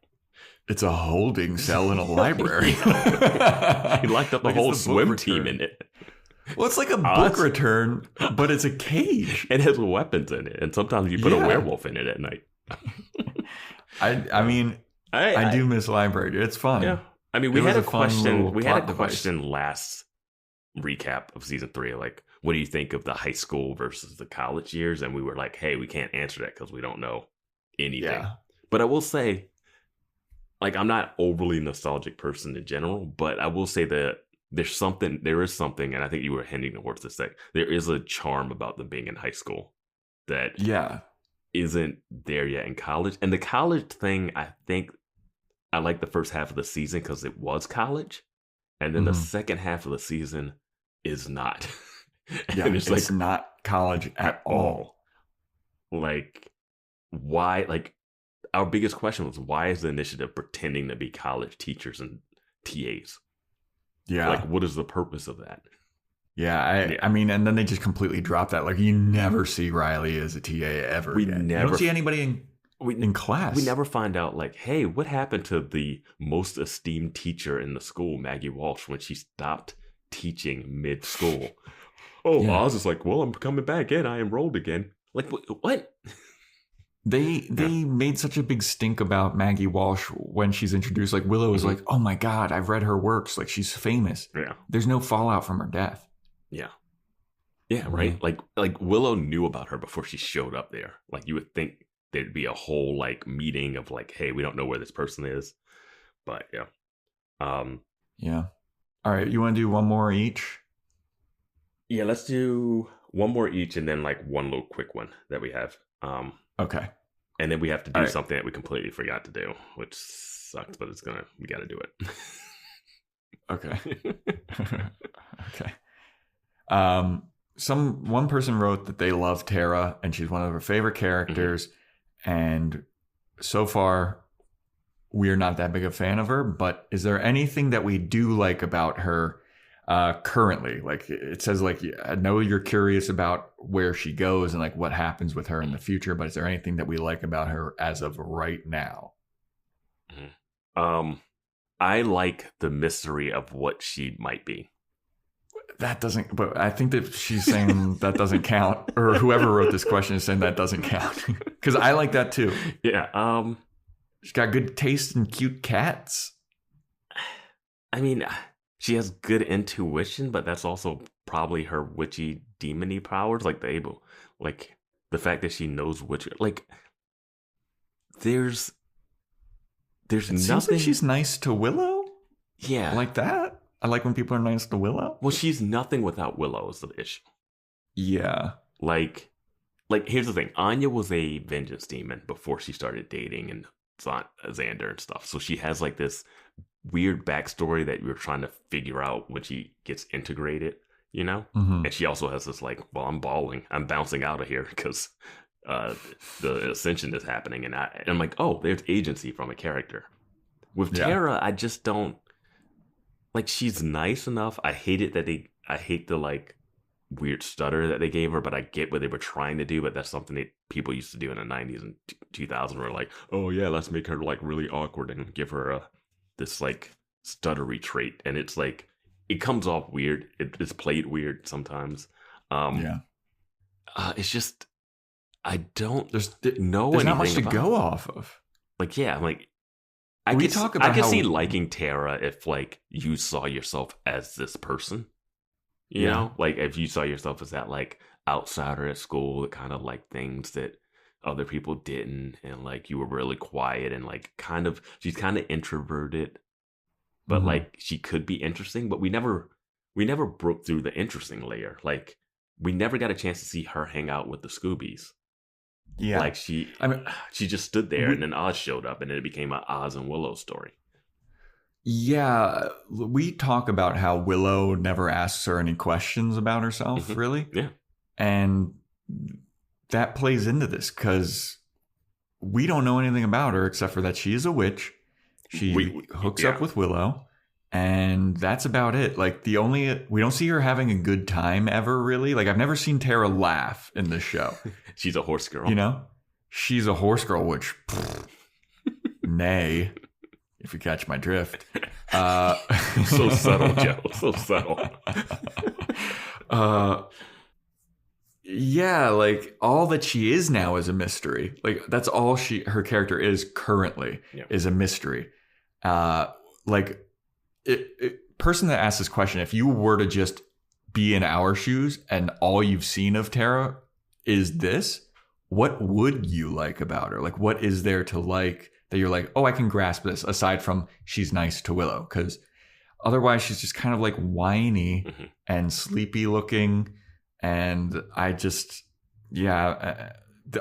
It's a holding cell in a library. He locked up the whole swim team in it. Well, it's like a book return, but it's a cage. It has weapons in it, and sometimes you put a werewolf in it at night. I mean, I do miss library. It's fun. Yeah. I mean, we had a question last recap of season 3, like, what do you think of the high school versus the college years? And we were like, hey, we can't answer that because we don't know anything. Yeah. But I will say, like, I'm not overly nostalgic person in general, but I will say that there is something, and I think you were hinting towards this, that there is a charm about them being in high school that isn't there yet in college. And the college thing, I think I like the first half of the season because it was college, and then the second half of the season is not. Yeah, it's like not college at all. Like, why? Like, our biggest question was, why is the initiative pretending to be college teachers and TAs? Yeah, like, what is the purpose of that? Yeah, I mean, and then they just completely drop that. Like, you never see Riley as a TA ever. You don't see anybody in class. We never find out, like, hey, what happened to the most esteemed teacher in the school, Maggie Walsh, when she stopped teaching mid-school? Oz is like, well, I'm coming back in. I enrolled again. Like, what? They made such a big stink about Maggie Walsh when she's introduced. Like, Willow was like, oh my God, I've read her works. Like, she's famous. Yeah. There's no fallout from her death. Yeah. Yeah, right? Like Willow knew about her before she showed up there. Like, you would think there'd be a whole, like, meeting of, like, hey, we don't know where this person is. But, yeah. Yeah. All right, you want to do one more each? Yeah, let's do one more each and then like one little quick one that we have. Okay. And then we have to do All right. something that we completely forgot to do, which sucks, but we got to do it. Okay. Okay. One person wrote that they love Tara and she's one of her favorite characters. And so far, we're not that big a fan of her. But is there anything that we do like about her currently? Like it says, like, I know you're curious about where she goes and like what happens with her in the future. But is there anything that we like about her as of right now? I like the mystery of what she might be. That doesn't, but I think that she's saying that doesn't count, or whoever wrote this question is saying that doesn't count. Because I like that too. Yeah. She's got good taste in cute cats. I mean, she has good intuition, but that's also probably her witchy, demony powers. Like the fact that she knows which, like, there's nothing. Seems like she's nice to Willow. Yeah, I like that. I like when people are nice to Willow. Well, she's nothing without Willow is the issue. Yeah. Like here's the thing. Anya was a vengeance demon before she started dating and Xander and stuff. So she has like this weird backstory that you're trying to figure out when she gets integrated, you know? Mm-hmm. And she also has this like, well, I'm bawling. I'm bouncing out of here because the ascension is happening. And I'm like, oh, there's agency from a character. With Tara, I just don't. Like, she's nice enough. I hate the like weird stutter that they gave her, but I get what they were trying to do. But that's something that people used to do in the 90s and 2000s were like, oh yeah, let's make her like really awkward and give her this like stuttery trait. And it's like, it comes off weird. It's played weird sometimes. It's just, I don't know. There's not much to go off of. Like, yeah, I'm like, I could see liking Tara if like you saw yourself as this person, you know, like if you saw yourself as that like outsider at school that kind of like things that other people didn't, and like you were really quiet and like she's kind of introverted, but like she could be interesting, but we never broke through the interesting layer. Like we never got a chance to see her hang out with the Scoobies. Yeah, like she just stood there, and then Oz showed up, and then it became an Oz and Willow story. Yeah, we talk about how Willow never asks her any questions about herself, really. Yeah, and that plays into this because we don't know anything about her except for that she is a witch. She hooks up with Willow, and that's about it. Like we don't see her having a good time ever, really. Like I've never seen Tara laugh in this show. She's a horse girl. You know? She's a horse girl, which, nay, if you catch my drift. So subtle, Joe. So subtle. Yeah, like all that she is now is a mystery. Like that's all her character is currently is a mystery. Person that asked this question, if you were to just be in our shoes and all you've seen of Tara is this, what would you like about her? Like, what is there to like that you're like, oh, I can grasp this, aside from she's nice to Willow? Because otherwise she's just kind of like whiny and sleepy looking. And I just,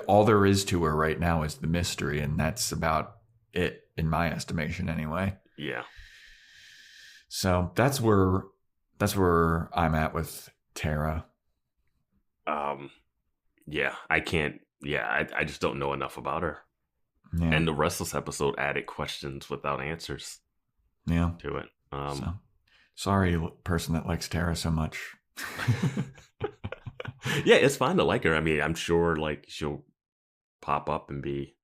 all there is to her right now is the mystery. And that's about it, in my estimation anyway. Yeah. So that's where I'm at with Tara. Yeah, I can't. Yeah, I just don't know enough about her. Yeah. And the Restless episode added questions without answers. Yeah. To it. So, sorry, person that likes Tara so much. Yeah, it's fine to like her. I mean, I'm sure like she'll pop up and be.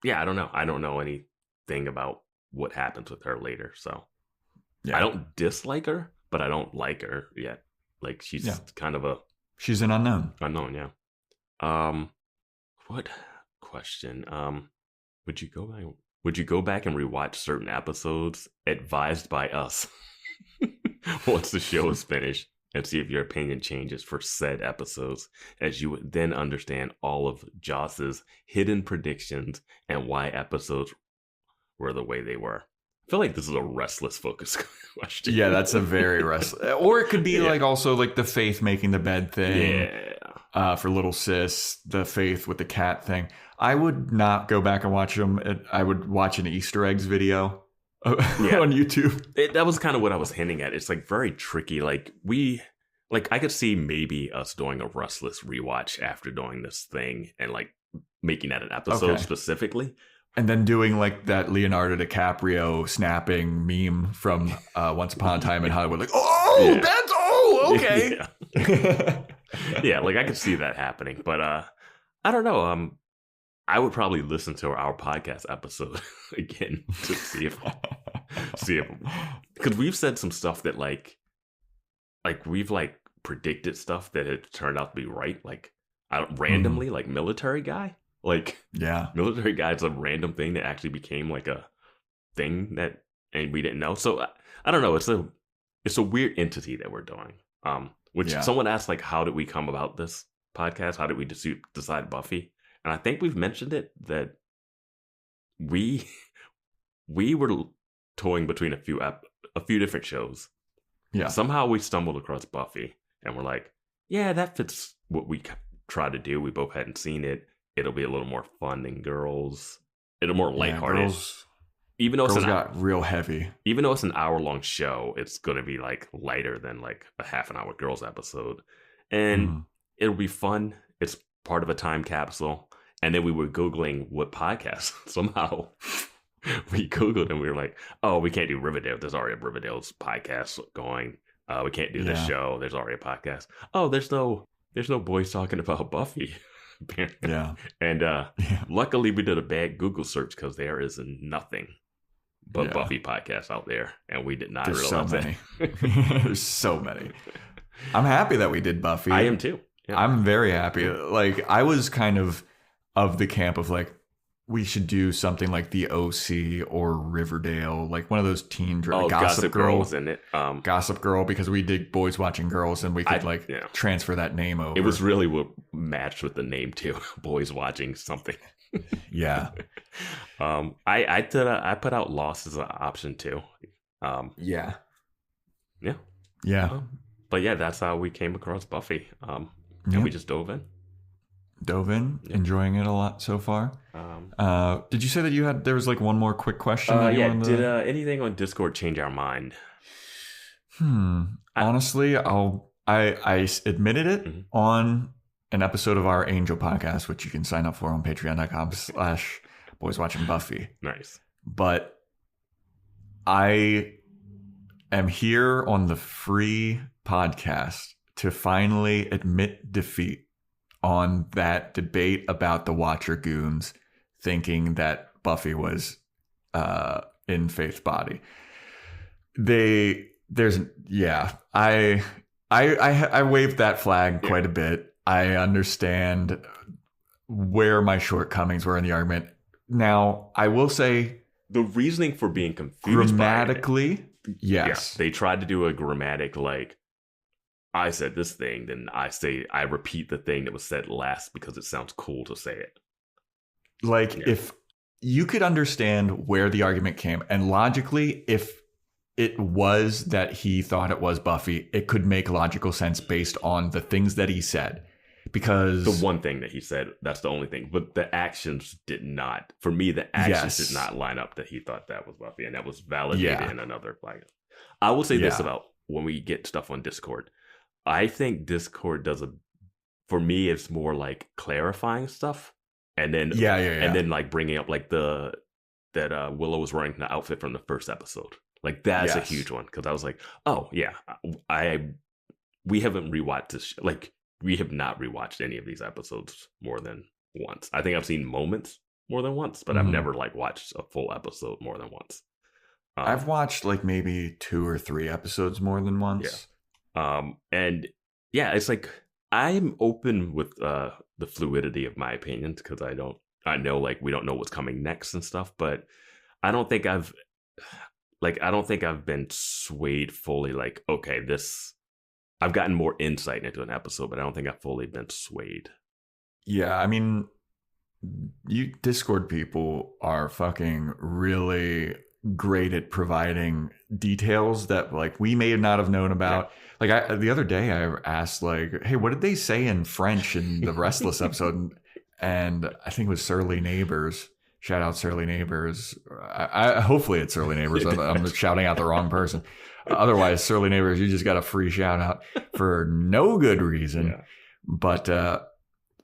Yeah, I don't know. I don't know anything about what happens with her later. So I don't dislike her, but I don't like her yet. Like she's kind of she's an unknown. Unknown, yeah. What question? Would you go back and rewatch certain episodes advised by us once the show is finished and see if your opinion changes for said episodes, as you would then understand all of Joss's hidden predictions and why episodes were the way they were? feel like this is a restless focus question. Yeah, that's a very restless. Or it could be like also like the Faith making the bed thing. Yeah. For Little Sis, the Faith with the cat thing. I would not go back and watch them. I would watch an Easter eggs video on YouTube. That was kind of what I was hinting at. It's like very tricky. Like I could see maybe us doing a restless rewatch after doing this thing and like making that an episode specifically. And then doing like that Leonardo DiCaprio snapping meme from Once Upon a Time in Hollywood. Like, okay. Yeah, like I could see that happening. But I don't know. I would probably listen to our podcast episode again to see if because we've said some stuff that like we've like predicted stuff that had turned out to be right. Like randomly, like military guy. Like military guy is a random thing that actually became like a thing and we didn't know. So I don't know. It's a weird entity that we're doing. Someone asked like, how did we come about this podcast? How did we decide Buffy? And I think we've mentioned it that we were toying between a few different shows. Yeah. Somehow we stumbled across Buffy and we're like, yeah, that fits what we try to do. We both hadn't seen it. It'll be a little more fun than Girls. It'll more lighthearted. Even though Girls got real heavy. Even though it's an hour-long show, it's going to be like lighter than like a half-an-hour Girls episode. And it'll be fun. It's part of a time capsule. And then we were Googling what podcast. Somehow we Googled and we were like, oh, we can't do Riverdale. There's already a Riverdale's podcast going. We can't do this show. There's already a podcast. Oh, there's no boys talking about Buffy. Yeah. And luckily we did a bad Google search because there is nothing but Buffy podcasts out there. And we did not realize so many. There's so many. I'm happy that we did Buffy. I am too. Yeah. I'm very happy. Like I was kind of the camp of like, we should do something like the OC or Riverdale, like one of those teen Gossip Girl was in it. Gossip Girl, because we did Boys Watching Girls, and we could transfer that name over. It was really what matched with the name too. Boys Watching something. Yeah. I put out Lost as an option too. Yeah. But yeah, that's how we came across Buffy. And we just dove in. Enjoying it a lot so far. Did you say that there was like one more quick question? Did anything on Discord change our mind? Honestly, I admitted it on an episode of our Angel podcast, which you can sign up for on patreon.com/Boys Watching Buffy. Nice. But I am here on the free podcast to finally admit defeat on that debate about the Watcher goons thinking that Buffy was in Faith's body. I waved that flag quite a bit. I understand where my shortcomings were in the argument. Now, I will say the reasoning for being confused grammatically, yes. They tried to do a grammatic like, I said this thing, then I repeat the thing that was said last because it sounds cool to say it. Like if you could understand where the argument came, and logically, if it was that he thought it was Buffy, it could make logical sense based on the things that he said. Because the one thing that he said, that's the only thing. But the actions did not. For me, the actions did not line up that he thought that was Buffy. And that was validated in another flag. I will say this about when we get stuff on Discord. I think Discord for me, it's more like clarifying stuff. And then, and then like bringing up like that Willow was wearing the outfit from the first episode. Like that's a huge one. Cause I was like, oh yeah, we haven't rewatched this. Like we have not rewatched any of these episodes more than once. I think I've seen moments more than once, but I've never like watched a full episode more than once. I've watched like maybe 2 or 3 episodes more than once. Yeah. And yeah, it's like I'm open with the fluidity of my opinions because I know like we don't know what's coming next and stuff, but I don't think I've been swayed fully like, okay, I've gotten more insight into an episode, but I don't think I've fully been swayed. Yeah, I mean, you Discord people are fucking really great at providing details that like we may not have known about. Like the other day I asked like, hey, what did they say in French in the Restless episode? And I think it was Surly Neighbors. Shout out Surly Neighbors. I hopefully it's Surly Neighbors. I'm shouting out the wrong person. Otherwise, Surly Neighbors, you just got a free shout out for no good reason. Yeah. But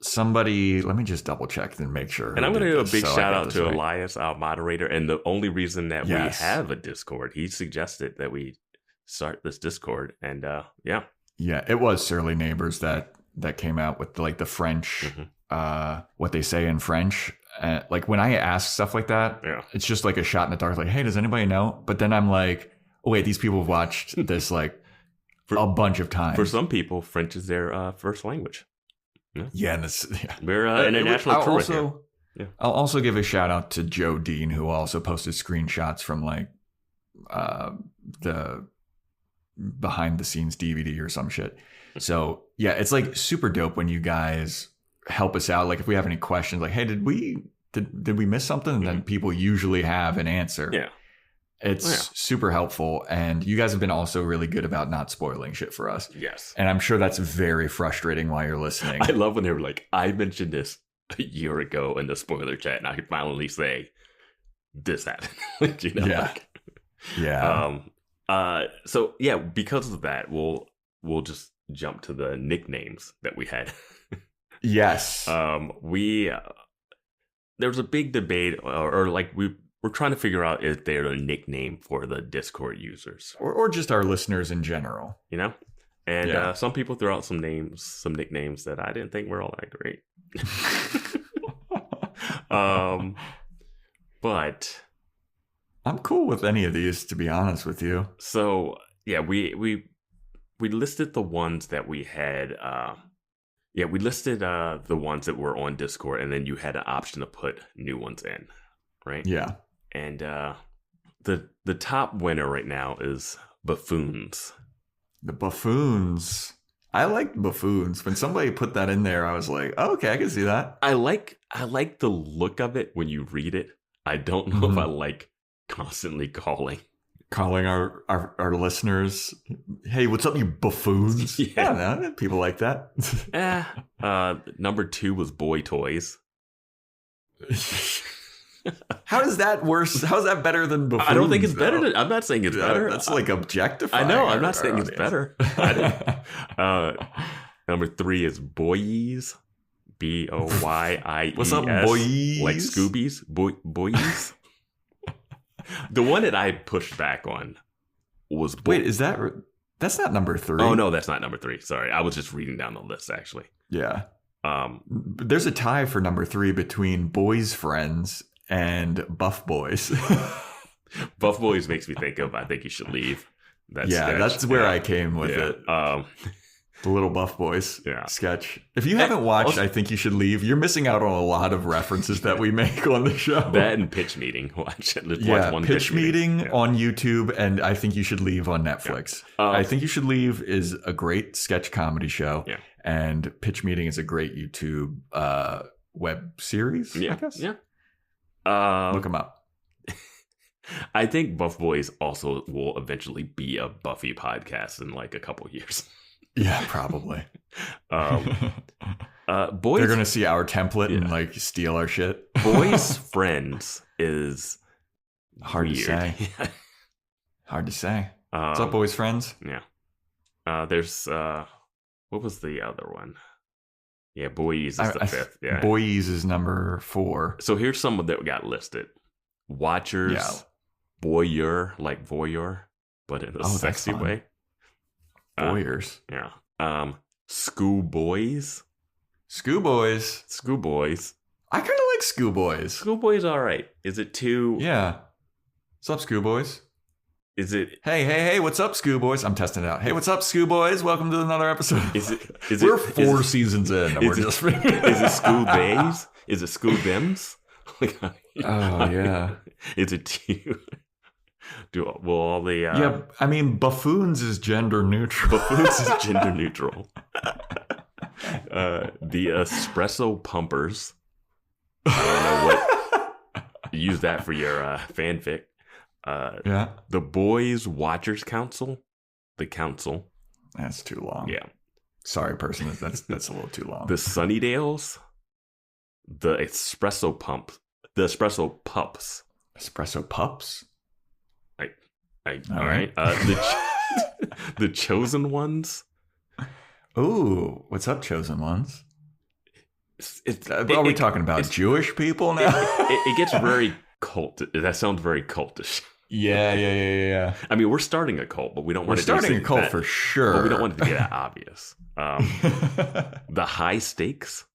somebody, let me just double check and make sure. And I'm going to do a big shout out to Elias, our moderator. And the only reason that we have a Discord, he suggested that we start this Discord. And yeah, it was Surly Neighbors that came out with like the French, what they say in French. Like when I ask stuff like that, it's just like a shot in the dark. Like, hey, does anybody know? But then I'm like, oh wait, these people have watched this like a bunch of times. For some people, French is their first language. Yeah, and we're international crew also, I'll also give a shout out to Joe Dean, who also posted screenshots from like the behind the scenes DVD or some shit. So yeah, it's like super dope when you guys help us out. Like if we have any questions, like, hey, did we miss something? And then people usually have an answer. Yeah. It's super helpful. And you guys have been also really good about not spoiling shit for us. Yes. And I'm sure that's very frustrating while you're listening. I love when they were like, I mentioned this a year ago in the spoiler chat, and I could finally say this happened. You know? Yeah. Yeah. So yeah, because of that, we'll just jump to the nicknames that we had. Yes. There was a big debate, or like we're trying to figure out if they're a nickname for the Discord users, or just our listeners in general, you know. And some people threw out some nicknames that I didn't think were all that great. But I'm cool with any of these, to be honest with you. So yeah, we listed the ones that we had. We listed the ones that were on Discord, and then you had an option to put new ones in, right? Yeah. And the top winner right now is Buffoons. The Buffoons. I like Buffoons. When somebody put that in there, I was like, oh, okay, I can see that. I like the look of it when you read it. I don't know if I like constantly calling our listeners, hey, what's up, you buffoons? Yeah, no, people like that. Number 2 was Boy Toys. How is that worse? How's that better than buffoons? I don't think it's better. I'm not saying it's better. That's like objectifying. I know. I'm not saying it's better. Number 3 is Boyies. Boyies. What's up, boyies? Like Scoobies. Boyies. The one that I pushed back on was... Wait, that's not number 3? Oh, no, that's not number 3. Sorry. I was just reading down the list, actually. Yeah. There's a tie for number 3 between Boys Friends and Buff Boys. Buff Boys makes me think of I Think You Should Leave. That's where I came with it. The Little Buff Boys sketch. If you haven't watched I Think You Should Leave, you're missing out on a lot of references that we make on the show. That and Pitch Meeting. Watch one Pitch Meeting on YouTube, and I Think You Should Leave on Netflix. I Think You Should Leave is a great sketch comedy show, and Pitch Meeting is a great YouTube web series, I guess. Yeah. Look them up. I think Buff Boys also will eventually be a Buffy podcast in like a couple years. Yeah, probably. Boys, they're gonna see our template and like steal our shit. Boys Friends is hard weird. To say. Hard to say. What's up, Boys Friends? Yeah. There's what was the other one? Yeah, Boys is the 5th. Yeah, Boys is number 4. So here's some that got listed: Watchers, Voyeur, like voyeur, but in a sexy way. Voyeurs. Schoolboys. Schoolboys. I kind of like Schoolboys. Schoolboys, all right. Is it too? Yeah. What's up, Schoolboys? Is it? Hey, what's up, Schoolboys? I'm testing it out. Hey, what's up, Schoolboys? Welcome to another episode. We're 4 seasons in. And we're just. Is it Schoolbays? Is it Schoolbims? Oh yeah. Is it too? Will all the I mean, Buffoons is gender neutral. Buffoons is gender neutral. The Espresso Pumpers. I don't know what. Use that for your fanfic. The Boys Watchers Council. The Council. That's too long. Yeah. Sorry, person. That's a little too long. The Sunnydales. The Espresso Pump. The Espresso Pups. Espresso Pups? All right. The Chosen Ones. Ooh, what's up, Chosen Ones? Are we talking about Jewish people now? It gets very cult. That sounds very cultish. Yeah. I mean, we're starting a cult, but we don't want to. We're starting a cult for sure. But we don't want it to be that obvious. The High Stakes.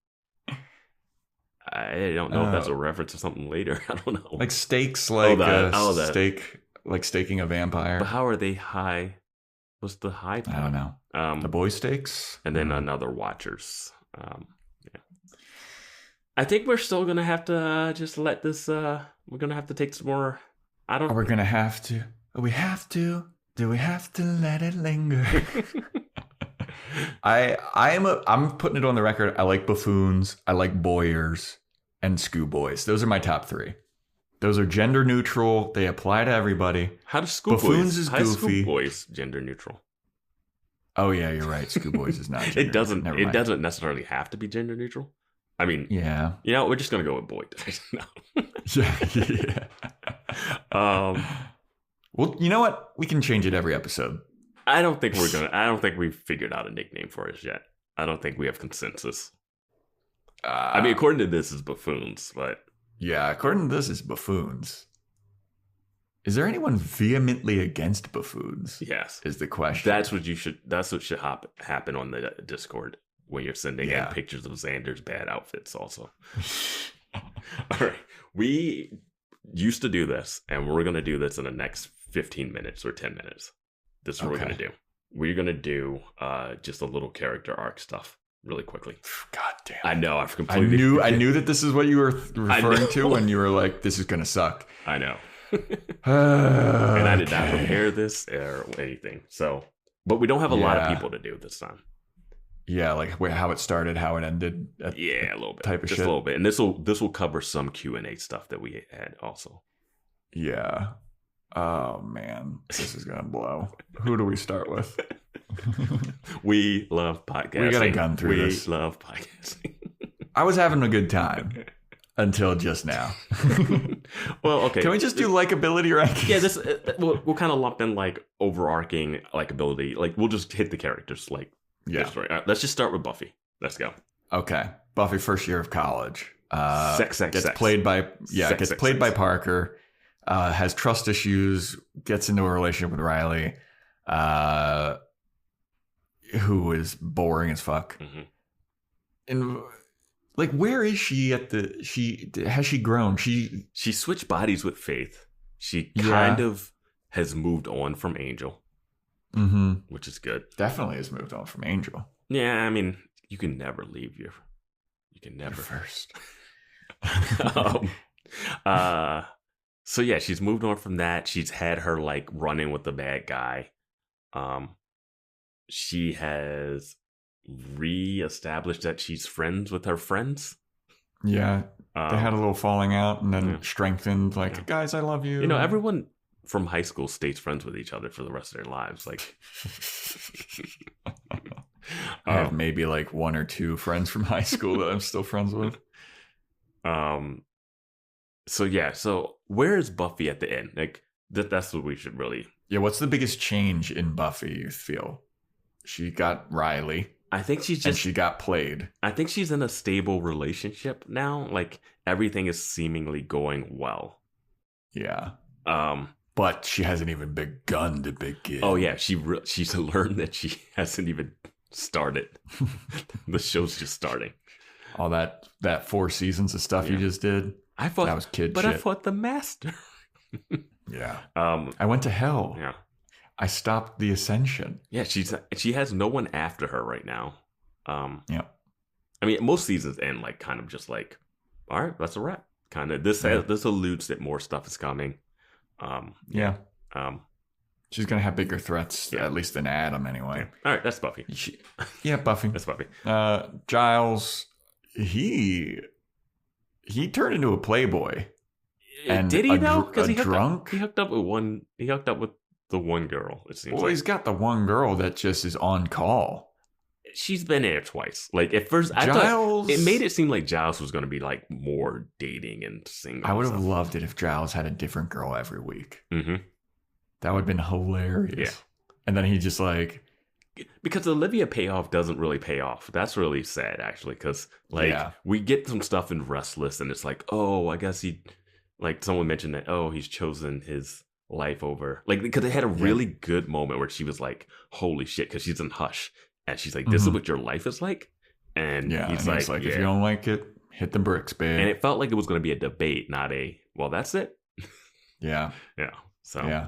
I don't know if that's a reference to something later. I don't know. Like stakes, steak, like staking a vampire. But how are they high? What's the high? I don't know. The boy stakes, and then another Watchers. Yeah. I think we're still gonna have to just let this. We're gonna have to take some more. I don't. We're gonna have to. We have to. Do we have to let it linger? I'm putting it on the record. I like buffoons. I like boyers and schoolboys. Those are my top three. Those are gender neutral. They apply to everybody. How does schoolboys? Buffoons is goofy. Schoolboys gender neutral? Oh yeah, you're right. Schoolboys is not. Gender It doesn't. Never It mind. doesn't necessarily have to be gender neutral. I mean, Yeah. you know, we're just gonna go with boy. No. Yeah. Well, you know what? We can change it every episode. I don't think we're gonna. I don't think we've figured out a nickname for us yet. I don't think we have consensus. I mean, according to this, is buffoons, but Yeah, according to this, it's buffoons. Is there anyone vehemently against buffoons? yes, Is the question. that's what should happen on the Discord when you're sending in Yeah. pictures of Xander's bad outfits. Also, all right, we used to do this, and we're gonna do this in the next 15 minutes or 10 minutes. This is what we're Okay. gonna do. We're gonna do just a little character arc stuff really quickly. God damn. I know I've completely. I knew that this is what you were referring know. to when you were like, "This is gonna suck." I know. And I did not prepare this or anything. So, but we don't have a lot of Yeah. people to do this time. Yeah, like how it started, how it ended. Yeah, a little bit, type of just shit. a little bit, and this will cover some Q&A stuff that we had also. Yeah. Oh man, this is gonna blow. Who do we start with? We love podcasting. We gotta gun through we this. love podcasting. I was having a good time until just now. Well, okay. Can we just do likability rankings? Yeah, this we'll kind of lump in like overarching likability. Like we'll just hit the characters. Like Yeah. story. All right, let's just start with Buffy. Let's go. Okay. Buffy, first year of college. Sex. Gets played by Sex. Parker. Has trust issues. Gets into a relationship with Riley, who is boring as fuck. Mm-hmm. And like, where is she has she grown? She switched bodies with Faith. She kind of has moved on from Angel, which is good. Definitely has moved on from Angel. Yeah, I mean, you can never leave your. You can never first. So yeah, she's moved on from that. She's had her like running with the bad guy. She has reestablished that she's friends with her friends. Yeah, they had a little falling out and then strengthened. Like, Yeah. guys, I love you. You know, everyone from high school stays friends with each other for the rest of their lives. Like, I have maybe like one or two friends from high school that I'm still friends with. So where is Buffy at the end? Like, that's what we should really. Yeah, what's the biggest change in Buffy, you feel? She got Riley. I think she's And just. she got played. I think she's in a stable relationship now. Like, everything is seemingly going well. Yeah. But she hasn't even begun to begin. Oh yeah, she's learned that she hasn't even started. The show's just starting. All that 4 seasons of stuff you just did. I thought that was kid but shit. I fought the master. Yeah. I went to hell. Yeah. I stopped the ascension. Yeah, she has no one after her right now. Yeah. I mean, most seasons end like kind of just like, all right, that's a wrap. Kind of this alludes that more stuff is coming. Yeah. Um, She's gonna have bigger threats, Yeah. at least than Adam, anyway. all right, that's Buffy. Yeah, Buffy. That's Buffy. Giles, he turned into a playboy. And did he though? Because he drunk. He hooked up with the one girl. It seems. Well, he's got the one girl that just is on call. She's been there twice. Like at first, I thought it made it seem like Giles was going to be like more dating and single. I would have loved it if Giles had a different girl every week. Mm-hmm. That would have been hilarious. Yeah. And then he just like, because the Olivia payoff doesn't really pay off. That's really sad, actually, because we get some stuff in Restless, and it's like, oh, I guess someone mentioned that, oh, he's chosen his life over, like, because they had a really good moment where she was like, holy shit, because she's in Hush. And she's like, this is what your life is like? And he's like, if you don't like it, hit the bricks, babe. And it felt like it was going to be a debate, not well, that's it. Yeah. Yeah. So, yeah.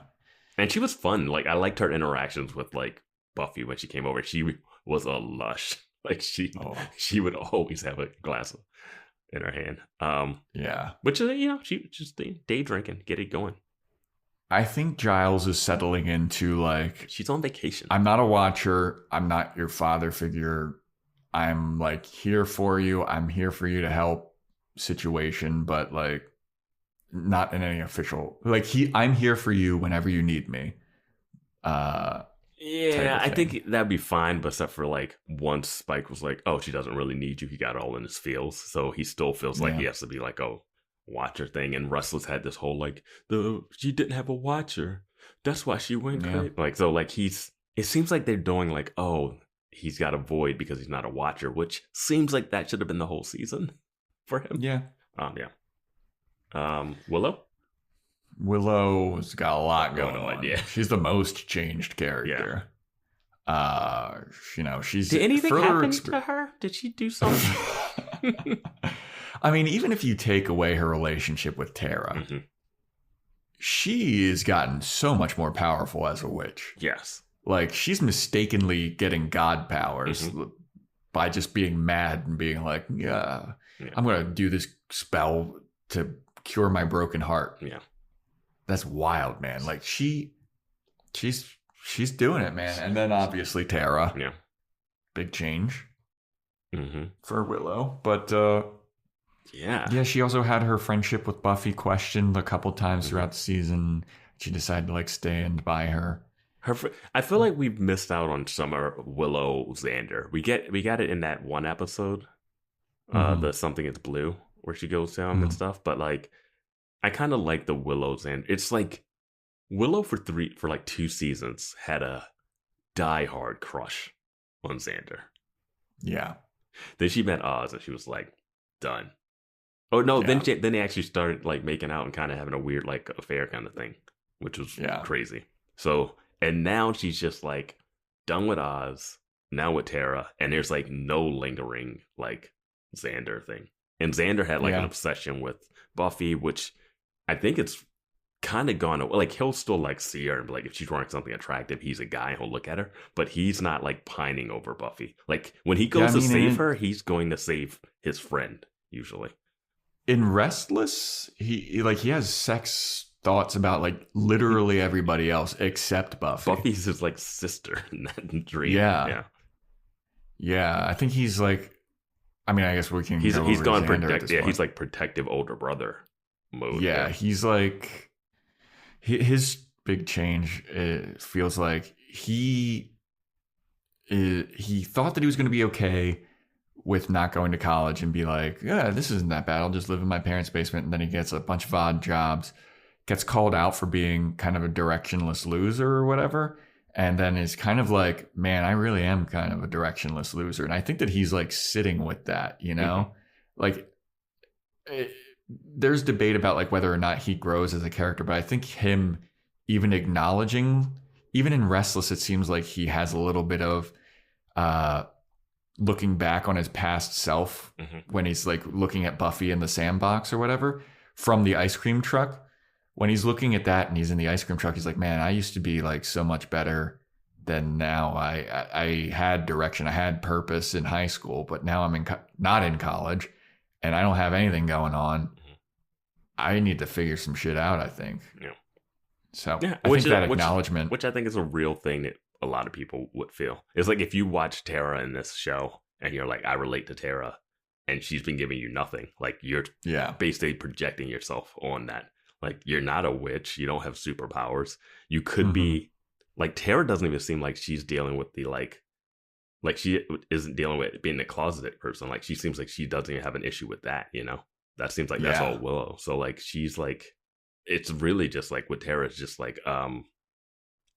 And she was fun. Like, I liked her interactions with, like, Buffy when she came over. She was a lush. Like, she would always have a glass in her hand. Which, she just day drinking, get it going. I think Giles is settling into like... She's on vacation. I'm not a watcher. I'm not your father figure. I'm like here for you. I'm here for you to help situation, but like not in any official... Like I'm here for you whenever you need me. Yeah, I think that'd be fine, but except for like once Spike was like, oh, she doesn't really need you. He got all in his feels. So he still feels like he has to be like, oh, watcher thing. And Restless had this whole like she didn't have a watcher, that's why she went crazy. Like, so like it seems like they're doing like, oh, he's got a void because he's not a watcher, which seems like that should have been the whole season for him. Willow's got a lot going on. She's the most changed character. She's did anything happen to her? Did she do something? I mean, even if you take away her relationship with Tara, she has gotten so much more powerful as a witch. Yes. Like, she's mistakenly getting god powers by just being mad and being like, I'm going to do this spell to cure my broken heart. Yeah. That's wild, man. Like, she's doing it, man. And then obviously Tara. Yeah. Big change for Willow. But, yeah, she also had her friendship with Buffy questioned a couple times throughout the season. She decided to like stand by her. I feel like we've missed out on some of Willow Xander. We got it in that one episode, the Something Is Blue, where she goes down and stuff. But like, I kind of like the Willow Xander. It's like Willow for like 2 seasons had a diehard crush on Xander. Yeah. Then she met Oz and she was like, done. Oh no! Then they actually started like making out and kind of having a weird like affair kind of thing, which was crazy. So, and now she's just like done with Oz, now with Tara, and there's like no lingering like Xander thing. And Xander had like an obsession with Buffy, which I think it's kind of gone. Like, he'll still like see her and be like, if she's wearing something attractive, he's a guy, he'll look at her, but he's not like pining over Buffy. Like, when he goes to save her, he's going to save his friend usually. In Restless, he has sex thoughts about like literally everybody else except Buffy. Buffy's his like sister in that dream. Yeah. I think he's like, I mean, I guess we can. He's gone protective. Yeah, he's like protective older brother mode. Yeah, he's like his big change. Feels like he thought that he was going to be okay with not going to college and be like, yeah, this isn't that bad. I'll just live in my parents' basement. And then he gets a bunch of odd jobs, gets called out for being kind of a directionless loser or whatever. And then is kind of like, man, I really am kind of a directionless loser. And I think that he's like sitting with that, you know, like there's debate about like whether or not he grows as a character. But I think him even acknowledging, even in Restless, it seems like he has a little bit of looking back on his past self when he's like looking at Buffy in the sandbox or whatever from the ice cream truck. When he's looking at that and he's in the ice cream truck, he's like, man, I used to be like so much better than now. I had direction. I had purpose in high school, but now I'm not in college and I don't have anything going on. I need to figure some shit out, I think. Yeah. So I think that acknowledgement. Which I think is a real thing that a lot of people would feel. It's like if you watch Tara in this show and you're like, I relate to Tara and she's been giving you nothing. Like, you're basically projecting yourself on that. Like, you're not a witch. You don't have superpowers. You could be like, Tara doesn't even seem like she's dealing with the like she isn't dealing with being a closeted person. Like, she seems like she doesn't even have an issue with that, you know? That seems like that's all Willow. So like, she's like, it's really just like with Tara, it's just like,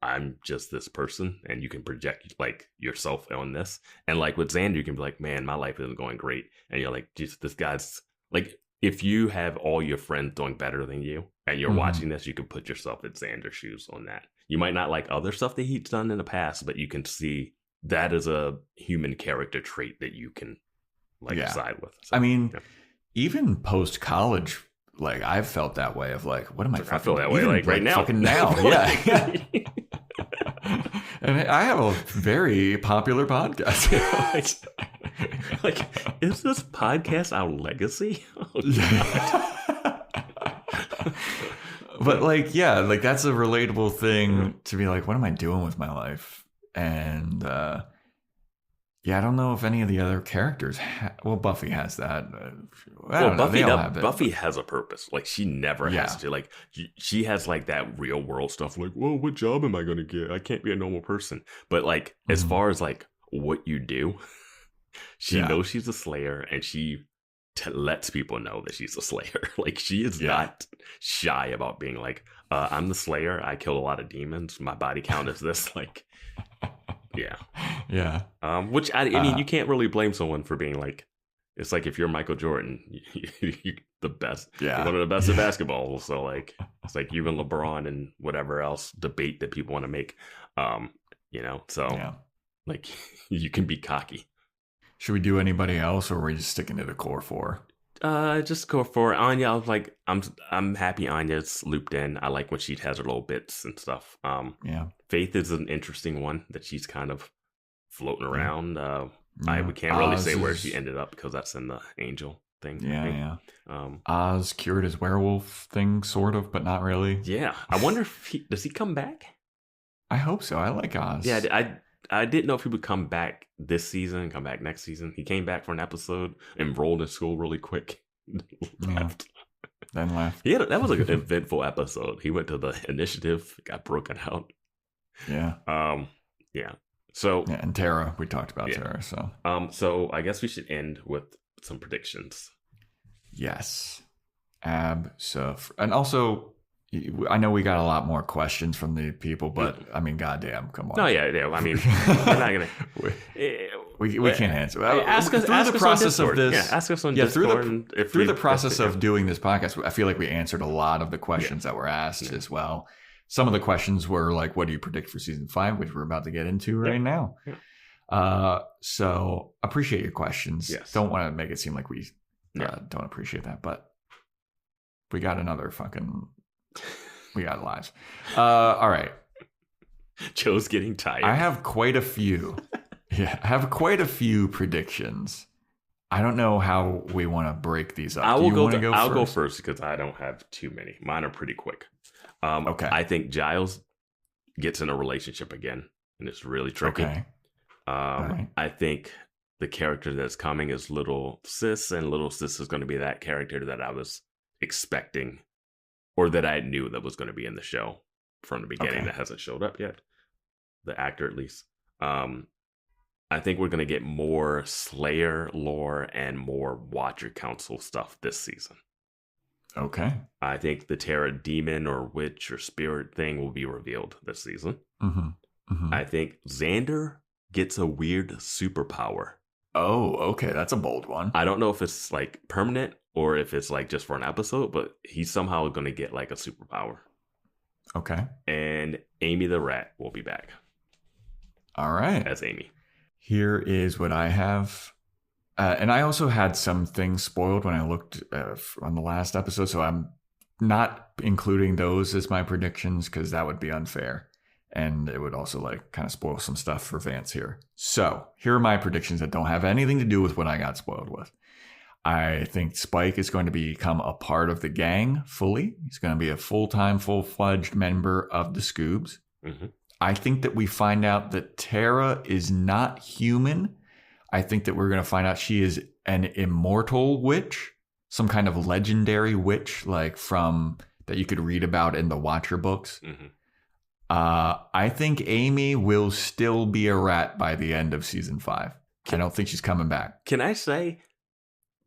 I'm just this person, and you can project like yourself on this. And like with Xander, you can be like, man, my life isn't going great. And you're like, just this guy's like, if you have all your friends doing better than you and you're watching this, you can put yourself in Xander's shoes on that. You might not like other stuff that he's done in the past, but you can see that is a human character trait that you can like side with. So, I mean, even post college, like I've felt that way of like, what am I feel that way like right now. Fucking now. Yeah. And I have a very popular podcast. Like, is this podcast our legacy? But like, yeah, like that's a relatable thing to be like, what am I doing with my life? And yeah, I don't know if any of the other characters well, Buffy has that. Buffy has a purpose. Like, she never has to. Like, she has like that real world stuff. Like, well, what job am I going to get? I can't be a normal person. But like, as far as like what you do, she knows she's a slayer, and she lets people know that she's a slayer. Like, she is not shy about being like, I'm the slayer. I killed a lot of demons. My body count is this. Like, yeah. Which I mean, you can't really blame someone for being like, it's like if you're Michael Jordan, you're the best. You're one of the best at basketball. So like, it's like even LeBron and whatever else debate that people want to make. You know, so like, you can be cocky. Should we do anybody else, or are we just sticking to the core four? Just core four. Anya, I was like, I'm happy Anya's looped in. I like when she has her little bits and stuff. Faith is an interesting one that she's kind of floating around. We can't really say where she ended up because that's in the Angel thing. Oz cured his werewolf thing, sort of, but not really. Yeah, I wonder if does he come back? I hope so. I like Oz. Yeah, I didn't know if he would come back this season, come back next season. He came back for an episode, enrolled in school really quick, left. Then left. Yeah, that was an eventful episode. He went to the initiative, got broken out. Yeah. Yeah. So. Yeah, and Tara, we talked about Tara. So. So I guess we should end with some predictions. Yes. And also, I know we got a lot more questions from the people, but I mean, goddamn, come on. No, yeah. I mean, we're not gonna. we can't answer. Ask us through the process of this. Yeah, ask us on Discord. Through the process of doing this podcast, I feel like we answered a lot of the questions that were asked as well. Some of the questions were like, "What do you predict for season 5?" which we're about to get into right now. Yeah. So appreciate your questions. Yes. Don't want to make it seem like we don't appreciate that, but we got another fucking. We got lives. All right. Joe's getting tired. I have quite a few. I have quite a few predictions. I don't know how we want to break these up. I'll go first because I don't have too many. Mine are pretty quick. Okay. I think Giles gets in a relationship again, and it's really tricky. Okay. Right. I think the character that's coming is Little Sis, and Little Sis is going to be that character that I was expecting, or that I knew that was going to be in the show from the beginning that hasn't showed up yet. The actor, at least. I think we're going to get more Slayer lore and more Watcher Council stuff this season. Okay. I think the Terra demon or witch or spirit thing will be revealed this season. Mm-hmm. Mm-hmm. I think Xander gets a weird superpower. Oh, okay. That's a bold one. I don't know if it's like permanent or if it's like just for an episode, but he's somehow going to get like a superpower. Okay. And Amy the Rat will be back. All right. As Amy. Here is what I have. And I also had some things spoiled when I looked on the last episode, so I'm not including those as my predictions because that would be unfair. And it would also like kind of spoil some stuff for Vance here. So here are my predictions that don't have anything to do with what I got spoiled with. I think Spike is going to become a part of the gang fully. He's going to be a full-time, full-fledged member of the Scoobs. Mm-hmm. I think that we find out that Tara is not human. I think that we're going to find out she is an immortal witch, some kind of legendary witch, like from that you could read about in the Watcher books. Mm-hmm. I think Amy will still be a rat by the end of season 5. I don't think she's coming back. Can I say,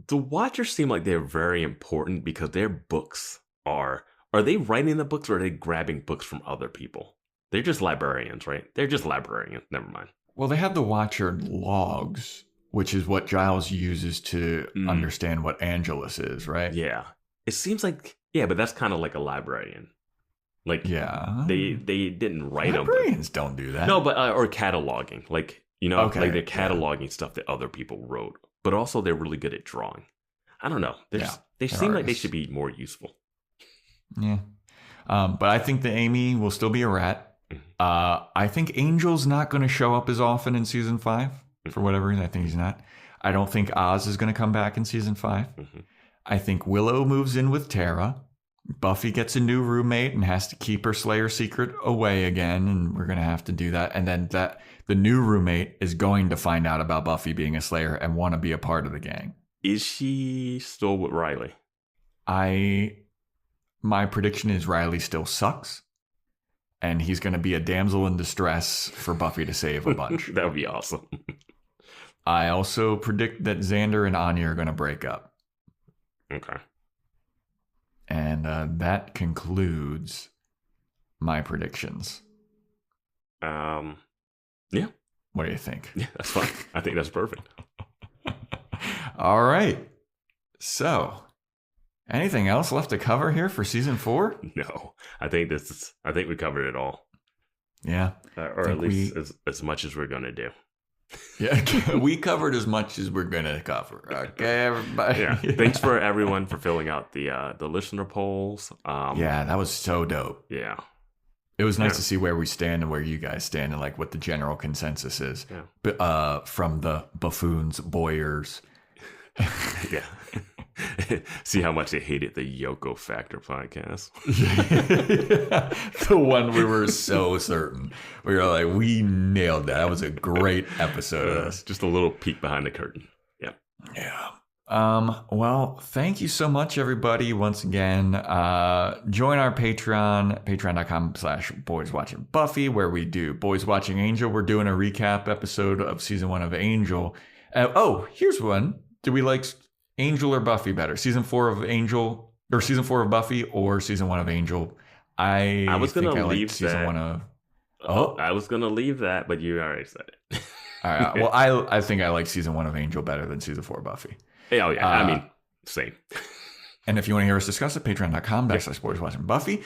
the Watchers seem like they're very important because their books are they writing the books or are they grabbing books from other people? They're just librarians, right? They're just librarians. Never mind. Well, they have the Watcher logs, which is what Giles uses to understand what Angelus is, right? Yeah. It seems like, yeah, but that's kind of like a librarian. Like, yeah, they didn't write them. Librarians don't do that. No, but or cataloging, like, you know, Okay, like they're cataloging stuff that other people wrote, but also they're really good at drawing. I don't know. They seem like they should be more useful. Yeah, but I think that Amy will still be a rat. I think Angel's not going to show up as often in season 5 for whatever reason. I think he's not. I don't think Oz is going to come back in season 5. I think Willow moves in with Tara. Buffy gets a new roommate and has to keep her Slayer secret away again, and we're going to have to do that. And then the new roommate is going to find out about Buffy being a Slayer and want to be a part of the gang. Is she still with Riley? My prediction is Riley still sucks, and he's going to be a damsel in distress for Buffy to save a bunch. That would be awesome. I also predict that Xander and Anya are going to break up. Okay. And that concludes my predictions. Yeah. What do you think? Yeah, that's fine. I think that's perfect. All right. So, anything else left to cover here for season 4? No, I think we covered it all. Yeah. Or at least as much as we're going to do. Yeah, we covered as much as we're going to cover. Okay, everybody. Yeah. Thanks for everyone for filling out the listener polls. Yeah, that was so dope. Yeah. It was nice to see where we stand and where you guys stand and like what the general consensus is. Yeah. From the buffoons, boyers. Yeah. See how much they hated the Yoko Factor podcast. The one we were so certain. We were like, we nailed that. That was a great episode of this. Just a little peek behind the curtain. Yeah. Yeah. Well, thank you so much, everybody. Once again, join our Patreon, patreon.com/Boys Watching Buffy, where we do Boys Watching Angel. We're doing a recap episode of season 1 of Angel. Here's one. Do we like Angel or Buffy better? Season 4 of Angel or season 4 of Buffy or season 1 of Angel? I was going to leave season 1 of. I was going to leave that, but you already said it. All right. Well, I think I like season 1 of Angel better than season 4 of Buffy. Oh yeah. I mean, same. And if you want to hear us discuss it, patreon.com/Boys Watching Buffy.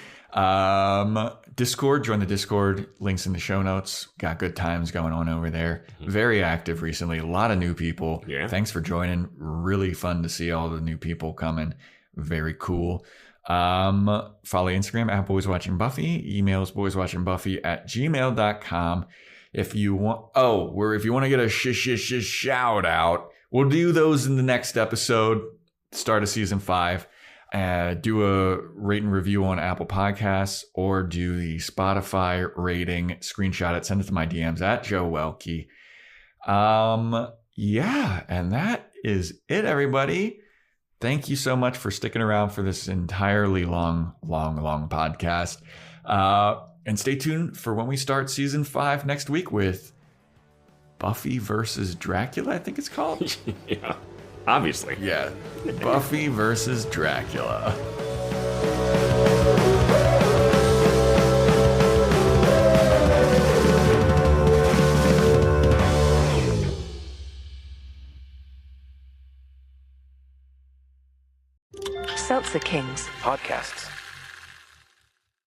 Discord, join the Discord. Links in the show notes. Got good times going on over there. Very active recently. A lot of new people. Yeah. Thanks for joining. Really fun to see all the new people coming. Very cool. Follow Instagram at Boys Watching Buffy. Emails boyswatchingbuffy@gmail.com. If you want, if you want to get a shout out, we'll do those in the next episode. Start of season 5. Do a rate and review on Apple Podcasts or do the Spotify rating. Screenshot it. Send it to my DMs at Joe Welke. Yeah, and that is it, everybody. Thank you so much for sticking around for this entirely long podcast. And stay tuned for when we start season 5 next week with Buffy versus Dracula, I think it's called. Yeah, obviously. Yeah, Buffy versus Dracula. Seltzer Kings podcasts.